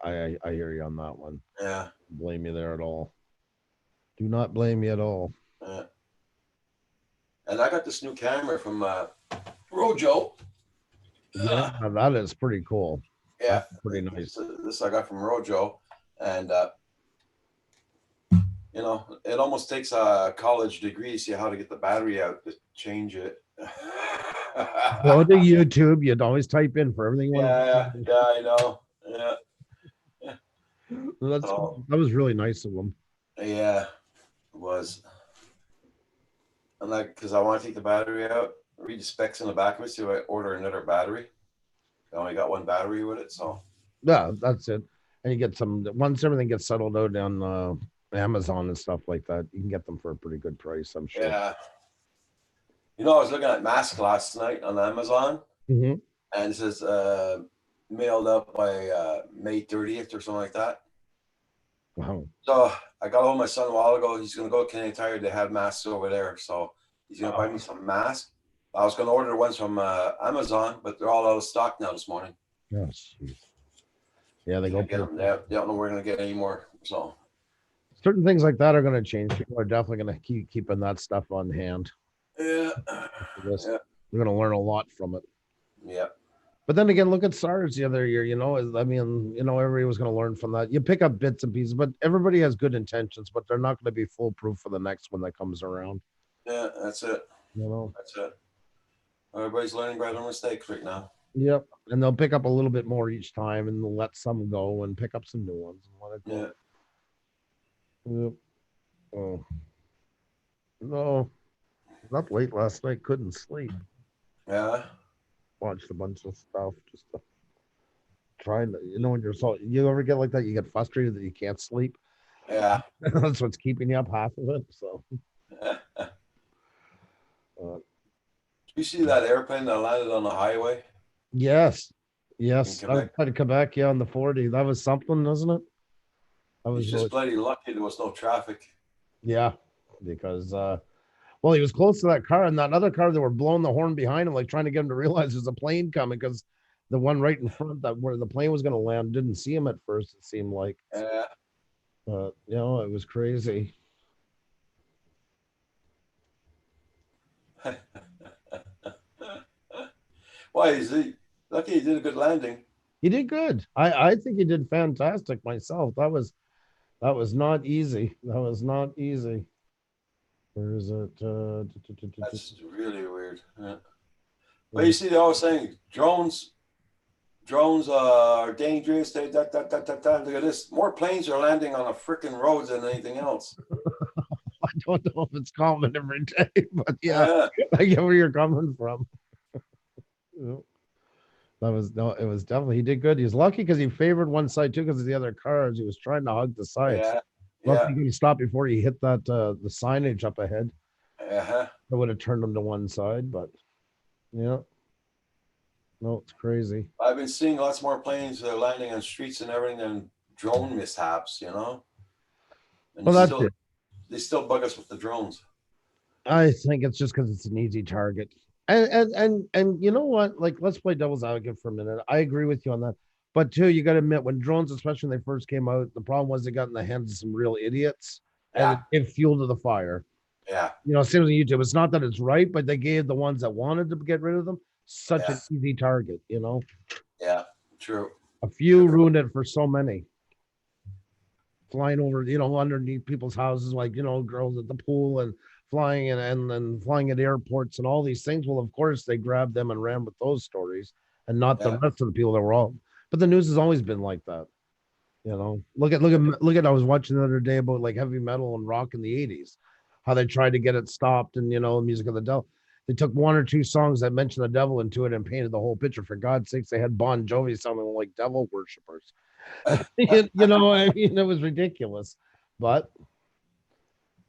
hear you on that one. Yeah. Blame you there at all. Do not blame you at all. And I got this new camera from Rojo. Yeah, that is pretty cool. Yeah. That's pretty nice. This I got from Rojo. And, you know, it almost takes a college degree to see how to get the battery out to change it. Go to YouTube. You'd always type in for everything. Yeah, I know. Yeah. That was really nice of them. Yeah, it was. And like, because I want to take the battery out, read the specs in the back of it, so I order another battery. I only got one battery with it, so. Yeah, that's it. And you get some, once everything gets settled out on Amazon and stuff like that, you can get them for a pretty good price, I'm sure. Yeah. You know, I was looking at masks last night on Amazon, and it says mailed up by May 30th or something like that. Wow. So I got hold of my son a while ago. He's going to go to Canadian Tire. They have masks over there. So he's going to buy me some masks. I was going to order ones from Amazon, but they're all out of stock now this morning. Yes. Yeah, they go. Get them. They don't know we're going to get any more. So certain things like that are going to change. People are definitely going to keep keeping that stuff on hand. Yeah. They're going to learn a lot from it. Yeah. But then again, look at SARS the other year. You know, I mean, you know, everybody was going to learn from that. You pick up bits and pieces, but everybody has good intentions, but they're not going to be foolproof for the next one that comes around. Yeah, that's it. You know, that's it. Everybody's learning by their mistakes right now. Yep. And they'll pick up a little bit more each time and they'll let some go and pick up some new ones and let it go. Yeah. Yep. Oh. No. Up late last night, couldn't sleep. Yeah. Watched a bunch of stuff just to try to, you know, when you're so, you ever get like that, you get frustrated that you can't sleep. Yeah. That's what's keeping you up half of it. So you see that airplane that landed on the highway? Yes. I tried to come back, on the 40. That was something, wasn't it? I was just bloody lucky there was no traffic. Yeah, because well, he was close to that car, and that other car, they were blowing the horn behind him, like trying to get him to realize there's a plane coming, because the one right in front, that where the plane was going to land, didn't see him at first, it seemed like. Yeah. But you know, it was crazy. Why is he lucky? He did a good landing. He did good. I think he did fantastic myself. That was not easy. That was not easy. Where is it? That's really weird. Yeah. But you see, they're all saying drones are dangerous. Look at this. More planes are landing on the freaking roads than anything else. I don't know if it's common every day, but yeah, I get where you're coming from. Yeah. That was no, it was definitely he did good. He was lucky because he favored one side too because of the other cars. He was trying to hug the sides. Yeah. Luckily, Yeah. he stopped before he hit that the signage up ahead. Uh-huh. That would have turned him to one side, but yeah, no, it's crazy. I've been seeing lots more planes landing on streets and everything than drone mishaps, you know. And Well, that's it. they still bug us with the drones. I think it's just because it's an easy target. And you know what? Like, let's play devil's advocate for a minute. I agree with you on that. But too, you got to admit, when drones, especially when they first came out, the problem was they got in the hands of some real idiots, and Yeah. it fueled the fire. Yeah. You know, same as on YouTube. It's not that it's right, but they gave the ones that wanted to get rid of them such an easy target. You know, Yeah. True. a few ruined it for so many. Flying over, you know, underneath people's houses, like, you know, girls at the pool and flying and flying at airports and all these things. Well, of course, they grabbed them and ran with those stories and not the rest of the people that were all. But the news has always been like that. You know, look at. I was watching the other day about like heavy metal and rock in the '80s, how they tried to get it stopped, and you know, music of the devil. They took one or two songs that mentioned the devil into it and painted the whole picture. For God's sakes, they had Bon Jovi sounding like devil worshippers. You know, I mean, it was ridiculous, but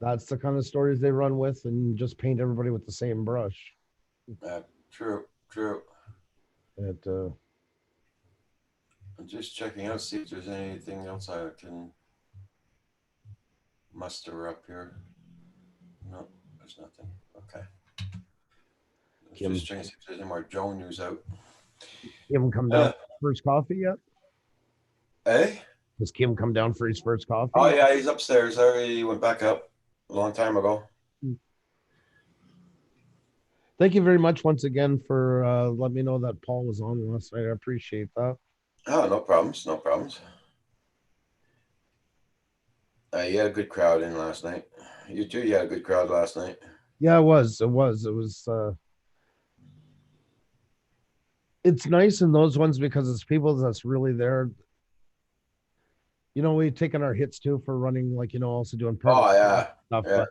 that's the kind of stories they run with, and just paint everybody with the same brush. True. True. It, I'm just checking out, see if there's anything else I can muster up here. No, there's nothing. Okay. Just checking if there's any more drone news out. You haven't come down for his coffee yet? Hey? Does Kim come down for his first coffee? Oh, yeah, he's upstairs. I already went back up a long time ago. Thank you very much once again for letting me know that Paul was on last night. I appreciate that. Oh, no problems. No problems. You had a good crowd in last night. You too, you had a good crowd last night. Yeah, it was. It's nice in those ones because it's people that's really there. You know, we've taken our hits too for running, like, you know, also doing stuff. Yeah. But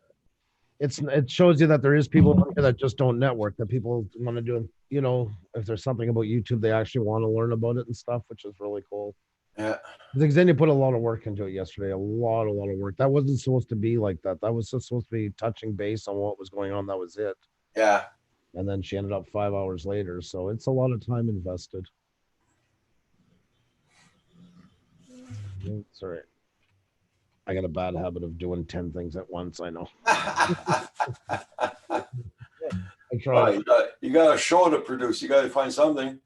it shows you that there is people that just don't network, that people want to do, you know, if there's something about YouTube, they actually want to learn about it and stuff, which is really cool. Yeah. Because then you put a lot of work into it yesterday, a lot of work. That wasn't supposed to be like that. That was just supposed to be touching base on what was going on. That was it. Yeah. And then she ended up 5 hours later. So it's a lot of time invested. It's all right. I got a bad habit of doing 10 things at once. I know. I try. You got a show to produce. You got to find something.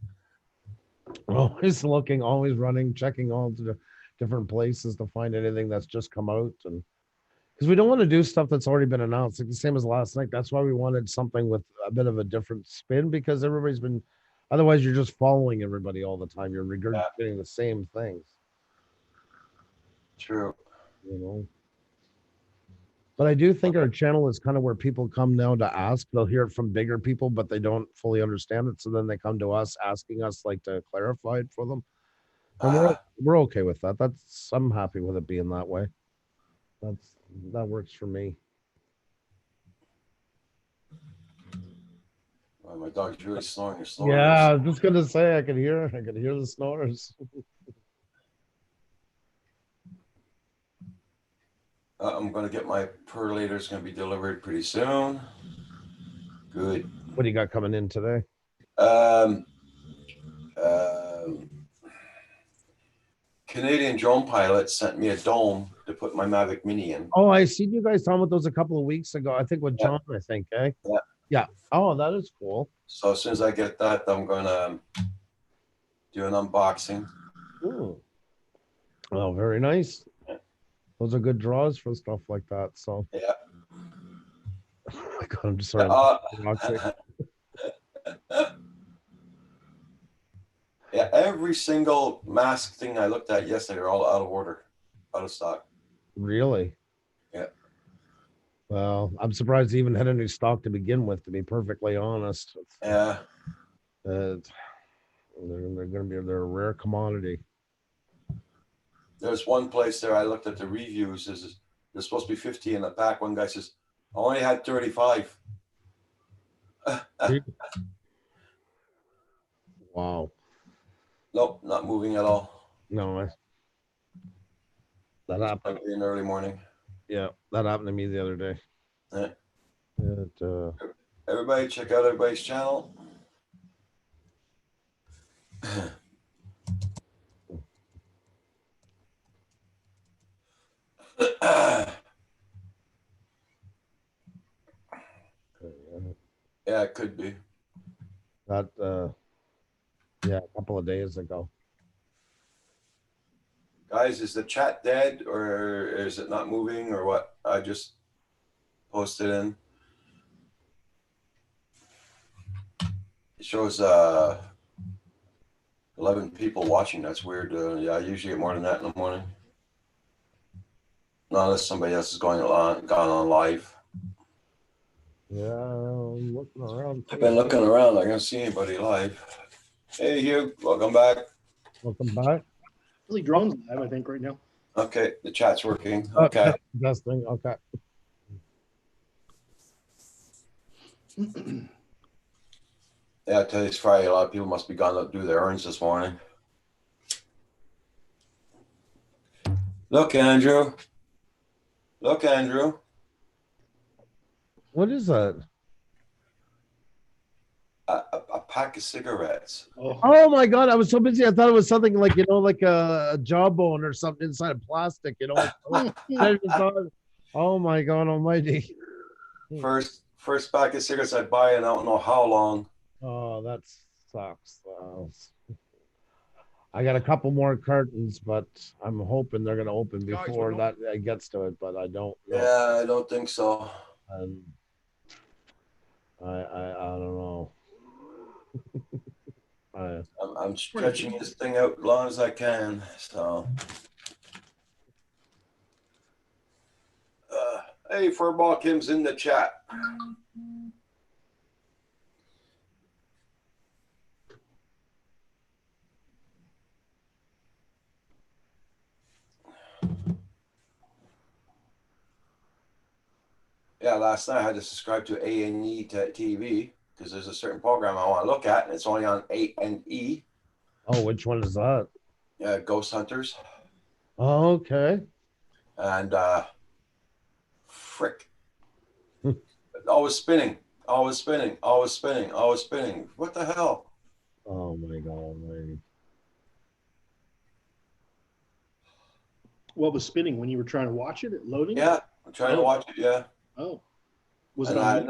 Always looking, always running, checking all the different places to find anything that's just come out, and because we don't want to do stuff that's already been announced, like the same as last night. That's why we wanted something with a bit of a different spin, because everybody's been. Otherwise, you're just following everybody all the time. You're regurgitating the same things. True. You know. But I do think our channel is kind of where people come now to ask. They'll hear it from bigger people, but they don't fully understand it. So then they come to us asking us like to clarify it for them. And we're okay with that. I'm happy with it being that way. That works for me. Oh, my dog's really snoring. Yeah, I was just gonna say I could hear the snores. I'm going to get my percolator. It's going to be delivered pretty soon. Good. What do you got coming in today? Canadian drone pilot sent me a dome to put my Mavic Mini in. Oh, I seen you guys talking about those a couple of weeks ago. I think with John, I think, eh? Yeah. Yeah. Oh, that is cool. So as soon as I get that, I'm going to do an unboxing. Ooh. Oh, very nice. Those are good draws for stuff like that. So yeah. Oh my God, I'm just sorry. Yeah, every single mask thing I looked at yesterday are all out of order, out of stock. Really? Yeah. Well, I'm surprised they even had any stock to begin with, to be perfectly honest. Yeah. They're a rare commodity. There's one place there I looked at the reviews. There's supposed to be 50 in the pack. One guy says, I only had 35. Wow. Nope, not moving at all. No, that happened. In the early morning. Yeah, that happened to me the other day. Yeah. Everybody check out everybody's channel. Yeah, it could be. That yeah, a couple of days ago. Guys, is the chat dead or is it not moving or what? I just posted in. It shows 11 people watching. That's weird. Yeah, I usually get more than that in the morning. Not unless somebody else is gone on live. Yeah, I'm looking around. I've been looking around. I don't see anybody live. Hey, Hugh, welcome back. Welcome back. Really drones live, I think, right now. Okay, the chat's working. Okay. Best thing. Okay. Yeah, I tell you, it's Friday. A lot of people must be gone to do their errands this morning. Look, Andrew. Look, Andrew. What is that? A pack of cigarettes. Oh my God! I was so busy. I thought it was something like like a jawbone or something inside of plastic. I just thought, oh my God Almighty! First pack of cigarettes I buy, and I don't know how long. Oh, that sucks. I got a couple more cartons, but I'm hoping they're gonna open before that gets to it. But I don't know. Yeah, I don't think so. And I don't know. I'm stretching this thing out as long as I can. So, hey, Furball Kim's in the chat. Yeah, last night I had to subscribe to A&E TV because there's a certain program I want to look at, and it's only on A&E. Oh, which one is that? Yeah, Ghost Hunters. Oh, okay. And frick. Always spinning. Always spinning. Always spinning. Always spinning. What the hell? Oh my God, man. What was spinning when you were trying to watch it? Loading? Yeah, I'm trying to watch it. Yeah. Oh. Was and it on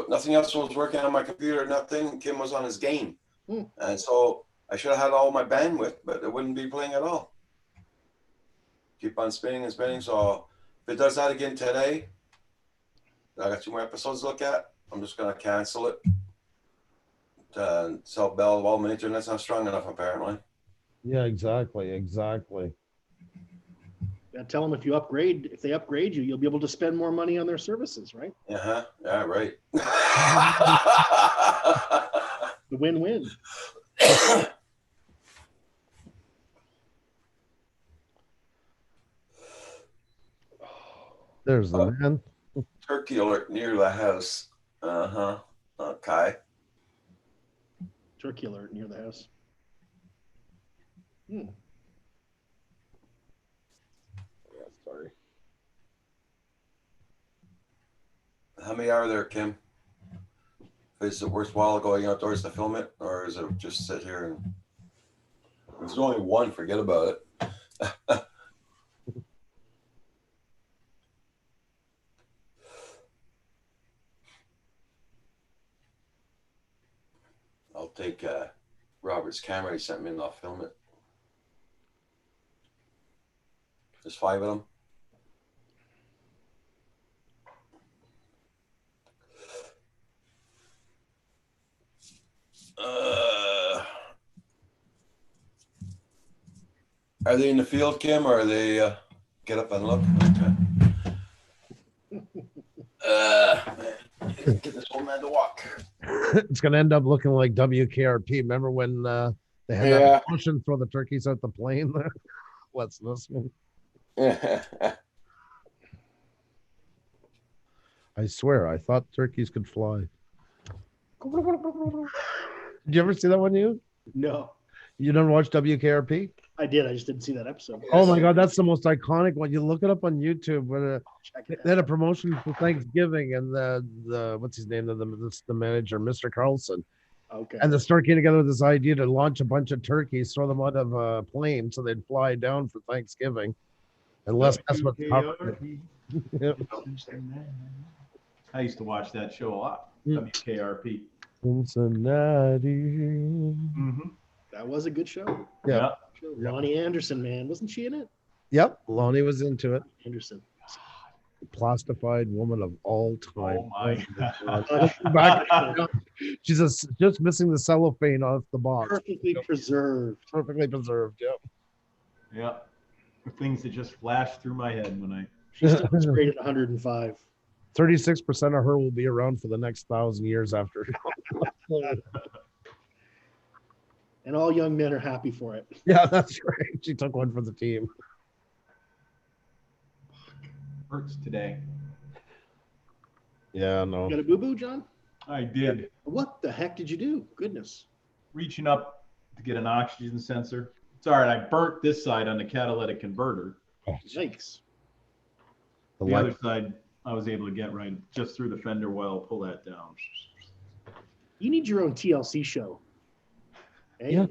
nothing else was working on my computer. Nothing. Kim was on his game, Hmm. and so I should have had all my bandwidth, but it wouldn't be playing at all. Keep on spinning and spinning. So if it does that again today, I got 2 more episodes to look at. I'm just gonna cancel it. Tell Bell, well, my internet's not strong enough apparently. Yeah, exactly. Tell them if they upgrade you, you'll be able to spend more money on their services, right? Yeah, right. The win-win. There's the man. Turkey alert near the house. Okay. Turkey alert near the house. Yeah, sorry. How many are there, Kim? Is it worthwhile going outdoors to film it, or is it just sit here and? If there's only one, forget about it. I'll take Robert's camera he sent me and I'll film it. There's 5 of them. Are they in the field, Kim, or are they get up and look? Man, get this old man to walk. It's gonna end up looking like WKRP. Remember when they had that motion throw the turkeys out the plane? What's this one? I swear, I thought turkeys could fly. Did you ever see that one, you? No, You didn't watch WKRP? I did. I just didn't see that episode. Oh my God, that's the most iconic one. You look it up on YouTube. When Check they it had out. a promotion for Thanksgiving, and the what's his name, the manager, Mr. Carlson, Okay. and the store came together with this idea to launch a bunch of turkeys, throw them out of a plane so they'd fly down for Thanksgiving. And Les Nessman covered it. WKRP. Yep. I used to watch that show a lot. Mm. WKRP. Cincinnati. Mm-hmm. That was a good show. Yeah. Yeah. Lonnie Anderson, man, wasn't she in it? Yep, Lonnie was into it. Anderson. Plastified woman of all time. Oh my Back- God. She's just missing the cellophane off the box. Perfectly preserved. Perfectly preserved. Yep. Yeah. The things that just flashed through my head when I. She still was rated 105. 36% of her will be around for the next 1,000 years after. And all young men are happy for it. Yeah, that's right. She took one for the team. Hurts today. Yeah, no. You got a boo-boo, John? I did. What the heck did you do? Goodness. Reaching up to get an oxygen sensor. It's all right. I burnt this side on the catalytic converter. Yikes. The The light- other side, I was able to get right just through the fender well, pull that down. You need your own TLC show. Hey? Yeah.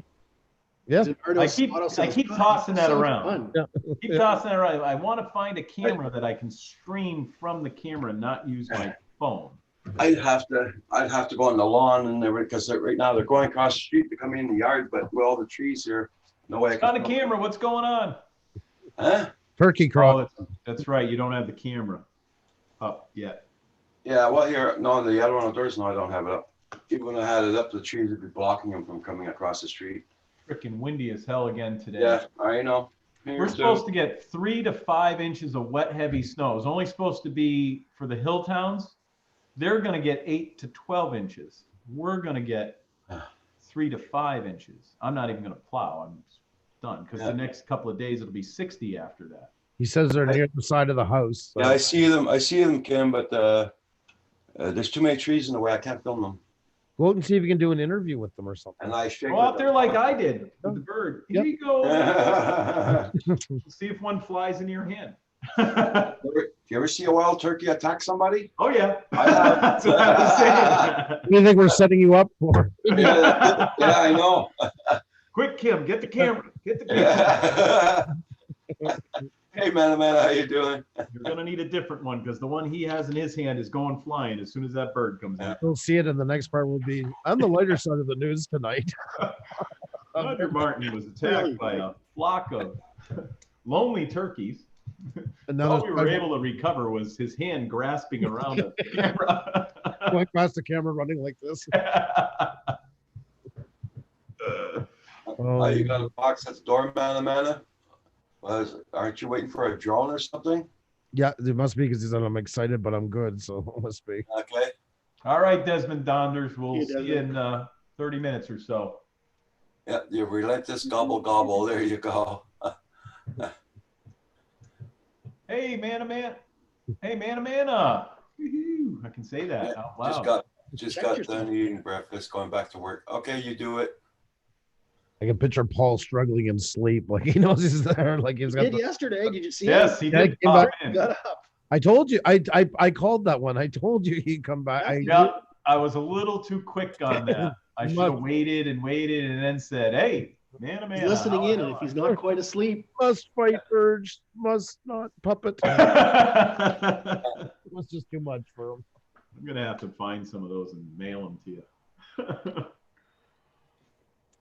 Yeah. Leonardo I keep Spotto says, tossing that "So around." fun." Yeah. Keep tossing that around. I want to find a camera that I can stream from the camera and not use my phone. I'd have to go on the lawn and everything, because right now they're going across the street to come in the yard, but with all the trees here, no way. I On the camera, what's going on? Huh? Turkey cross. Oh, that's right. You don't have the camera up yet. Yeah, well, here, no, the other one outdoors, no, I don't have it up. Even when I had it up, the trees would be blocking them from coming across the street. Freaking windy as hell again today. Yeah, I know. We're supposed to get 3 to 5 inches of wet, heavy snow. It's only supposed to be for the hill towns. They're going to get 8 to 12 inches. We're going to get 3 to 5 inches. I'm not even going to plow. I'm done because Yeah. the next couple of days it'll be 60 after that. He says they're near the side of the house. So. Yeah, I see them, Kim, but there's too many trees in the way. I can't film them. Go out and see if you can do an interview with them or something. And I shake Go out there like I did with the bird. Here you go. See if one flies in your hand. Do you ever see a wild turkey attack somebody? Oh yeah, I have. that's what I was saying. What do you think we're setting you up for? Yeah, I know. Quick, Kim, get the camera. Get the camera. Hey, man, how you doing? You're gonna need a different one because the one he has in his hand is going flying as soon as that bird comes out. We'll see it in the next part. Will be on the lighter side of the news tonight. Roger Martin was attacked by a flock of lonely turkeys. And now All we were able to recover was his hand grasping around the camera. went past the camera running like this. Oh, you got a box at the door, man, aren't you waiting for a drone or something? Yeah, it must be because he said I'm excited, but I'm good, so it must be. Okay. All right, Desmond Donders. We'll See you, see you in 30 minutes or so. Yeah, you relentless gobble gobble. There you go. Hey, man. Hey, man. I can say that out loud. Just Check got yourself. done eating breakfast, going back to work. Okay, you do it. I can picture Paul struggling in sleep, like he knows he's there, like he's He got. did The, yesterday. Did you see Yes, he Yeah, did came pop back- it? in. Got up. I told you, I called that one. I told you he'd come back. Yeah, I was a little too quick on that. I You should have must- waited and then said, "Hey, man, He's listening in, and if he's not quite asleep, Must fight urge, must not puppet. It I'm was just too much for him. gonna have to find some of those and mail them to you."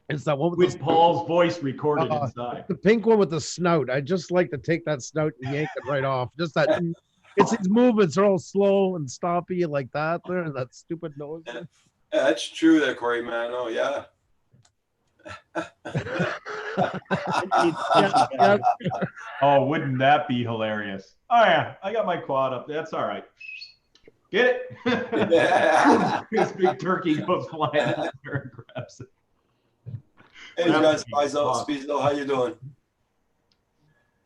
It's that one with With Paul's voice recorded Uh, inside. the pink one with the snout. I just like to take that snout and yank it right off. Just that. It's his movements are all slow and stoppy like that. There and that stupid nose. Yeah, that's true there, Corey, man. Oh, yeah. yeah, Oh, wouldn't that be hilarious? Oh yeah, I got my quad up. That's all right. Get it? Yeah. This big turkey goes flying out there and grabs it. Hey, That John would be Spizo, awesome. Spizo, how you doing?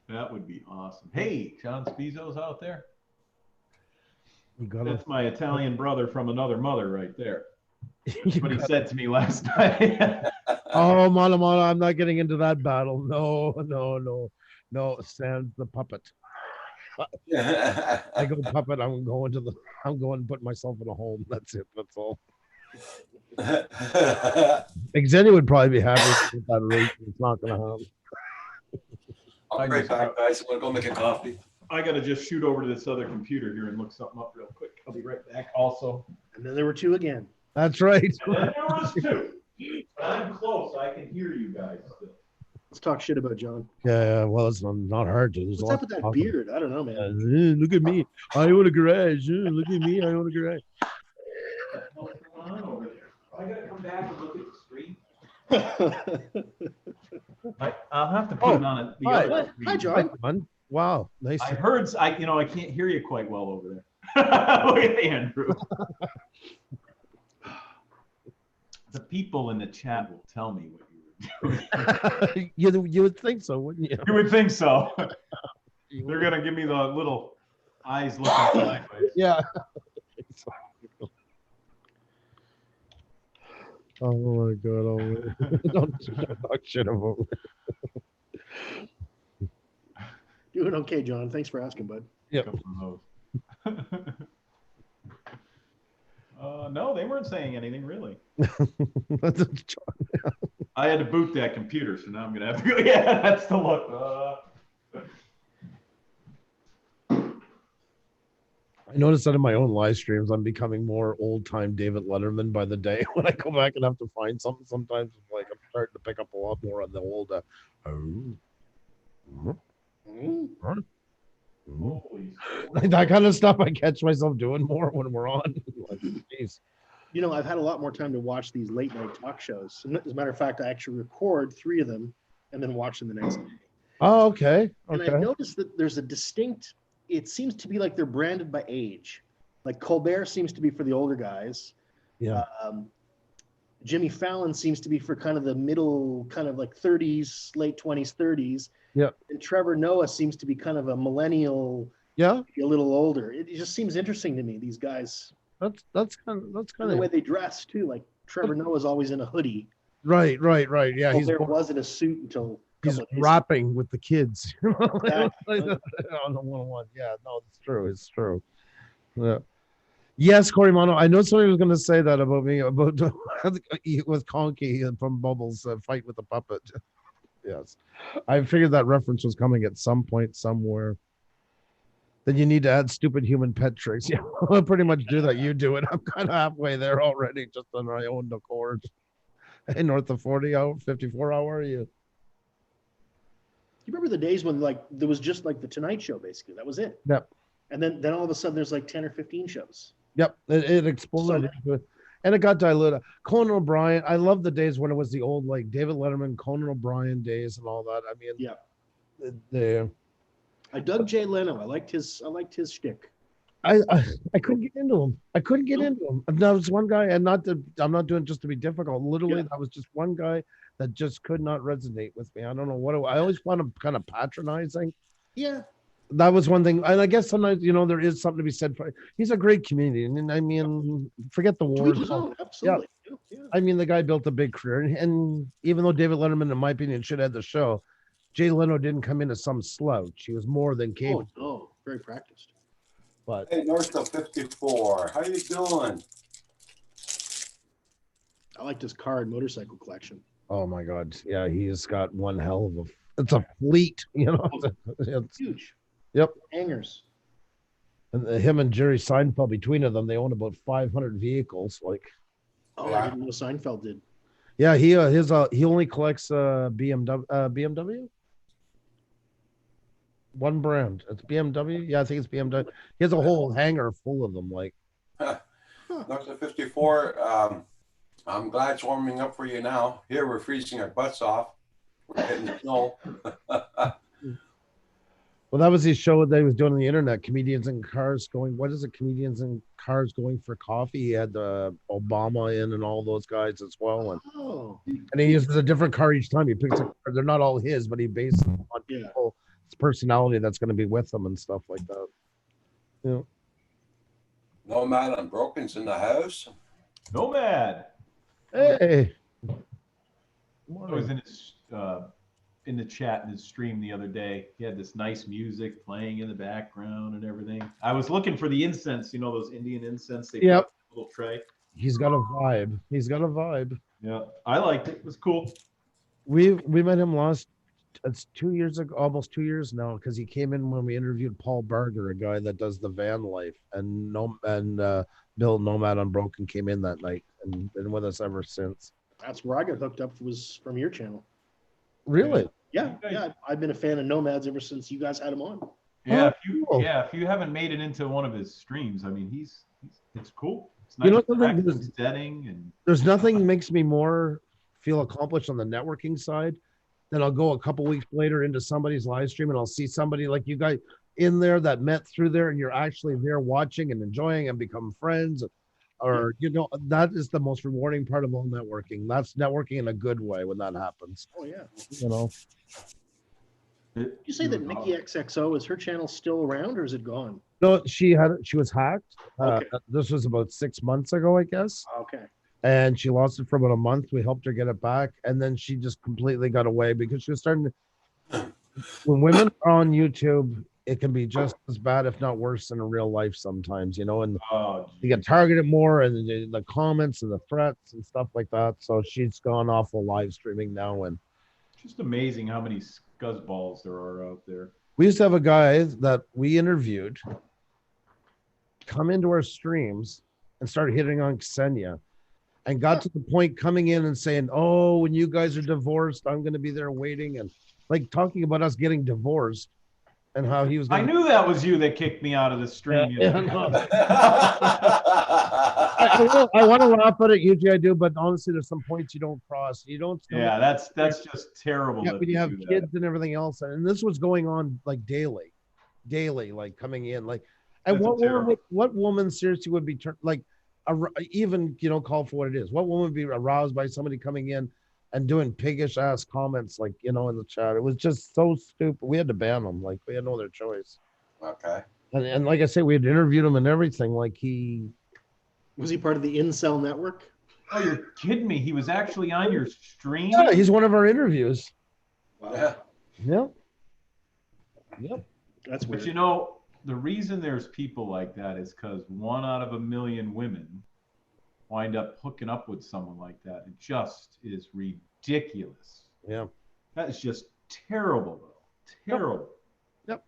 That would be awesome. Hey, John Spizo's out there. You gotta. That's my Italian brother from another mother right there. you That's what he gotta- said to me last night. Oh, Mala Mala, I'm not getting into that battle. No, no, no, no. Sans the puppet. I go puppet. I'm going to put myself in a home. That's it. That's all. Xenia would probably be happy with that rate. It's not going to happen. I'll be right back, guys. I'm gonna go make a coffee. I gotta just shoot over to this other computer here and look something up real quick. I'll be right back also. And then there were two again. That's right. And then there was two. But I'm close. I can hear you guys still. Let's talk shit about John. Yeah, well, it's not hard to. There's a What's lot up with to that talk beard? I don't know, about. man. Look at me. I own a garage. Look at me. I own a garage. What's going on over there? I gotta come back and look at the screen. I'll have to put it on the hi. other Hi, screen. John. Fun. Wow, nice. I heard, I can't hear you quite well over there. Look at Andrew. The people in the chat will tell me what you were doing. You would think so, wouldn't you? You would think so. They're gonna give me the little eyes looking sideways. Yeah. Oh my god! Oh, don't talk shit about me. Doing okay, John. Thanks for asking, bud. Yep. Come from those. No, they weren't saying anything really. I had to boot that computer, so now I'm gonna have to go. Yeah, that's the look. I noticed that in my own live streams, I'm becoming more old time David Letterman by the day. When I go back and have to find something, sometimes it's like I'm starting to pick up a lot more on the old. Holy Like that kind of stuff. I catch myself doing more when we're on. Like, geez. You know, I've had a lot more time to watch these late night talk shows. And as a matter of fact, I actually record 3 of them and then watch them the next day. Oh, okay. And I Okay. noticed that there's a distinct, it seems to be like they're branded by age. Like Colbert seems to be for the older guys. Yeah. Jimmy Fallon seems to be for kind of the middle, kind of like 30s, late 20s, 30s. Yeah. And Trevor Noah seems to be kind of a millennial, Yeah. a little older. It just seems interesting to me, these guys. That's kind And the way of they dress too. Like Trevor Noah's always in a hoodie. right. Yeah. Colbert was in a suit until a he's couple of days rapping with the kids. Exactly. On the 101. Yeah, no, it's true. It's true. Yeah. Yes, Cory Mono. I know somebody was going to say that about me about with Conky from Bubbles fight with the puppet. Yes, I figured that reference was coming at some point somewhere. Then you need to add stupid human pet tricks. Yeah, I'll pretty much do that. You do it. I'm kind of halfway there already, just on my own accord. Hey, north of 40 hour, 54 hour. You remember the days when like there was just like the Tonight Show, basically. That was it. Yep. And then all of a sudden there's like 10 or 15 shows. Yep, it exploded into it, and it got diluted. Conan O'Brien. I love the days when it was the old like David Letterman, Conan O'Brien days, and all that. I mean, Yeah. the I dug Jay Leno. I liked his shtick. I couldn't get into him. I couldn't get into him. That was one guy, and I'm not doing it just to be difficult. Literally, Yeah. that was just one guy that just could not resonate with me. I don't know what I always found him kind of patronizing. Yeah. That was one thing, and I guess sometimes there is something to be said for. He's a great comedian, and I mean, forget the To war. each his own, absolutely. Yeah. I mean, the guy built a big career, and even though David Letterman, in my opinion, should have the show, Jay Leno didn't come in as some slouch. He was more than capable. Oh, no. Very practiced. But Hey, north of 54. How you doing? I liked his car and motorcycle collection. oh my God, yeah, he's got one hell of a. It's a fleet, It's, Huge. Yep. Hangers. and him and Jerry Seinfeld, between of them, they own about 500 vehicles. Like, Oh, I didn't know Seinfeld did. yeah, he only collects BMW. One brand. It's BMW. Yeah, I think it's BMW. He has a whole hangar full of them. Like, North of 54. I'm glad it's warming up for you now. Here we're freezing our butts off. We're getting snow. well, that was his show that he was doing on the internet. Comedians in cars going. What is it? Comedians in cars going for coffee. He had Obama in and all those guys as well, and he uses a different car each time. He picks a car. They're not all his, but he bases them on Yeah. people's personality that's going to be with them and stuff like that. Yeah. Nomad Unbroken's in the house. Nomad. Hey. I was in the chat in his stream the other day. He had this nice music playing in the background and everything. I was looking for the incense, you know, those Indian incense they put in a little tray. He's got a vibe. He's got a vibe. Yeah, I liked it. It was cool. We met him it's 2 years ago, almost 2 years now, because he came in when we interviewed Paul Barger, a guy that does the van life, and Bill Nomad Unbroken came in that night and been with us ever since. That's where I got hooked up, was from your channel. Really? Yeah, I've been a fan of Nomads ever since you guys had him on. Yeah, cool. if you haven't made it into one of his streams, I mean, it's cool. It's You know nice something? setting and There's nothing makes me more feel accomplished on the networking side than I'll go a couple weeks later into somebody's live stream and I'll see somebody like you guys in there that met through there, and you're actually there watching and enjoying and become friends. Or, you know, that is the most rewarding part of all networking. That's networking in a good way when that happens. Oh yeah. You know, Did you say that Nikki XXO, is her channel still around or is it gone? no, she was hacked. Okay. This was about 6 months ago, I guess. Okay. And she lost it for about a month. We helped her get it back, and then she just completely got away because she was starting to. When women are on YouTube, it can be just as bad, if not worse, than in real life sometimes, you know, and you get targeted more, and the comments and the threats and stuff like that. So she's gone off of live streaming now, and just amazing how many scuzzballs there are out there. we used to have a guy that we interviewed come into our streams and start hitting on Ksenia, and got to the point coming in and saying, "Oh, when you guys are divorced, I'm going to be there waiting," and like talking about us getting divorced and how he was. I knew that was you that kicked me out of the stream. Yeah, no. I want to laugh at it. Usually I do, but honestly, there's some points you don't cross. You don't. Yeah, that's just terrible. Yeah, when you have kids and everything else, and this was going on like daily, like coming in, like, and what woman seriously would be like, even, you know, call for what it is. What woman would be aroused by somebody coming in and doing piggish ass comments, like, you know, in the chat? It was just so stupid. We had to ban them. Like, we had no other choice. Okay. And like I say, we had interviewed him and everything. Like, Was he part of the Incel network? Oh, you're kidding me. He was actually on your stream? yeah, he's one of our interviews. Wow. Yeah. Yep. That's weird. But you know, the reason there's people like that is because 1 out of 1 million women wind up hooking up with someone like that. It just is ridiculous. Yeah. That is just terrible, though. Terrible. Yep.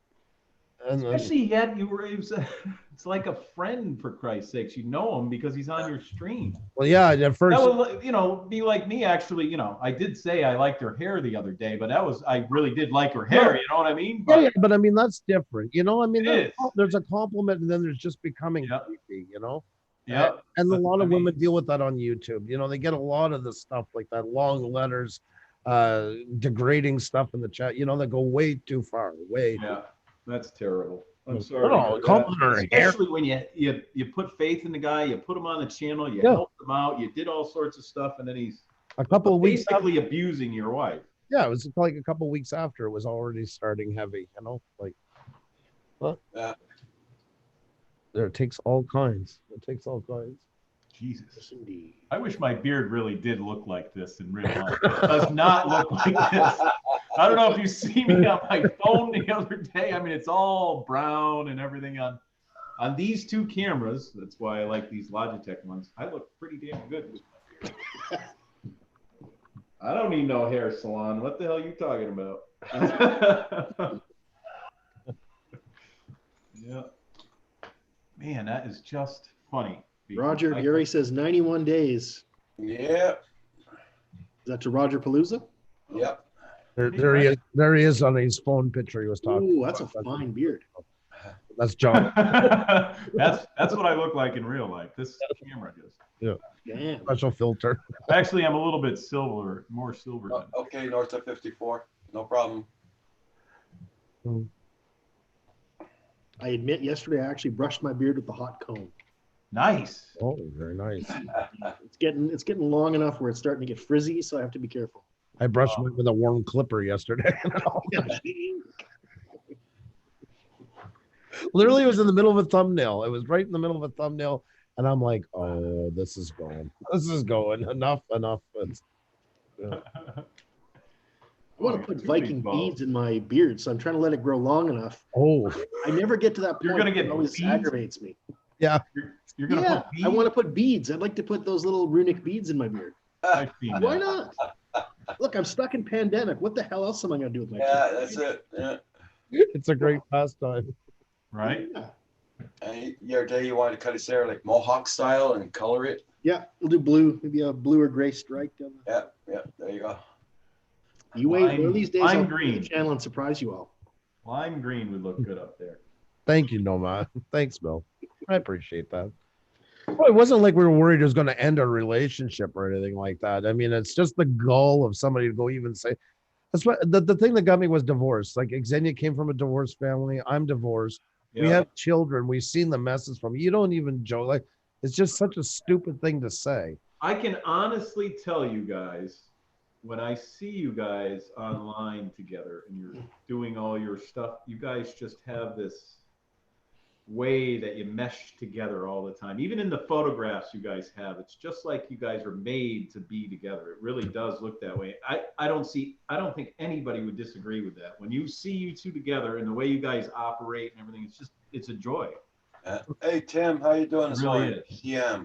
And Especially it's like a friend, for Christ's sakes. You know him because he's on your stream. well, yeah, at first. That would, you know, be like me, actually. You know, I did say I liked her hair the other day, but I really did like her hair. You know what I mean? Yeah, but I mean, that's different. You know, I mean, It there's a compliment, and then there's just becoming Yep. creepy, you know? Yeah. And a lot of I mean- women deal with that on YouTube. You know, they get a lot of the stuff like that, long letters, degrading stuff in the chat, you know, that go way too far, Yeah, that's terrible. I'm sorry. No, about that. compliment her hair. Especially when you put faith in the guy, you put him on the channel, you Yeah. helped him out, you did all sorts of stuff, and then he's A couple of weeks after, basically abusing your wife. yeah, it was like a couple of weeks after it was already starting heavy, you know, like, well, Yeah. it takes all kinds. It takes all kinds. Jesus. Yes, indeed. I wish my beard really did look like this in real life. It does not look like this. I don't know if you see me on my phone the other day. I mean, it's all brown and everything on these two cameras. That's why I like these Logitech ones. I look pretty damn good with my beard. I don't need no hair salon. What the hell are you talking about? Yeah. Man, that is just funny. Roger Gary says 91 days. Yep. Is that to Roger Palooza? Yep. There he is on his phone picture he was talking. Ooh, that's a fine beard. That's John. that's what I look like in real life. This camera does. Damn. Special filter. Actually, I'm a little bit more silver. Than Okay, north of 54. No problem. I admit, yesterday I actually brushed my beard with the hot comb. Nice. Oh, very nice. It's getting long enough where it's starting to get frizzy, so I have to be careful. I brushed mine with a warm clipper yesterday. Literally, it was in the middle of a thumbnail. It was right in the middle of a thumbnail, and I'm like, "Oh, this is going. This is going. Enough, enough." Yeah. I want to put Viking beads in my beard, so I'm trying to let it grow long enough. Oh, I never get to that point. You're gonna get It always beads? aggravates me. yeah. You're gonna Yeah, put beads? I want to put beads. I'd like to put those little runic beads in my beard. I've seen Why that. not? Look, I'm stuck in pandemic. What the hell else am I gonna do with my Yeah, beard? that's it. Yeah. It's a great pastime. Right? Yeah. And your day, you want to cut his hair like Mohawk style and color it. Yeah, we'll do blue, maybe a blue or gray stripe down the. Yeah, yeah. There you go. You wait. One of these days, lime I'll green. green the channel and surprise you all. Lime green would look good up there. Thank you, Noma. Thanks, Bill. I appreciate that. Well, it wasn't like we were worried it was going to end our relationship or anything like that. I mean, it's just the gall of somebody to go even say. That's what the thing that got me was divorce. Like Xenia came from a divorced family. I'm divorced. We Yeah. have children. We've seen the messes from you. Don't even joke. Like it's just such a stupid thing to say. I can honestly tell you guys, when I see you guys online together and you're doing all your stuff, you guys just have this way that you mesh together all the time. Even in the photographs you guys have, it's just like you guys are made to be together. It really does look that way. I don't think anybody would disagree with that. When you see you two together and the way you guys operate and everything, it's a joy. Hey Tim, how you doing this Really morning? is. Yeah.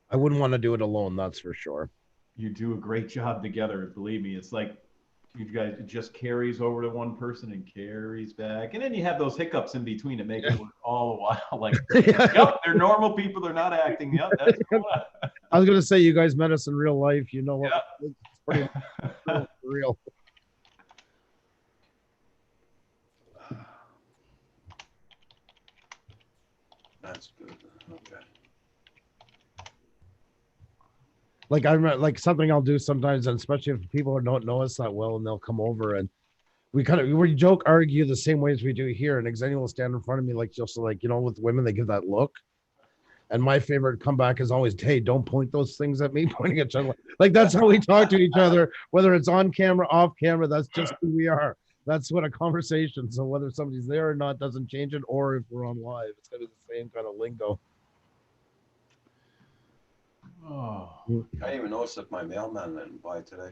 I wouldn't want to do it alone. That's for sure. You do a great job together. Believe me, it's like you guys, it just carries over to one person and carries back. And then you have those hiccups in between to make it work all the while. Like, yep, they're normal people. They're not acting. Yep, that's cool. I was gonna say you guys met us in real life. You know what? Yeah. It's pretty real. That's good. Okay. Like I remember, like something I'll do sometimes, and especially if people don't know us that well, and they'll come over and we joke, argue the same way as we do here. And Xenia will stand in front of me, like just like with women, they give that look. And my favorite comeback is always, "Hey, don't point those things at me," pointing at each other. Like that's how we talk to each other, whether it's on camera, off camera. That's just who we are. That's what a conversation. So whether somebody's there or not doesn't change it, or if we're on live, it's gonna be the same kind of lingo. Oh, I didn't even notice if my mailman went by today.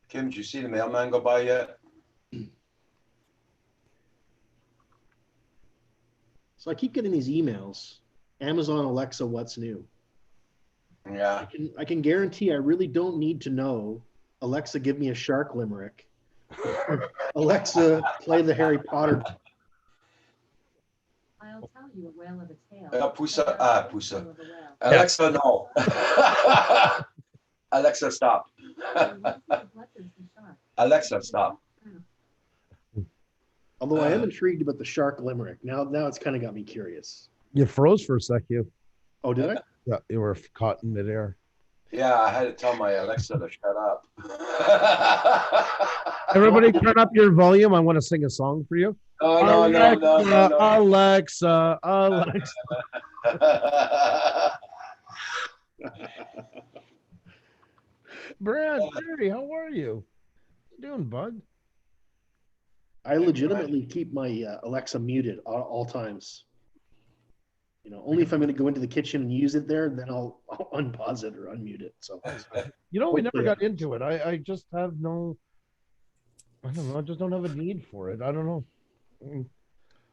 Kim, did you see the mailman go by yet? So I keep getting these emails. Amazon Alexa, what's new? Yeah. I can guarantee I really don't need to know. Alexa, give me a shark limerick. Alexa, play the Harry Potter. I'll tell you a whale of a tale. Pusa. Alexa, no. Alexa, stop. Alexa, stop. Although I am intrigued about the shark limerick. Now it's kind of got me curious. You froze for a sec, you. Oh, did I? Yeah, you were caught in midair. Yeah, I had to tell my Alexa to shut up. Everybody, turn up your volume. I want to sing a song for you. No. Alexa. Brad, Jerry, how are you? What you doing, bud? I legitimately keep my Alexa muted at all times. Only if I'm going to go into the kitchen and use it there, then I'll unpause it or unmute it. So, We never got into it. I just have no, I don't know. I just don't have a need for it. I don't know.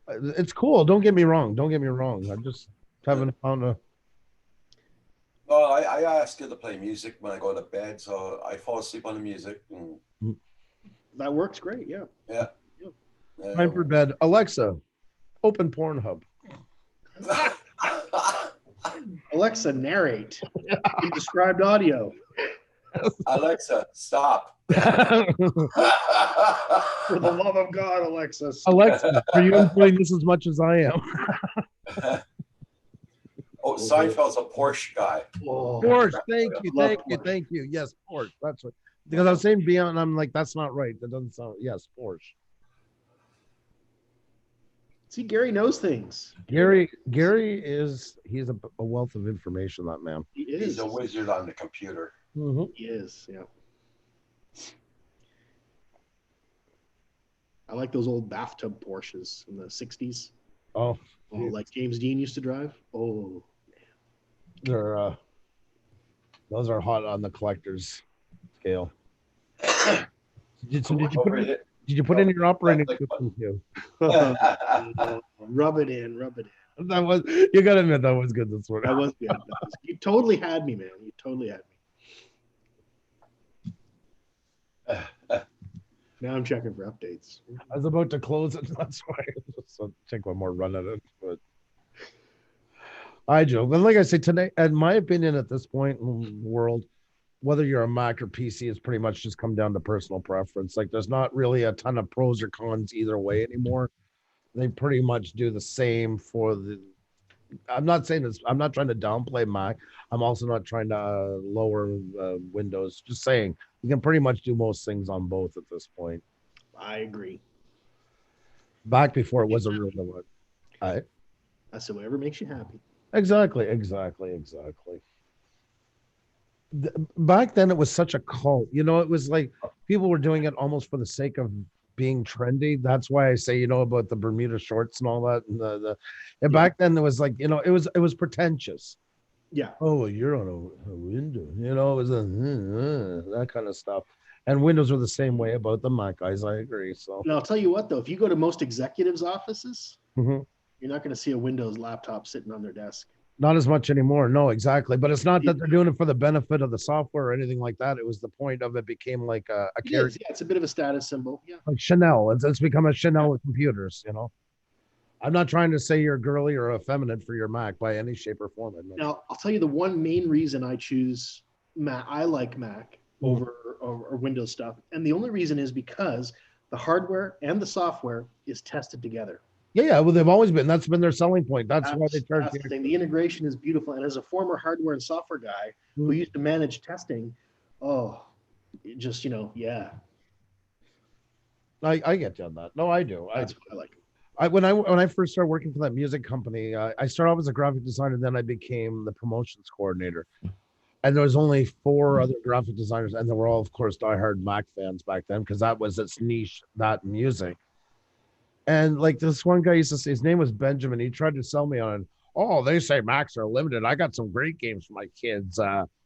It's cool. Don't get me wrong. I just haven't found a. Well, I ask her to play music when I go to bed, so I fall asleep on the music. And, that works great. Yeah. Time for bed. Alexa, open Pornhub. Alexa, narrate. In described audio. Alexa, stop. For the love of God, Alexa. Stop. Alexa, are you enjoying this as much as I am? Oh, Seinfeld's a Porsche guy. Oh, Porsche, thank Love you. Yes, Porsche. That's right. Because I was saying Beyond, and I'm like, that's not right. That doesn't sound. Yes, Porsche. See, Gary knows things. Gary he's a wealth of information. That man. He is. He's a wizard on the computer. He is. Yeah. I like those old bathtub Porsches in the 60s. Oh, Oh, like James Dean used to drive. Oh, they're those are hot on the collector's scale. Did you put in your operating system too? rub it in. That was, you gotta admit, that was good this morning. That was good. You totally had me, man. You totally had me. Now I'm checking for updates. I was about to close it. That's why. So take one more run at it. But I joke. But like I say today, in my opinion, at this point in the world, whether you're a Mac or PC, it's pretty much just come down to personal preference. Like there's not really a ton of pros or cons either way anymore. They pretty much do the same for the. I'm not saying this. I'm not trying to downplay Mac. I'm also not trying to lower Windows. Just saying you can pretty much do most things on both at this point. I agree. Back before it was a real one. That's whatever makes you happy. Exactly. Back then, it was such a cult. You know, it was like people were doing it almost for the sake of being trendy. That's why I say, you know, about the Bermuda shorts and all that. And back then, it was like, you know, it was pretentious. Yeah. Oh, you're on a window. You know, it was that kind of stuff. And Windows were the same way about the Mac guys. I agree. So. And I'll tell you what, though, if you go to most executives' offices, Mhm. you're not going to see a Windows laptop sitting on their desk. Not as much anymore. No, exactly. But it's not that they're doing it for the benefit of the software or anything like that. It was the point of it became like a Yeah, it's a bit of a status symbol. Yeah. like Chanel. It's become a Chanel with computers, you know. I'm not trying to say you're girly or effeminate for your Mac by any shape or form. Now, I'll tell you the one main reason I choose Mac. I like Mac over Windows stuff. And the only reason is because the hardware and the software is tested together. Yeah. Well, they've always been. That's been their selling point. That's why they charge. The thing. The integration is beautiful. And as a former hardware and software guy who used to manage testing, just, you know, yeah. I get you on that. No, I do. That's what I like. When I first started working for that music company, I started off as a graphic designer, then I became the promotions coordinator. And there was only 4 other graphic designers, and they were all, of course, diehard Mac fans back then because that was its niche, that music. And like this one guy used to say, his name was Benjamin. He tried to sell me on, oh, they say Macs are limited. I got some great games for my kids.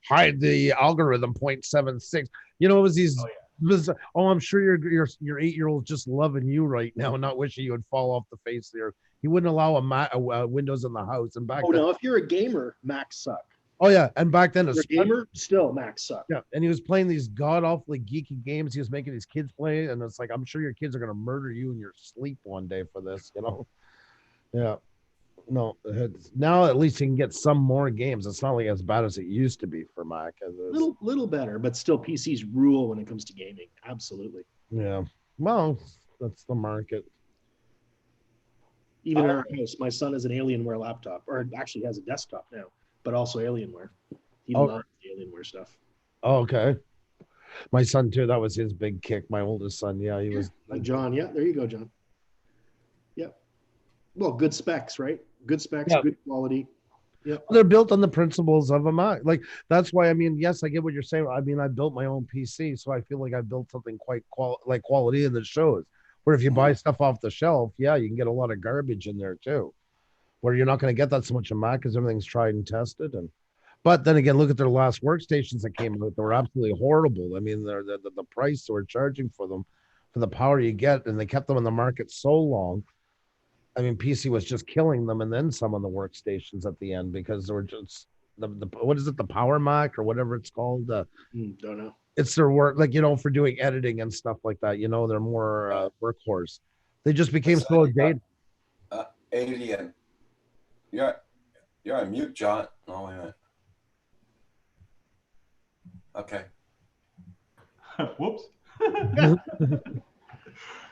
Hide the algorithm 0.76. You know, it was these. I'm sure your 8-year-old just loving you right now, not wishing you would fall off the face there. He wouldn't allow a Windows in the house. And back then, no, if you're a gamer, Macs suck. Oh yeah, and back then, if you're a gamer, still Macs suck. Yeah, and he was playing these god awfully geeky games. He was making these kids play, and it's like, I'm sure your kids are gonna murder you in your sleep one day for this, you know? Yeah. No, now at least you can get some more games. It's not like as bad as it used to be for Mac. Little better, but still PCs rule when it comes to gaming. Absolutely. Yeah. Well, that's the market. Even in our house, my son has an Alienware laptop, or actually has a desktop now, but also Alienware. He loves the Alienware stuff. Oh, okay. My son too. That was his big kick. My oldest son. Yeah, he was. John. Yeah, there you go, John. Yeah. Well, good specs, right? Good specs, good quality. Yeah. They're built on the principles of a Mac. Like that's why, I mean, yes, I get what you're saying. I mean, I built my own PC, so I feel like I built something quite quality in the shows. Where if you buy stuff off the shelf, yeah, you can get a lot of garbage in there too. Where you're not going to get that so much in Mac because everything's tried and tested. But then again, look at their last workstations that came out. They were absolutely horrible. I mean, the price they were charging for them, for the power you get, and they kept them in the market so long. I mean, PC was just killing them, and then some on the workstations at the end because they were just the what is it, the Power Mac or whatever it's called? Don't know. It's their work, like, you know, for doing editing and stuff like that. You know, they're more workhorse. They just became so dated. Alien. You're on mute, John. Oh, wait a minute. Okay. Whoops.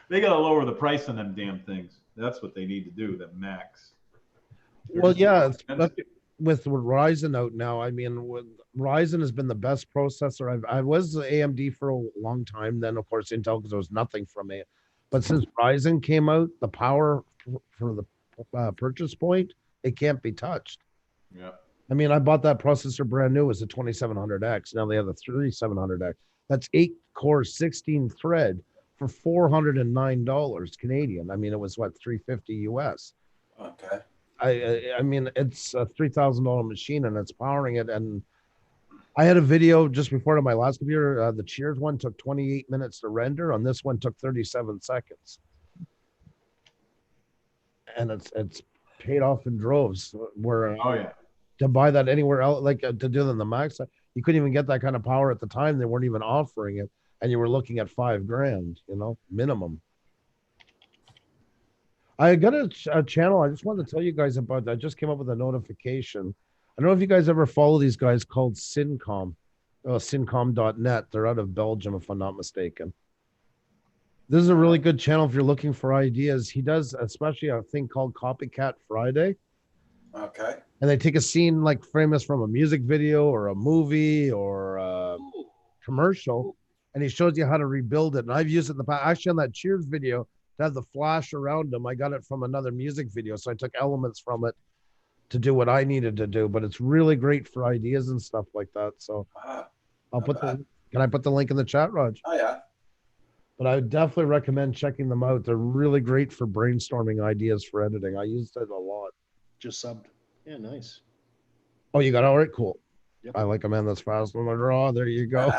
They got to lower the price on them damn things. That's what they need to do, the Macs. Well, yeah, with Ryzen out now, I mean, Ryzen has been the best processor. I was AMD for a long time, then of course Intel because there was nothing from it. But since Ryzen came out, the power for the purchase point, it can't be touched. Yeah. I mean, I bought that processor brand new. It was a 2700X. Now they have the 3700X. That's 8 core, 16 thread for $409 Canadian. I mean, it was what, $350 US. Okay. I mean, it's a $3,000 machine and it's powering it. And I had a video just before to my last computer. The Cheers one took 28 minutes to render. On this one took 37 seconds. And it's paid off in droves. Where Oh yeah. to buy that anywhere else, like to do than the Max, you couldn't even get that kind of power at the time. They weren't even offering it, and you were looking at $5,000, minimum. I got a channel. I just wanted to tell you guys about that. I just came up with a notification. I don't know if you guys ever follow these guys called Syncom, syncom.net. They're out of Belgium, if I'm not mistaken. This is a really good channel if you're looking for ideas. He does especially a thing called Copycat Friday. Okay. And they take a scene like famous from a music video or a movie or a commercial, and he shows you how to rebuild it. And I've used it in the past. Actually, on that Cheers video, to have the flash around them, I got it from another music video. So I took elements from it to do what I needed to do. But it's really great for ideas and stuff like that. So I'll put can I put the link in the chat, Raj? Oh, yeah. But I would definitely recommend checking them out. They're really great for brainstorming ideas for editing. I used it a lot. Just subbed. Yeah, nice. Oh, you got it? All right, cool. Yep. I like a man that's fast on the draw. There you go.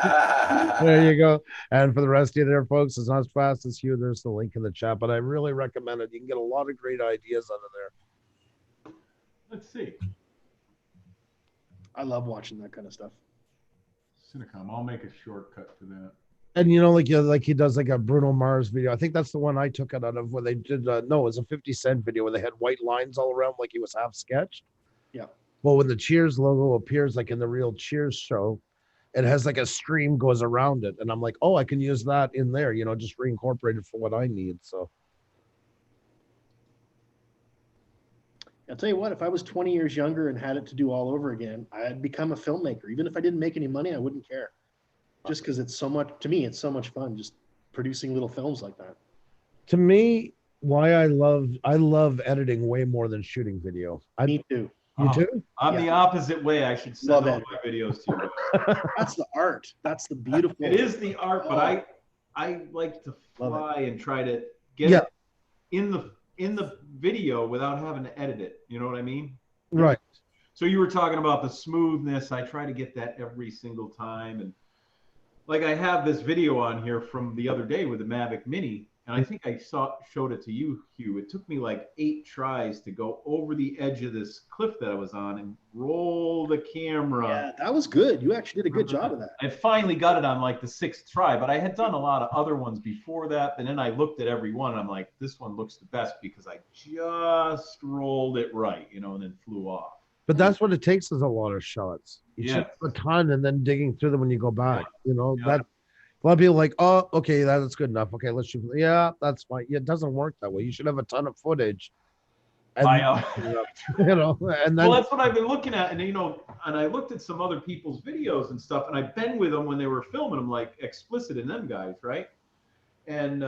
There you go. And for the rest of you there, folks, it's not as fast as you. There's the link in the chat, but I really recommend it. You can get a lot of great ideas out of there. Let's see. I love watching that kind of stuff. Cinecom. I'll make a shortcut to that. And like he does like a Bruno Mars video. I think that's the one I took it out of where they did. No, it was a 50 Cent video where they had white lines all around, like he was half sketched. Yeah. Well, when the Cheers logo appears, like in the real Cheers show, it has like a stream goes around it, and I'm like, oh, I can use that in there. Just reincorporate it for what I need. So. I'll tell you what, if I was 20 years younger and had it to do all over again, I'd become a filmmaker. Even if I didn't make any money, I wouldn't care. Just because it's so much, to me, it's so much fun just producing little films like that. To me, why I love editing way more than shooting video. Me too. You too? I'm the opposite way. I should send all my videos to you. That's the art. That's the beautiful. It is the art, but I like to fly and try to get it in the video without having to edit it. You know what I mean? Right. So you were talking about the smoothness. I try to get that every single time. And like I have this video on here from the other day with the Mavic Mini, and I think I showed it to you, Hugh. It took me like 8 tries to go over the edge of this cliff that I was on and roll the camera. Yeah, that was good. You actually did a good job of that. I finally got it on like the 6th try, but I had done a lot of other ones before that. And then I looked at every one and I'm like, this one looks the best because I just rolled it right, and then flew off. But that's what it takes is a lot of shots. You shoot a ton and then digging through them when you go back. That a lot of people are like, oh, okay, that's good enough. Okay, let's shoot. Yeah, that's fine. Yeah, it doesn't work that way. You should have a ton of footage. And, I know. And then, well, that's what I've been looking at. And, and I looked at some other people's videos and stuff, and I've been with them when they were filming them, like Explicit and them guys, right? And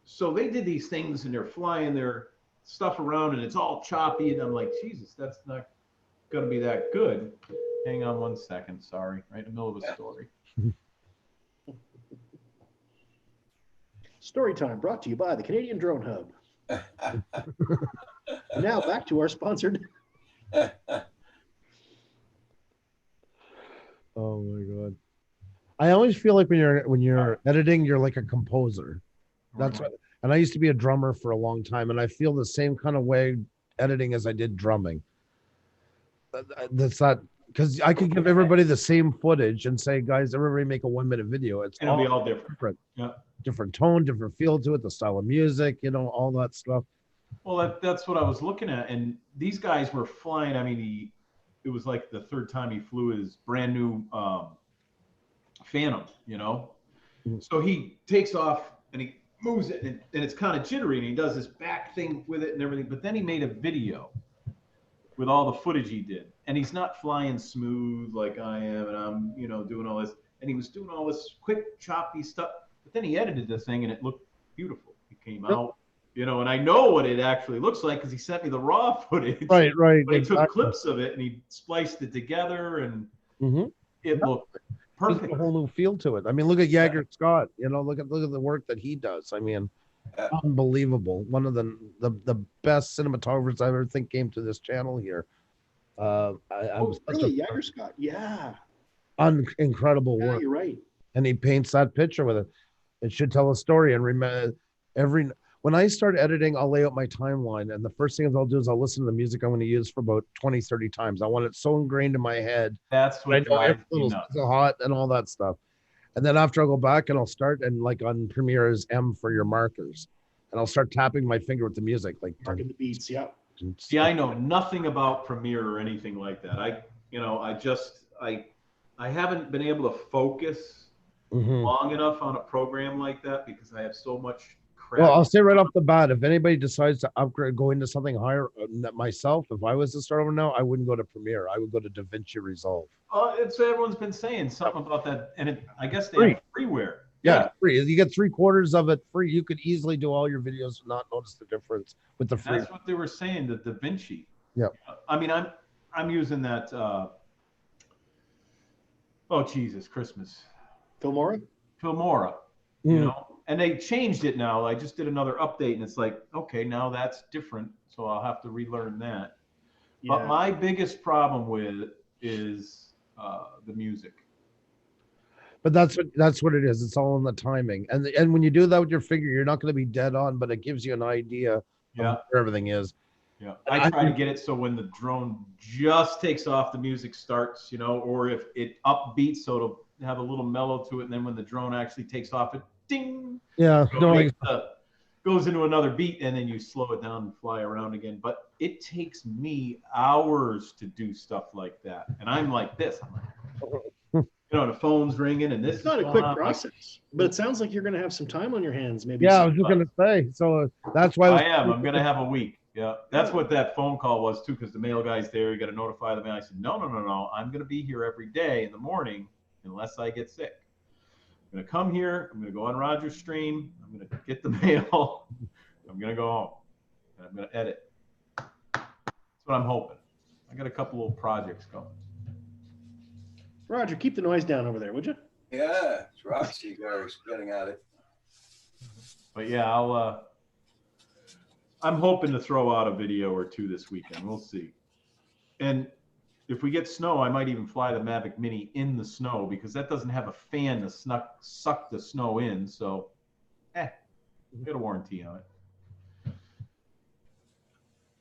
so they did these things and they're flying their stuff around and it's all choppy. And I'm like, Jesus, that's not going to be that good. Hang on 1 second. Sorry. Right in the middle of a story. Story time brought to you by the Canadian Drone Hub. Now back to our sponsored. Oh my God. I always feel like when you're editing, you're like a composer. That's what, and I used to be a drummer for a long time, and I feel the same kind of way editing as I did drumming. That's not because I could give everybody the same footage and say, guys, everybody make a 1-minute video. It'll be all different. Yeah. Different tone, different feel to it, the style of music, all that stuff. Well, that's what I was looking at. And these guys were flying. I mean, it was like the 3rd time he flew his brand new Phantom, So he takes off and he moves it and it's kind of jittery and he does this back thing with it and everything. But then he made a video with all the footage he did. And he's not flying smooth like I am. And I'm, doing all this. And he was doing all this quick, choppy stuff. But then he edited the thing and it looked beautiful. It came out, and I know what it actually looks like because he sent me the raw footage. Right. But he took clips of it and he spliced it together and it looked Perfect. a whole new feel to it. I mean, look at Jagger Scott. You know, look at the work that he does. I mean, unbelievable. One of the best cinematographers I ever think came to this channel here. I was really, Jagger Scott. Yeah, incredible yeah, work, you're right. and he paints that picture with it. It should tell a story. And remember, when I start editing, I'll lay out my timeline, and the first thing I'll do is I'll listen to the music I'm going to use for about 20, 30 times. I want it so ingrained in my head. That's what I know every drives me little nuts. hot and all that stuff. And then after I'll go back and I'll start, and like on Premiere is M for your markers, and I'll start tapping my finger with the music, like Marking the beats. Yeah. See, I know nothing about Premiere or anything like that. I haven't been able to focus long enough on a program like that because I have so much crap. Well, I'll say right off the bat, if anybody decides to upgrade, go into something higher, myself, if I was to start over now, I wouldn't go to Premiere. I would go to DaVinci Resolve. It's everyone's been saying something about that, and I guess they have freeware. Yeah, free. You get 3/4 of it free. You could easily do all your videos and not notice the difference with the free. That's what they were saying, the DaVinci. Yeah. I mean, I'm using that. Oh Jesus, Christmas. Filmora. You know, and they changed it now. I just did another update, and it's like, okay, now that's different, so I'll have to relearn that. Yeah. But my biggest problem with it is the music. But that's what it is. It's all in the timing, and when you do that with your figure, you're not going to be dead on, but it gives you an idea of where everything is. Yeah, I try to get it so when the drone just takes off, the music starts, you know, or if it upbeats, so it'll have a little mellow to it, and then when the drone actually takes off, it ding. Yeah, goes into another beat, and then you slow it down and fly around again. But it takes me hours to do stuff like that, and I'm like this. I'm like, you know, the phone's ringing, and this it's not a quick process, but it sounds like you're going to have some time on your hands. Maybe. Yeah, I was just going to say. So that's why I'm going to have a week. Yeah, that's what that phone call was too, because the mail guy's there. You got to notify the mail. I said, no. I'm going to be here every day in the morning unless I get sick. I'm going to come here. I'm going to go on Roger's stream. I'm going to get the mail. I'm going to go home. And I'm going to edit. That's what I'm hoping. I got a couple little projects going. Roger, keep the noise down over there, would you? Yeah, it's Roxy guys getting at it. But yeah, I'm hoping to throw out a video or two this weekend. We'll see. And if we get snow, I might even fly the Mavic Mini in the snow because that doesn't have a fan to suck the snow in. So, get a warranty on it.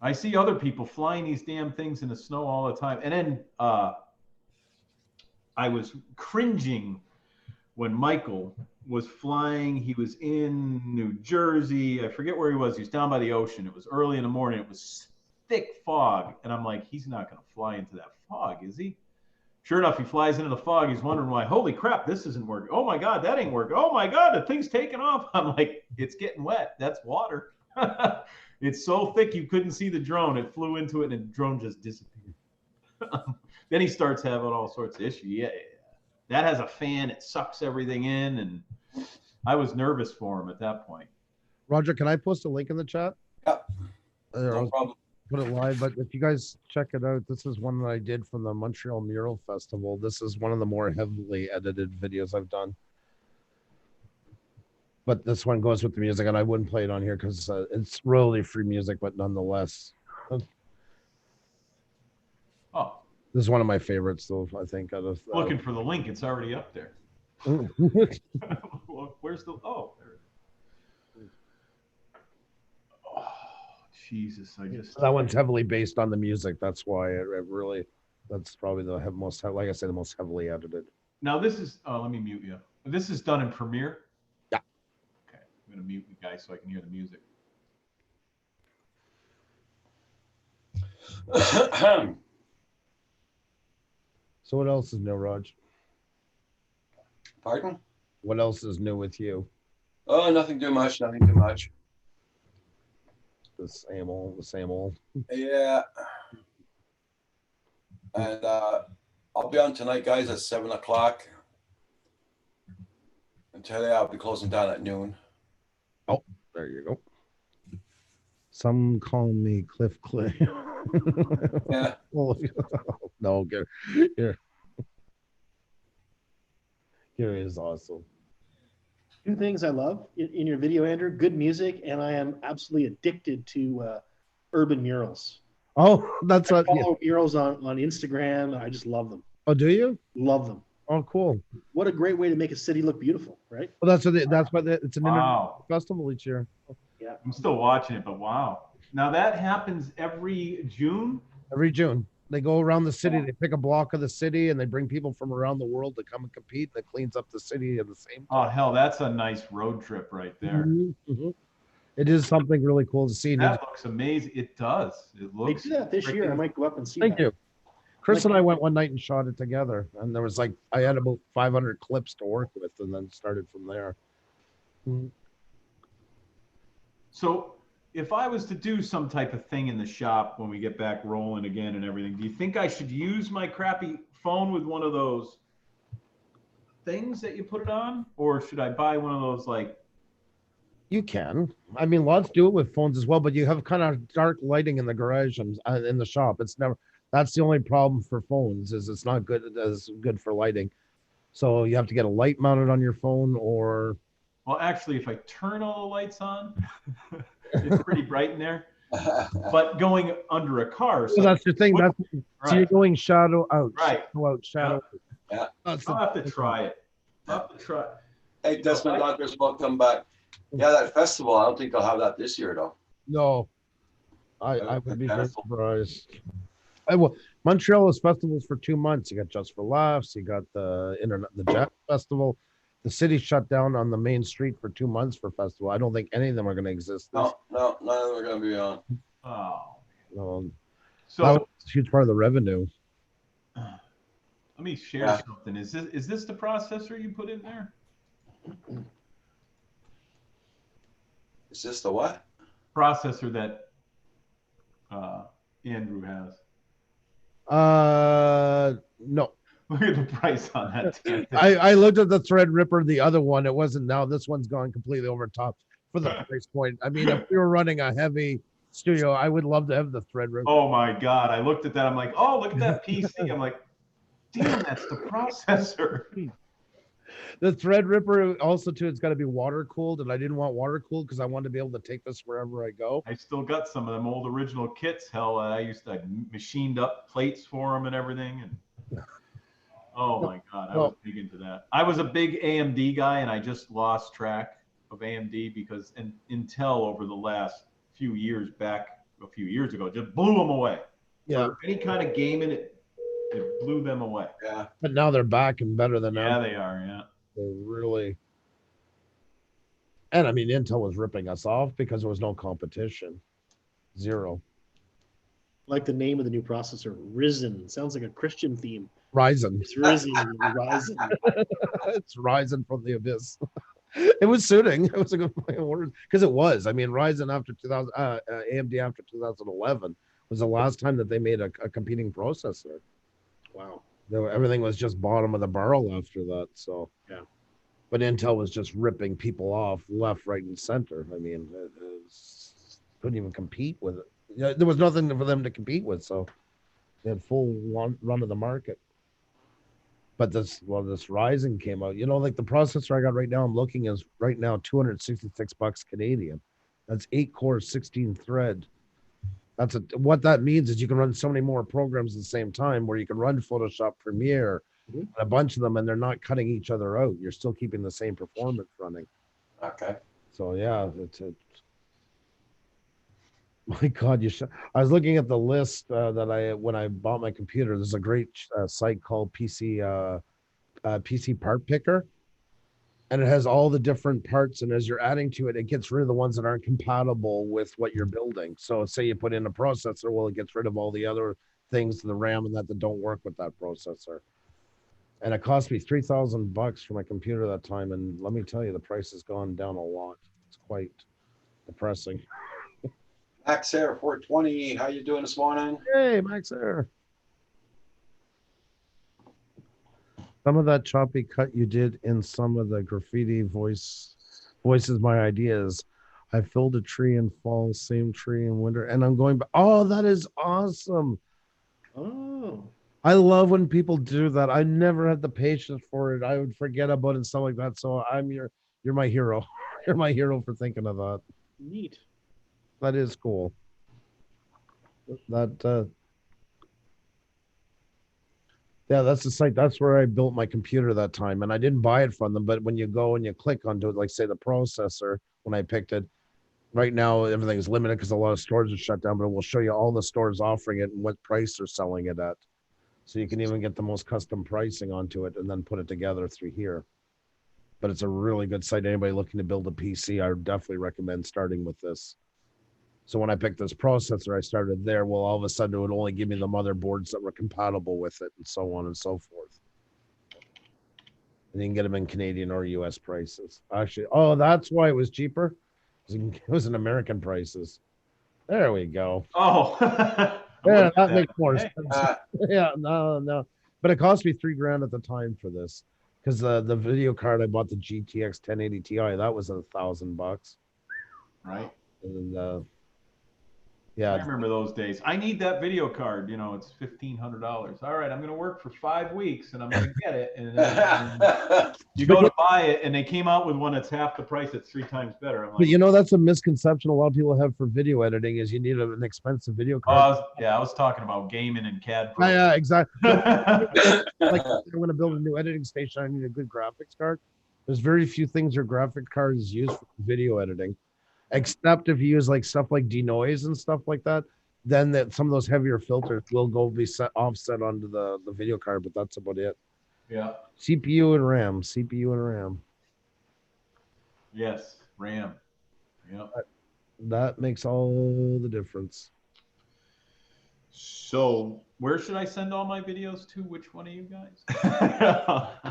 I see other people flying these damn things in the snow all the time. And then I was cringing when Michael was flying. He was in New Jersey. I forget where he was. He was down by the ocean. It was early in the morning. It was thick fog. And I'm like, he's not going to fly into that fog, is he? Sure enough, he flies into the fog. He's wondering why, holy crap, this isn't working. Oh my God, that ain't working. Oh my God, the thing's taking off. I'm like, it's getting wet. That's water. It's so thick you couldn't see the drone. It flew into it and the drone just disappeared. Then he starts having all sorts of issues. Yeah, that has a fan. It sucks everything in. And I was nervous for him at that point. Roger, can I post a link in the chat? Yeah, no problem. Put it live, but if you guys check it out, this is one that I did from the Montreal Mural Festival. This is one of the more heavily edited videos I've done. But this one goes with the music, and I wouldn't play it on here because it's really free music, but nonetheless. Oh. This is one of my favorites, though, I think. Out of looking for the link. It's already up there. Where's the... Oh, there it is. Oh, Jesus. That one's heavily based on the music. That's why it really... That's probably the most... Like I said, the most heavily edited. Now, this is... Oh, let me mute you. This is done in Premiere? Yeah. Okay. I'm going to mute you guys so I can hear the music. So what else is new, Raj? Pardon? What else is new with you? Oh, nothing too much. Nothing too much. The same old. Yeah. And I'll be on tonight, guys, at 7 o'clock. And today I'll be closing down at noon. Oh, there you go. Some call me Cliff Clay. Yeah. No, get here. Gary is awesome. Two things I love in your video, Andrew: good music, and I am absolutely addicted to urban murals. Oh, that's I what. Yeah. follow murals on Instagram. I just love them. Oh, do you? Love them. Oh, cool. What a great way to make a city look beautiful, right? Well, that's what. That's what. It's an Wow. festival each year. Yeah. I'm still watching it, but wow. Now that happens every June? Every June, they go around the city. They pick a block of the city, and they bring people from around the world to come and compete. That cleans up the city at the same time. Oh, hell, that's a nice road trip right there. Mhm. It is something really cool to see. That looks amazing. It does. It They looks. do that this year. I might go up and see Thank that. you. Chris and I went one night and shot it together, and there was like I had about 500 clips to work with, and then started from there. So, if I was to do some type of thing in the shop when we get back rolling again and everything, do you think I should use my crappy phone with one of those things that you put it on, or should I buy one of those like? You can. I mean, lots do it with phones as well, but you have kind of dark lighting in the garage and in the shop. It's never. That's the only problem for phones is it's not good as good for lighting. So you have to get a light mounted on your phone, or Well, actually, if I turn all the lights on, it's pretty bright in there. But going under a car, so that's the thing. That's so you're right. going shadow out, Right. shadow out, shadow. Yeah. out. That's the- I'll have to try it. I'll have to try. Hey, Desmond Dodgers will come back. Yeah, that festival, I don't think they'll have that this year, though. No, I would be very Careful. surprised. Montreal has festivals for 2 months. You got Just for Laughs. You got the Jazz Festival. The city shut down on the main street for 2 months for festival. I don't think any of them are going to exist. No, none of them are going to be on. Oh. That So was a huge part of the revenue. let me share Yeah. something. Is this the processor you put in there? Is this the what? Processor that Andrew has. No. Look at the price on that. damn thing. I looked at the Threadripper, the other one. It wasn't now. This one's gone completely over top for the price point. I mean, if we were running a heavy studio, I would love to have the Threadripper. Oh my God. I looked at that. I'm like, oh, look at that PC. I'm like, damn, that's the processor. The Threadripper also too, it's got to be water cooled, and I didn't want water cooled because I wanted to be able to take this wherever I go. I still got some of them old original kits. Hell, I used to machined up plates for them and everything. And oh my God, I was big into that. I was a big AMD guy, and I just lost track of AMD because Intel over the last few years ago just blew them away. Yeah, For any kind of gaming, it blew them away. Yeah. but now they're back and better than Yeah, ever. they are. Yeah. They're really. And I mean, Intel was ripping us off because there was no competition. Zero. Like the name of the new processor, Risen. Sounds like a Christian theme. Ryzen. It's Risen, Ryzen. It's Ryzen from the abyss. It was suiting. It was a good word because it was. I mean, Ryzen after 2000, AMD after 2011 was the last time that they made a competing processor. Wow. Everything was just bottom of the barrel after that. So Yeah. but Intel was just ripping people off left, right, and center. I mean, couldn't even compete with it. Yeah, there was nothing for them to compete with, so they had full run of the market. But this Ryzen came out. You know, like the processor I got right now, I'm looking is right now $266 Canadian. That's 8 cores, 16 thread. What that means is you can run so many more programs at the same time, where you can run Photoshop, Premiere, Mhm. and a bunch of them, and they're not cutting each other out. You're still keeping the same performance running. Okay. So yeah, my God, I was looking at the list when I bought my computer. There's a great site called PC Part Picker, and it has all the different parts. And as you're adding to it, it gets rid of the ones that aren't compatible with what you're building. So say you put in a processor, well, it gets rid of all the other things, the RAM and that don't work with that processor. And it cost me $3,000 for my computer that time. And let me tell you, the price has gone down a lot. It's quite depressing. Max Air 420, how you doing this morning? Hey, Max Air. Some of that choppy cut you did in some of the graffiti voices my ideas. I filled a tree in fall, same tree in winter, and I'm going back. Oh, that is awesome. Oh. I love when people do that. I never had the patience for it. I would forget about it and stuff like that. So you're my hero. You're my hero for thinking of that. Neat. That is cool. That yeah, that's the site. That's where I built my computer that time, and I didn't buy it from them. But when you go and you click onto it, like say the processor, when I picked it, right now everything's limited because a lot of stores are shut down. But it will show you all the stores offering it and what price they're selling it at, so you can even get the most custom pricing onto it and then put it together through here. But it's a really good site. Anybody looking to build a PC, I would definitely recommend starting with this. So when I picked this processor, I started there. Well, all of a sudden, it would only give me the motherboards that were compatible with it, and so on and so forth. And you can get them in Canadian or US prices. Actually, oh, that's why it was cheaper. It was in American prices. There we go. Oh, Yeah, that makes more Hey. sense. Yeah, no. But it cost me $3,000 at the time for this. Because the video card I bought, the GTX 1080 Ti, that was $1,000. Right. And I yeah, remember those days. I need that video card. You know, it's $1,500. All right, I'm going to work for 5 weeks and I'm going to get it. And then you go to buy it, and they came out with one that's half the price. It's 3 times better. I'm like, but you know, that's a misconception a lot of people have for video editing is you need an expensive video card. I was talking about gaming and CAD. Pro. Yeah, exactly. Like I'm going to build a new editing station. I need a good graphics card. There's very few things your graphic card is used for video editing, except if you use like stuff like denoise and stuff like that. Then that some of those heavier filters will go be set offset onto the video card, but that's about it. Yeah. CPU and RAM. Yes, RAM. Yep. That makes all the difference. So, where should I send all my videos to? Which one of you guys?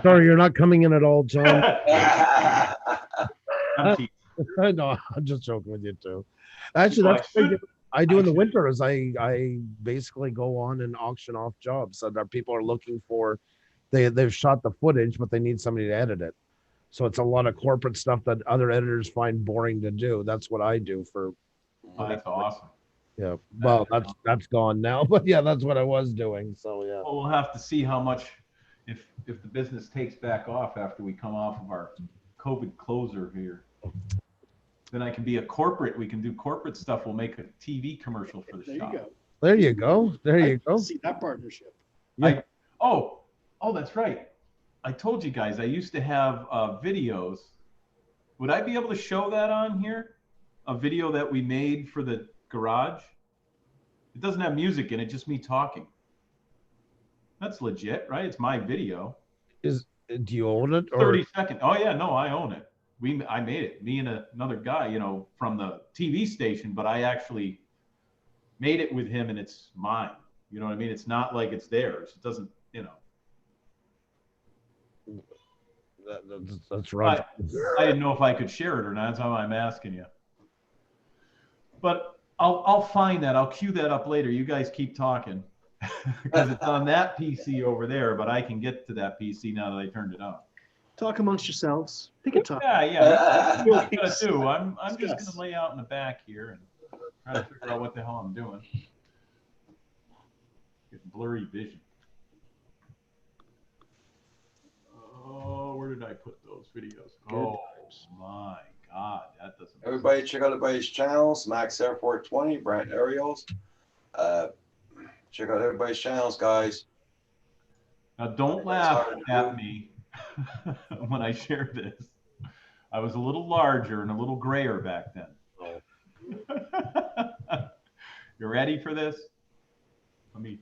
Sorry, you're not coming in at all, John. I'm teasing. No, I'm just joking with you too. Actually, that's what I do in the winter is I basically go on and auction off jobs so that people are looking for they've shot the footage, but they need somebody to edit it. So it's a lot of corporate stuff that other editors find boring to do. That's what I do for. Oh, that's awesome. Yeah. Well, that's gone now, but yeah, that's what I was doing. So yeah. Well, we'll have to see how much if the business takes back off after we come off of our COVID closer here. Then I can be a corporate. We can do corporate stuff. We'll make a TV commercial for the shop. There you go. There you go. See that partnership. Yeah. Oh, that's right. I told you guys I used to have videos. Would I be able to show that on here? A video that we made for the garage. It doesn't have music in it, just me talking. That's legit, right? It's my video. Do you own it? Or 30 seconds. Oh yeah, no, I own it. I made it. Me and another guy, you know, from the TV station, but I actually made it with him, and it's mine. You know what I mean? It's not like it's theirs. It doesn't, you know. That's right. I didn't know if I could share it or not. That's how I'm asking you. But I'll find that. I'll cue that up later. You guys keep talking because it's on that PC over there. But I can get to that PC now that I turned it on. Talk amongst yourselves. Pick a topic. Yeah. What I'm gonna do? I'm just gonna lay out in the back here and try to figure out what the hell I'm doing. Get blurry vision. Oh, where did I put those videos? Oh my God, that doesn't. Everybody check out everybody's channels. Max Air 420, Brent Ariels. Check out everybody's channels, guys. Now don't laugh at me when I share this. I was a little larger and a little grayer back then. You ready for this? Let me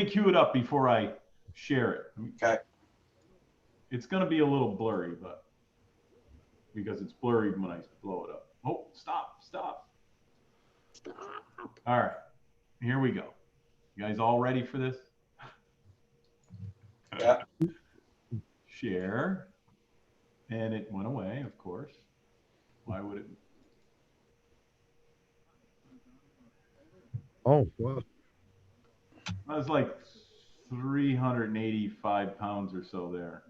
cue it up before I share it. Okay. It's going to be a little blurry, but because it's blurry when I blow it up. Oh, stop. All right, here we go. You guys all ready for this? Yeah. Share. And it went away, of course. Why would it? Oh, well. I was like 385 pounds or so there.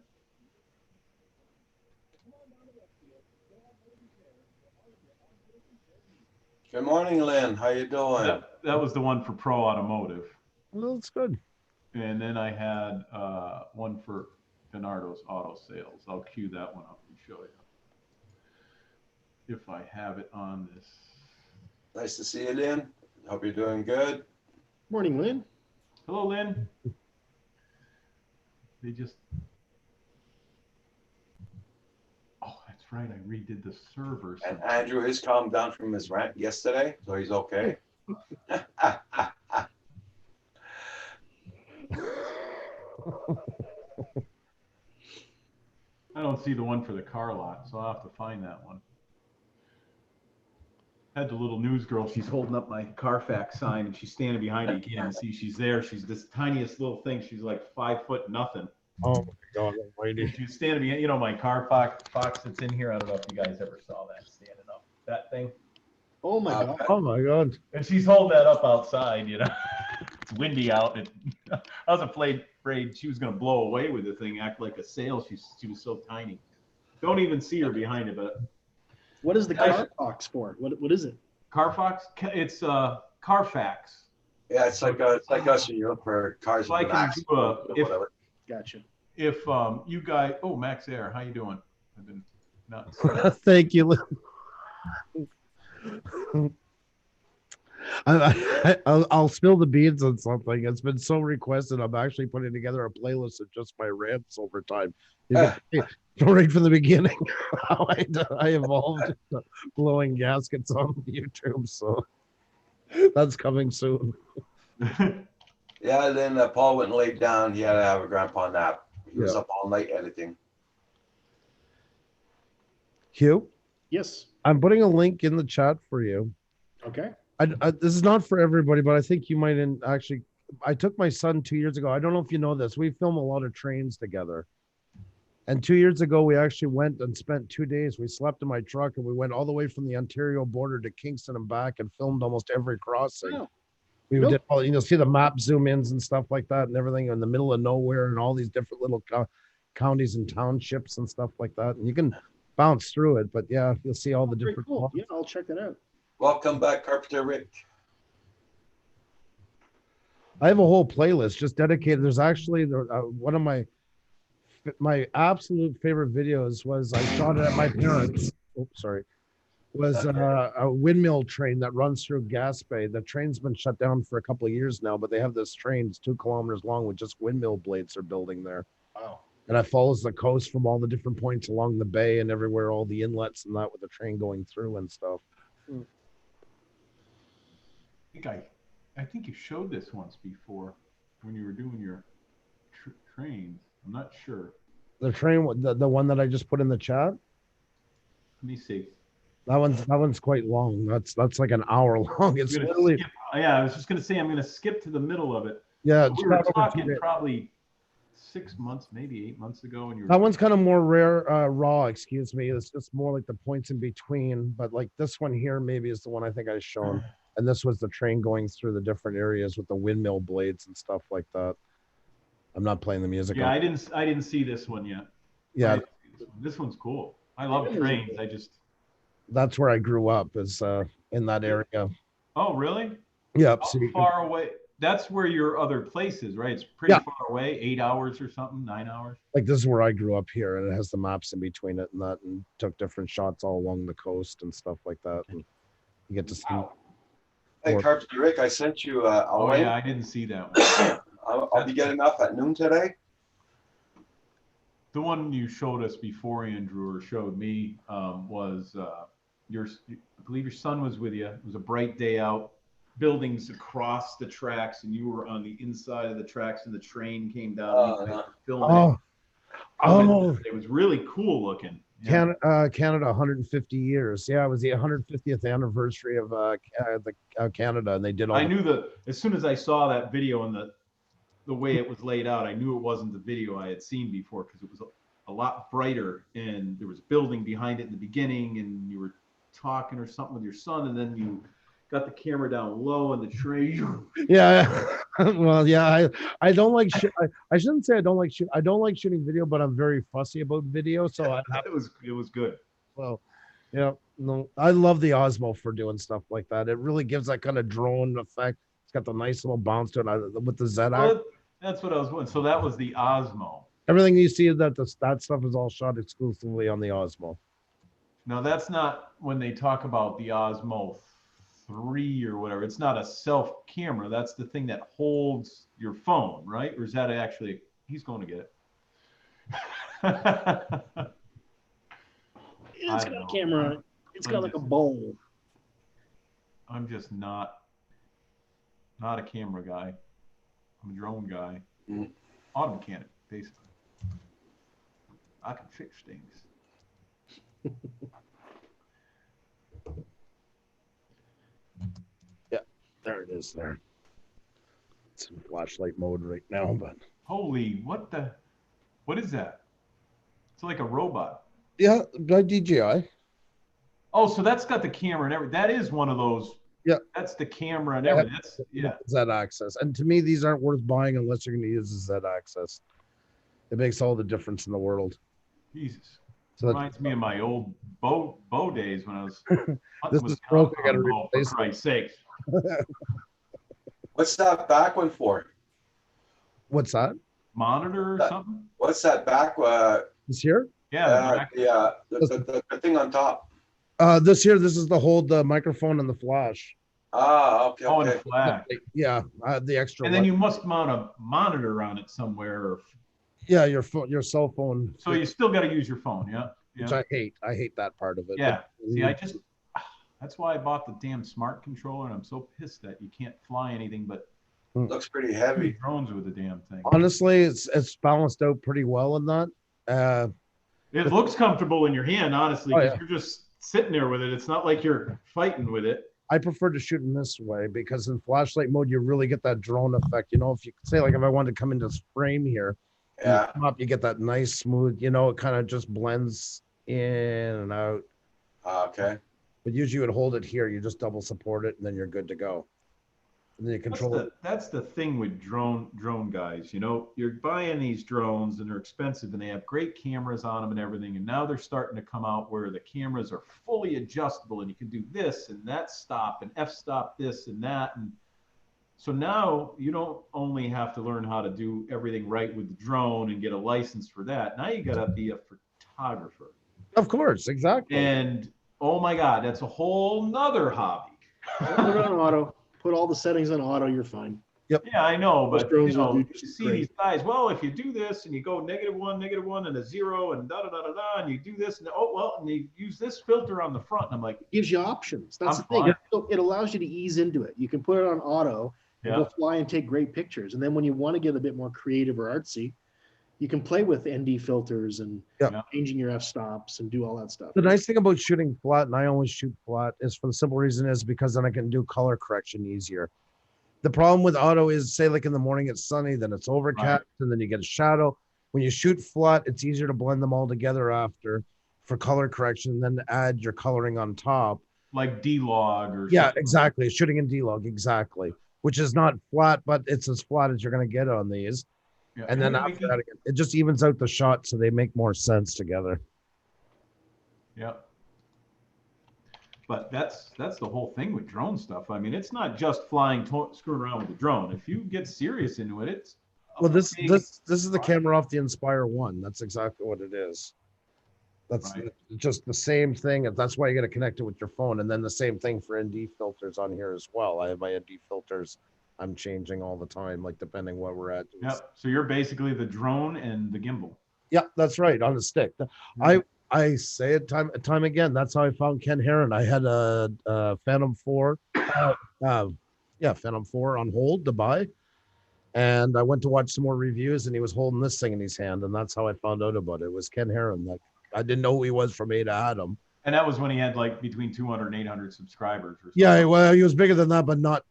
Good morning, Lynn. How you doing? That was the one for Pro Automotive. Well, that's good. And then I had one for Bernardo's Auto Sales. I'll cue that one up and show you if I have it on this. Nice to see you, Lynn. Hope you're doing good. Morning, Lynn. Hello, Lynn. They just. Oh, that's right. I redid the server. And Andrew has calmed down from his rant yesterday, so he's okay. I don't see the one for the car lot, so I'll have to find that one. Had the little news girl, she's holding up my Carfax sign and she's standing behind it. You can't even see she's there. She's this tiniest little thing. She's like 5 foot nothing. Oh my God, almighty. She's standing behind, you know, my Carfax that's in here. I don't know if you guys ever saw that standing up, that thing. Oh my God. Oh my God. And she's holding that up outside, you know. It's windy out. And I was afraid she was going to blow away with the thing, act like a sail. She was so tiny. Don't even see her behind it, but. What is the Carfax for? What is it? Carfax? It's Carfax. Yeah, it's like us when you look for cars. So I can do Gotcha. If you guys, oh, Max Air, how you doing? I've been nuts. Thank you. I'll spill the beans on something. It's been so requested. I'm actually putting together a playlist of just my rants over time. Right from the beginning, how I evolved into blowing gaskets on YouTube. So that's coming soon. Yeah, then Paul went and laid down. He had to have a grandpa nap. He was up all night editing. Hugh? Yes. I'm putting a link in the chat for you. Okay. This is not for everybody, but I think you might actually. I took my son 2 years ago. I don't know if you know this. We film a lot of trains together. And 2 years ago, we actually went and spent 2 days. We slept in my truck and we went all the way from the Ontario border to Kingston and back and filmed almost every crossing. Wow. We did all, see the map zoom ins and stuff like that and everything in the middle of nowhere and all these different little counties and townships and stuff like that. And you can bounce through it, but yeah, you'll see all the different. Cool. Yeah, I'll check that out. Welcome back, Carpenter Rick. I have a whole playlist just dedicated. There's actually one of my absolute favorite videos was I shot it at my parents. Oops, sorry. Was a windmill train that runs through Gaspé. The train's been shut down for a couple of years now, but they have this train. It's 2 kilometers long with just windmill blades they're building there. Wow. And it follows the coast from all the different points along the bay and everywhere, all the inlets and that with the train going through and stuff. I think you showed this once before when you were doing your trains. I'm not sure. The train, the one that I just put in the chat. Let me see. That one's quite long. That's like an hour long. It's literally. I was just gonna say I'm gonna skip to the middle of it. Yeah, we were talking probably 6 months, maybe 8 months ago, and that one's kind of more rare, raw. Excuse me. It's just more like the points in between. But like this one here, maybe is the one I think I shown. And this was the train going through the different areas with the windmill blades and stuff like that. I'm not playing the music. Yeah, I didn't see this one yet. Yeah, this one's cool. I love trains. That's where I grew up, is in that area. Oh, really? Yep. How far away? That's where your other place is, right? It's pretty far away, 8 hours or something, 9 hours. Like this is where I grew up here, and it has the maps in between it and that, and took different shots all along the coast and stuff like that. And you get to see. Wow. Hey, Carpenter Rick, I sent you a link. Yeah, I didn't see that one. I'll be getting off at noon today. The one you showed us before, Andrew, or showed me, was I believe your son was with you. It was a bright day out, buildings across the tracks, and you were on the inside of the tracks, and the train came down. It was really cool looking. Yeah. Canada 150 years. Yeah, it was the 150th anniversary of Canada, and they did all. I knew as soon as I saw that video and the way it was laid out, I knew it wasn't the video I had seen before, because it was a lot brighter, and there was a building behind it in the beginning, and you were talking or something with your son, and then you got the camera down low and the train. Yeah. Well, yeah, I don't like I shouldn't say I don't like I don't like shooting video, but I'm very fussy about video. So it was good. Well, yeah, no, I love the Osmo for doing stuff like that. It really gives that kind of drone effect. It's got the nice little bounce to it with the ZX. That's what I was wondering. So that was the Osmo. Everything you see that that stuff is all shot exclusively on the Osmo. Now that's not when they talk about the Osmo 3 or whatever. It's not a self camera. That's the thing that holds your phone, right? Or is that actually? He's going to get it. It's got a camera on it. It's got like a bowl. I'm just not a camera guy. I'm a drone guy. Auto mechanic, basically. I can fix things. Yeah, there it is there. It's in flashlight mode right now, but Holy, what is that? It's like a robot. yeah, by DJI. Oh, so that's got the camera and everything. That is one of those. Yeah. That's the camera and everything. That's, yeah. Z-Access. And to me, these aren't worth buying unless you're going to use the Z-Access. It makes all the difference in the world. Jesus. So Reminds me of my old bow days when I was this is broke. I got to for replace Christ's sake. What's that back one for? What's that? Monitor or something? What's that back? This here? Yeah. The thing on top. This is to hold the microphone and the flash. Okay. Oh, and Okay. flash. Yeah, the extra. And then you must mount a monitor on it somewhere. Or, yeah, your phone, your cell phone. so you still got to use your phone, yeah? Which I hate. I hate that part of it. Yeah. But, See, that's why I bought the damn smart controller, and I'm so pissed that you can't fly anything but Looks pretty heavy. drones with the damn thing. honestly, it's balanced out pretty well in that. It looks comfortable in your hand, honestly, Oh, because yeah. you're just sitting there with it. It's not like you're fighting with it. I prefer to shoot in this way because in flashlight mode, you really get that drone effect. You know, if you say like if I wanted to come into this frame here, Yeah. you come up, you get that nice smooth. You know, it kind of just blends in and out. Okay. But usually you would hold it here, you just double support it, and then you're good to go. And then you control it. That's the thing with drone guys. You know, you're buying these drones and they're expensive and they have great cameras on them and everything. And now they're starting to come out where the cameras are fully adjustable and you can do this and that stop and f-stop this and that. And so now you don't only have to learn how to do everything right with the drone and get a license for that. Now you got to be a photographer. Of course, exactly. And oh my God, that's a whole nother hobby. Put it on auto. Put all the settings on auto. You're fine. Yeah, I know, Most but drones you will know, do you just see great. these guys. Well, if you do this and you go -1, and a 0, and da da da da da, and you do this, and oh well, and you use this filter on the front, and I'm like, It gives you options. That's I'm the thing. fine. It allows you to ease into it. You can put it on auto and yeah, go fly and take great pictures. And then when you want to get a bit more creative or artsy, you can play with ND filters and Yeah. changing your f-stops and do all that stuff. The nice thing about shooting flat, and I always shoot flat, is for the simple reason is because then I can do color correction easier. The problem with auto is, say, like in the morning it's sunny, then it's overcast, and then you get a shadow. When you shoot flat, it's easier to blend them all together after for color correction, and then add your coloring on top. like D-Log or Yeah, something. exactly. Shooting in D-Log, exactly. Which is not flat, but it's as flat as you're going to get on these. Yeah. And then Anyway, after that, it just evens out the shot so they make more sense together. yeah. But that's the whole thing with drone stuff. I mean, it's not just flying, screwing around with the drone. If you get serious into it, it's Well, this big- is the camera off the Inspire One. That's exactly what it is. That's Right. just the same thing. And that's why you got to connect it with your phone. And then the same thing for ND filters on here as well. I have my ND filters. I'm changing all the time, like depending where we're at. Yep. So you're basically the drone and the gimbal. Yeah, that's right. On a stick. I say it time again. That's how I found Ken Heron. I had a Phantom 4, Phantom 4 on hold to buy, and I went to watch some more reviews, and he was holding this thing in his hand, and that's how I found out about it. It was Ken Heron. Like I didn't know who he was from Ada Adam. And that was when he had like between 200 and 800 subscribers or something. Yeah, well, he was bigger than that, but not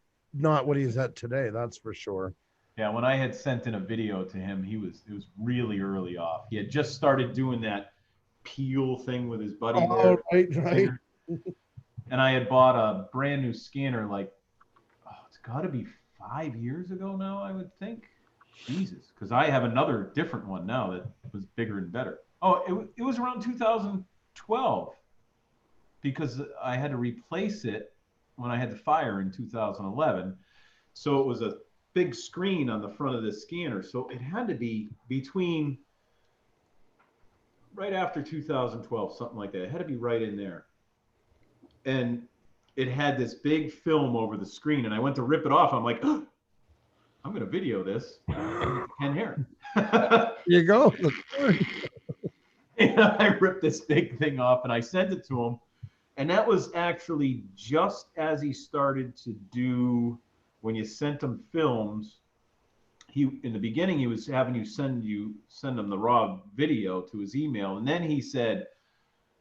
what he's at today. That's for sure. Yeah, when I had sent in a video to him, it was really early off. He had just started doing that peel thing with his buddy Oh, there. right. And I had bought a brand new scanner like, it's got to be 5 years ago now, I would think. Jesus, because I have another different one now that was bigger and better. Oh, it was around 2012 because I had to replace it when I had the fire in 2011. So it was a big screen on the front of this scanner. So it had to be between right after 2012, something like that. It had to be right in there. And it had this big film over the screen, and I went to rip it off. I'm like, oh, I'm going to video this. Ken Herron. There you go. And I ripped this big thing off and I sent it to him. And that was actually just as he started to do, when you sent him films, in the beginning, he was having you send him the raw video to his email. And then he said,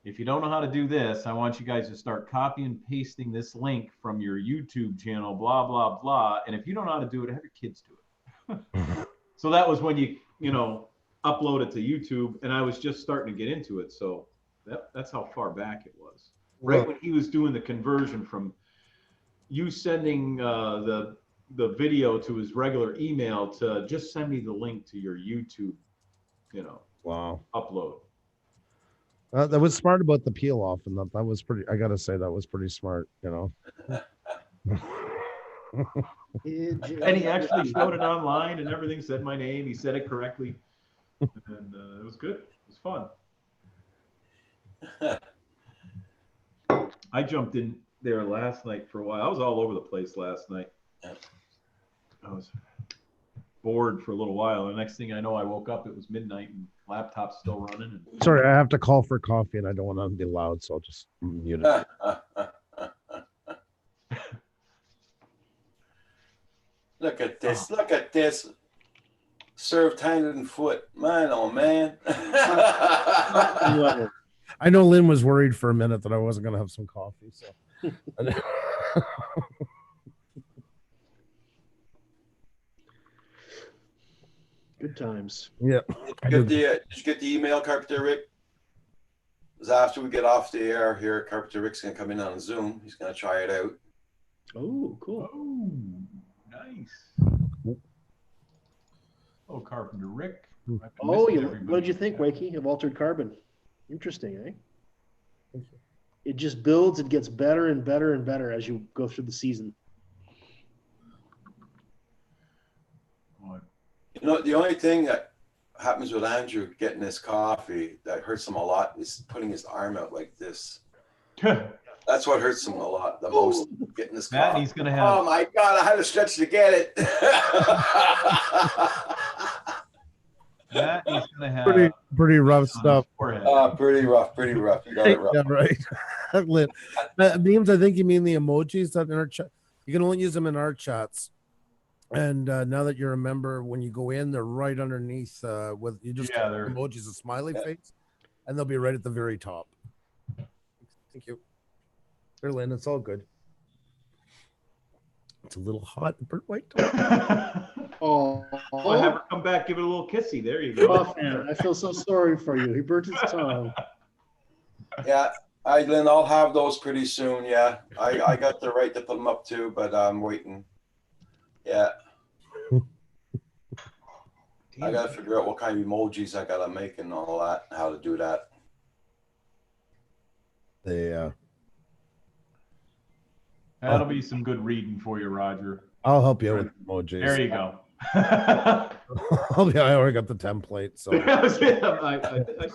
if you don't know how to do this, I want you guys to start copy and pasting this link from your YouTube channel, blah, blah, blah. And if you don't know how to do it, have your kids do it. So that was when you upload it to YouTube, and I was just starting to get into it. So that's how far back it was. Right when he was doing the conversion from you sending the video to his regular email to just send me the link to your YouTube, Wow. upload. That was smart about the peel off, and that was pretty. I gotta say that was pretty smart. And he actually showed it online and everything, said my name. He said it correctly. And it was good. It was fun. I jumped in there last night for a while. I was all over the place last night. I was bored for a little while. The next thing I know, I woke up, it was midnight and laptop's still running. And Sorry, I have to call for coffee, and I don't want to be loud, so I'll just mute it. Look at this. Look at this. Served hand and foot. Man, oh, man. I know Lynn was worried for a minute that I wasn't going to have some coffee. So. Good times. Yeah. Did you get the email, Carpenter Rick? Because after we get off the air here, Carpenter Rick's going to come in on Zoom. He's going to try it out. Oh, cool. oh, nice. Oh, Carpenter Rick. I've been Oh, missing what everybody. did you think, Wakey, of Altered Carbon? Interesting, eh? It just builds. It gets better and better and better as you go through the season. The only thing that happens with Andrew getting his coffee that hurts him a lot is putting his arm out like this. That's what hurts him a lot, the most, getting his Matt, coffee. he's going to have. Oh my God, I had to stretch to get it. That he's going to have. Pretty rough on his stuff. forehead. Pretty rough, pretty rough. You got it rough. Yeah, right. Lynn. Memes, I think you mean the emojis that in our chat. You can only use them in our chats. And now that you're a member, when you go in, they're right underneath. With you just Yeah, click they're- emojis, a smiley face, and they'll be right at the very top. Thank you. There, Lynn. It's all good. It's a little hot, Bert White. Oh, I'll have her come back, give it a little kissy. There you go. rough man. I feel so sorry for you. He burnt his tongue. Yeah, Lynn, I'll have those pretty soon. Yeah, I got the right to put them up too, but I'm waiting. Yeah, I got to figure out what kind of emojis I got to make and all that, how to do that. That'll be some good reading for you, Roger. I'll help you with emojis. There you go. I already got the template. So I see he's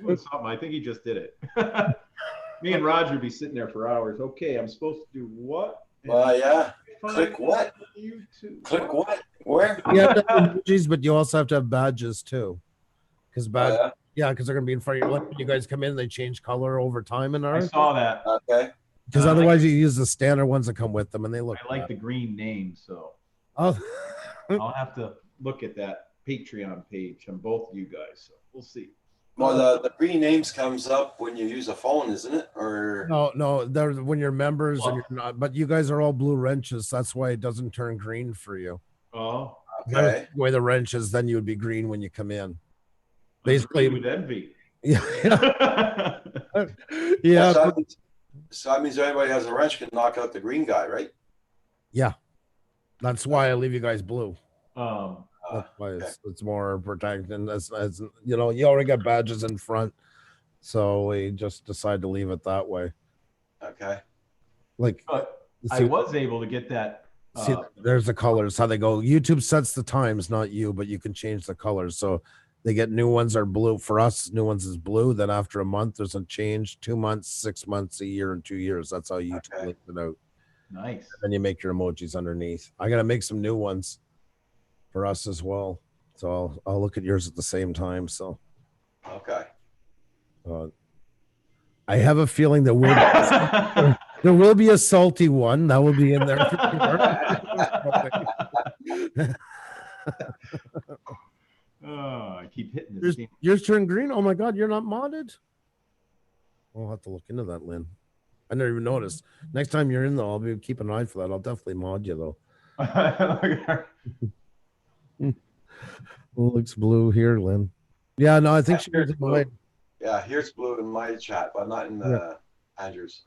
doing something. I think he just did it. Me and Roger be sitting there for hours. Okay, I'm supposed to do what? Well, yeah. Click what? YouTube. Click what? Where? you have to have emojis, but you also have to have badges too. Because because they're gonna be in front of you. Like when you guys come in, they change color over time in I ours. saw that. Okay. Because otherwise, you use the standard ones that come with them, and they look. I like the green name, so Oh, I'll have to look at that Patreon page on both of you guys. So we'll see. Well, the green names comes up when you use a phone, isn't it? Or no, there's when you're members and you're not. But you guys are all blue wrenches. That's why it doesn't turn green for you. Oh, okay. The way the wrench is, then you would be green when you come in. basically Basically, with envy. yeah, yeah. So that means everybody has a wrench can knock out the green guy, right? That's why I leave you guys blue. Um, That's why okay. it's more protecting. As you know, you already got badges in front, so we just decided to leave it that way. Okay. Like, but I see- was able to get that See, there's the colors, how they go. YouTube sets the times, not you, but you can change the colors. So they get new ones are blue. For us, new ones is blue. Then after a month, there's a change. 2 months, 6 months, a year, and 2 years. That's how YouTube links it out. Nice. And then you make your emojis underneath. I gotta make some new ones for us as well. So I'll look at yours at the same time. So Okay. I have a feeling that there will be a salty one that will be in there. Oh, I keep hitting this. Yours turned green. Oh my God, you're not modded. I'll have to look into that, Lynn. I never even noticed. Next time you're in, though, I'll be keeping an eye for that. I'll definitely mod you, though. Looks blue here, Lynn. Yeah, no, I think she was in my. Yeah, here's blue in my chat, but not in Andrew's.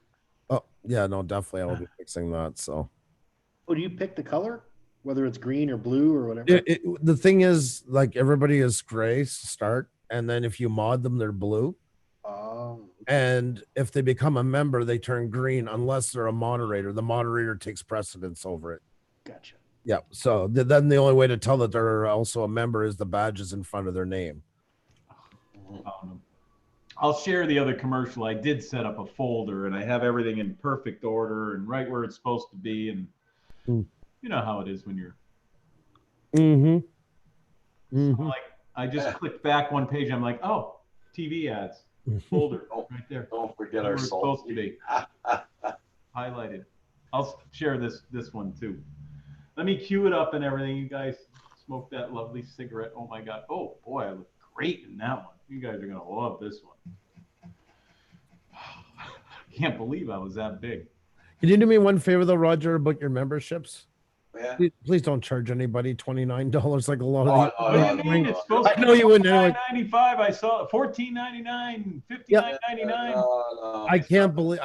Oh, yeah, no, definitely. I'll be fixing that. So. Oh, do you pick the color, whether it's green or blue or whatever? The thing is, like, everybody is gray to start, and then if you mod them, they're blue. And if they become a member, they turn green unless they're a moderator. The moderator takes precedence over it. Gotcha. Yeah. So then the only way to tell that they're also a member is the badges in front of their name. I'll share the other commercial. I did set up a folder and I have everything in perfect order and right where it's supposed to be. And you know how it is when you're. So like I just clicked back one page. I'm like, oh, TV ads. Folder right there. Don't forget our it's supposed to be highlighted. I'll share this one too. Let me cue it up and everything. You guys smoke that lovely cigarette. Oh my God. Oh boy, I look great in that one. You guys are gonna love this one. I can't believe I was that big. Can you do me one favor though, Roger, about your memberships? Yeah. Please don't charge anybody $29 like a lot of What do you mean? It's supposed I know you wouldn't anyway. $9.95. I saw $14.99, $59.99. I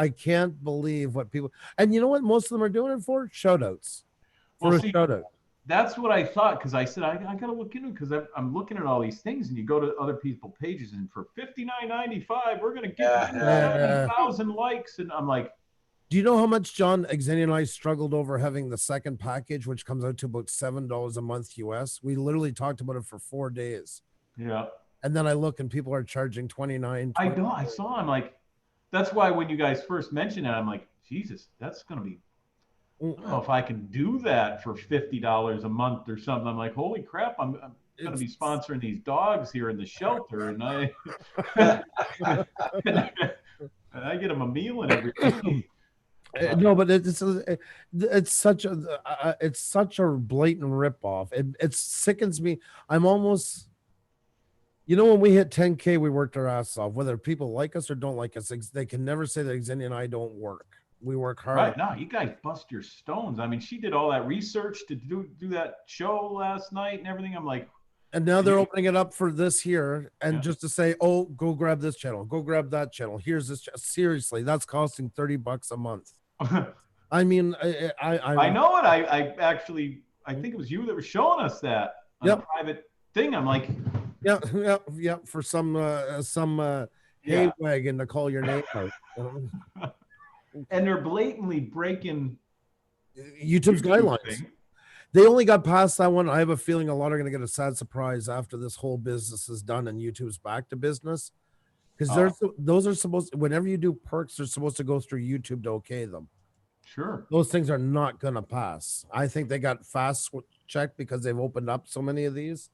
can't believe what people, and you know what most of them are doing it for? Shout outs. Shout out. That's what I thought, because I said I gotta look into it because I'm looking at all these things and you go to other people's pages and for $59.95 we're gonna get 1,000 likes and I'm like, do you know how much John Xenia and I struggled over having the second package, which comes out to about $7 a month US? We literally talked about it for 4 days. Yeah. And then I look and people are charging $29. I saw. I'm like, that's why when you guys first mentioned it, I'm like, Jesus, that's gonna be. I don't know if I can do that for $50 a month or something. I'm like, holy crap! I'm going to be sponsoring these dogs here in the shelter, and I get them a meal and everything. No, but it's such a blatant ripoff. It sickens me. I'm almost, when we hit 10K, we worked our ass off. Whether people like us or don't like us, they can never say that Xenia and I don't work. We work hard. Right now, you guys bust your stones. I mean, she did all that research to do that show last night and everything. I'm like, and now they're opening it up for this year, and just to say, oh, go grab this channel, go grab that channel. Here's this. Seriously, that's costing $30 a month. I mean, I know it. I actually, I think it was you that was showing us that on a private thing. I'm like, yeah, for some hay wagon to call your name out. And they're blatantly breaking YouTube's guidelines. They only got past that one. I have a feeling a lot are going to get a sad surprise after this whole business is done and YouTube's back to business. Because those are supposed, whenever you do perks, they're supposed to go through YouTube to okay them. Sure. Those things are not going to pass. I think they got fast checked because they've opened up so many of these.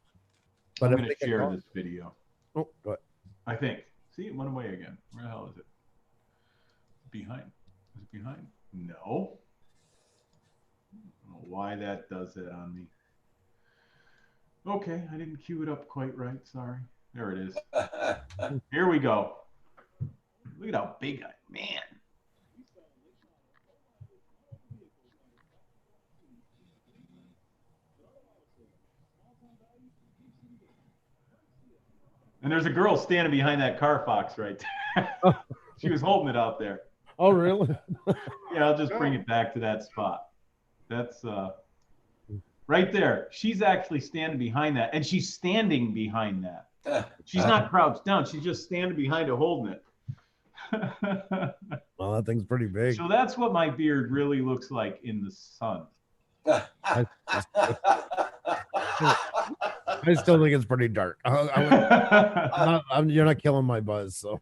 But I'm going to share this video. Oh, go ahead. I think. See, it went away again. Where the hell is it? Behind. Is it behind? No. I don't know why that does that on me. Okay, I didn't cue it up quite right. Sorry. There it is. Here we go. Look at how big I am. Man. And there's a girl standing behind that Carfox right there. She was holding it out there. Oh, really? Yeah, I'll just bring it back to that spot. That's right there. She's actually standing behind that, and she's standing behind that. She's not crouched down. She's just standing behind it, holding it. Well, that thing's pretty big. So that's what my beard really looks like in the sun. I still think it's pretty dark. You're not killing my buzz, so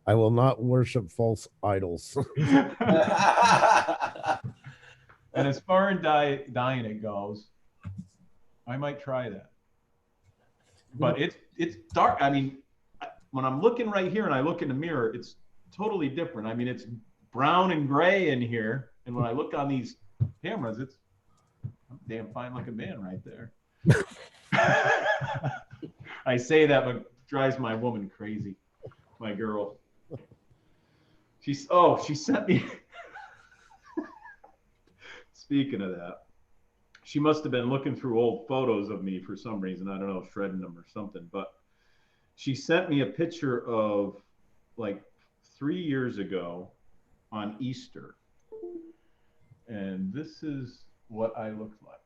I will not worship false idols. And as far as dying it goes, I might try that. But it's dark. I mean, when I'm looking right here and I look in the mirror, it's totally different. I mean, it's brown and gray in here, and when I look on these cameras, it's I'm a damn fine looking man right there. I say that, but it drives my woman crazy. My girl. She sent me. Speaking of that, she must have been looking through old photos of me for some reason. I don't know, shredding them or something. But she sent me a picture of like 3 years ago on Easter. And this is what I looked like.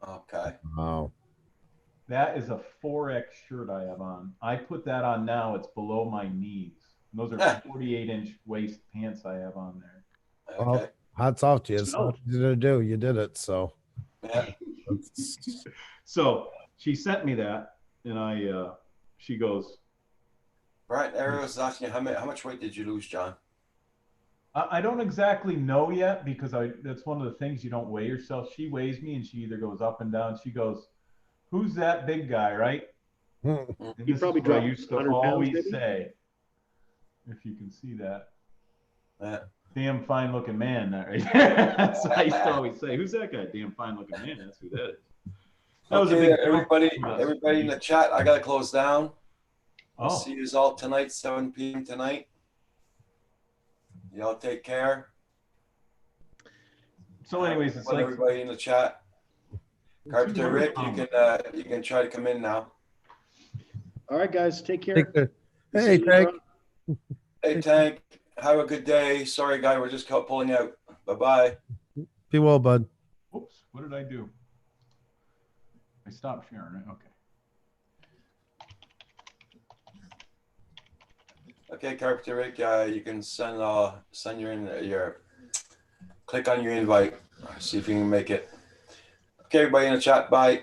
Okay. Wow. That is a 4X shirt I have on. I put that on now. It's below my knees. And those are 48-inch waist pants I have on there. Okay. Well, hats off to you. It's what you did do. You did it. So. Yeah. So she sent me that, and she goes. Right. Ariel was asking how much weight did you lose, John? I don't exactly know yet because that's one of the things, you don't weigh yourself. She weighs me and she either goes up and down. She goes, "Who's that big guy?" Right? And You this probably is what I dropped used to 100 pounds, always maybe? say. If you can see that. Yeah. Damn fine looking man, that right there. That's what I used to always say. Who's that guy? Damn fine looking man. That's who that is. That was a Okay, big everybody in the chat. I gotta close down. I'll Oh. see you all tonight, 7 p.m. tonight. Y'all take care. So anyways, it's like everybody in the chat. Carpenter Rick, you can try to come in now. All right, guys, take care. Take care. Hey, See you Tank. around. Hey Tank, have a good day. Sorry guy, we're just pulling out. Bye-bye. Be well, bud. Oops, what did I do? I stopped sharing it. Okay. Okay, Carpenter Rick, you can send your click on your invite. See if you can make it. Okay, everybody in the chat, bye.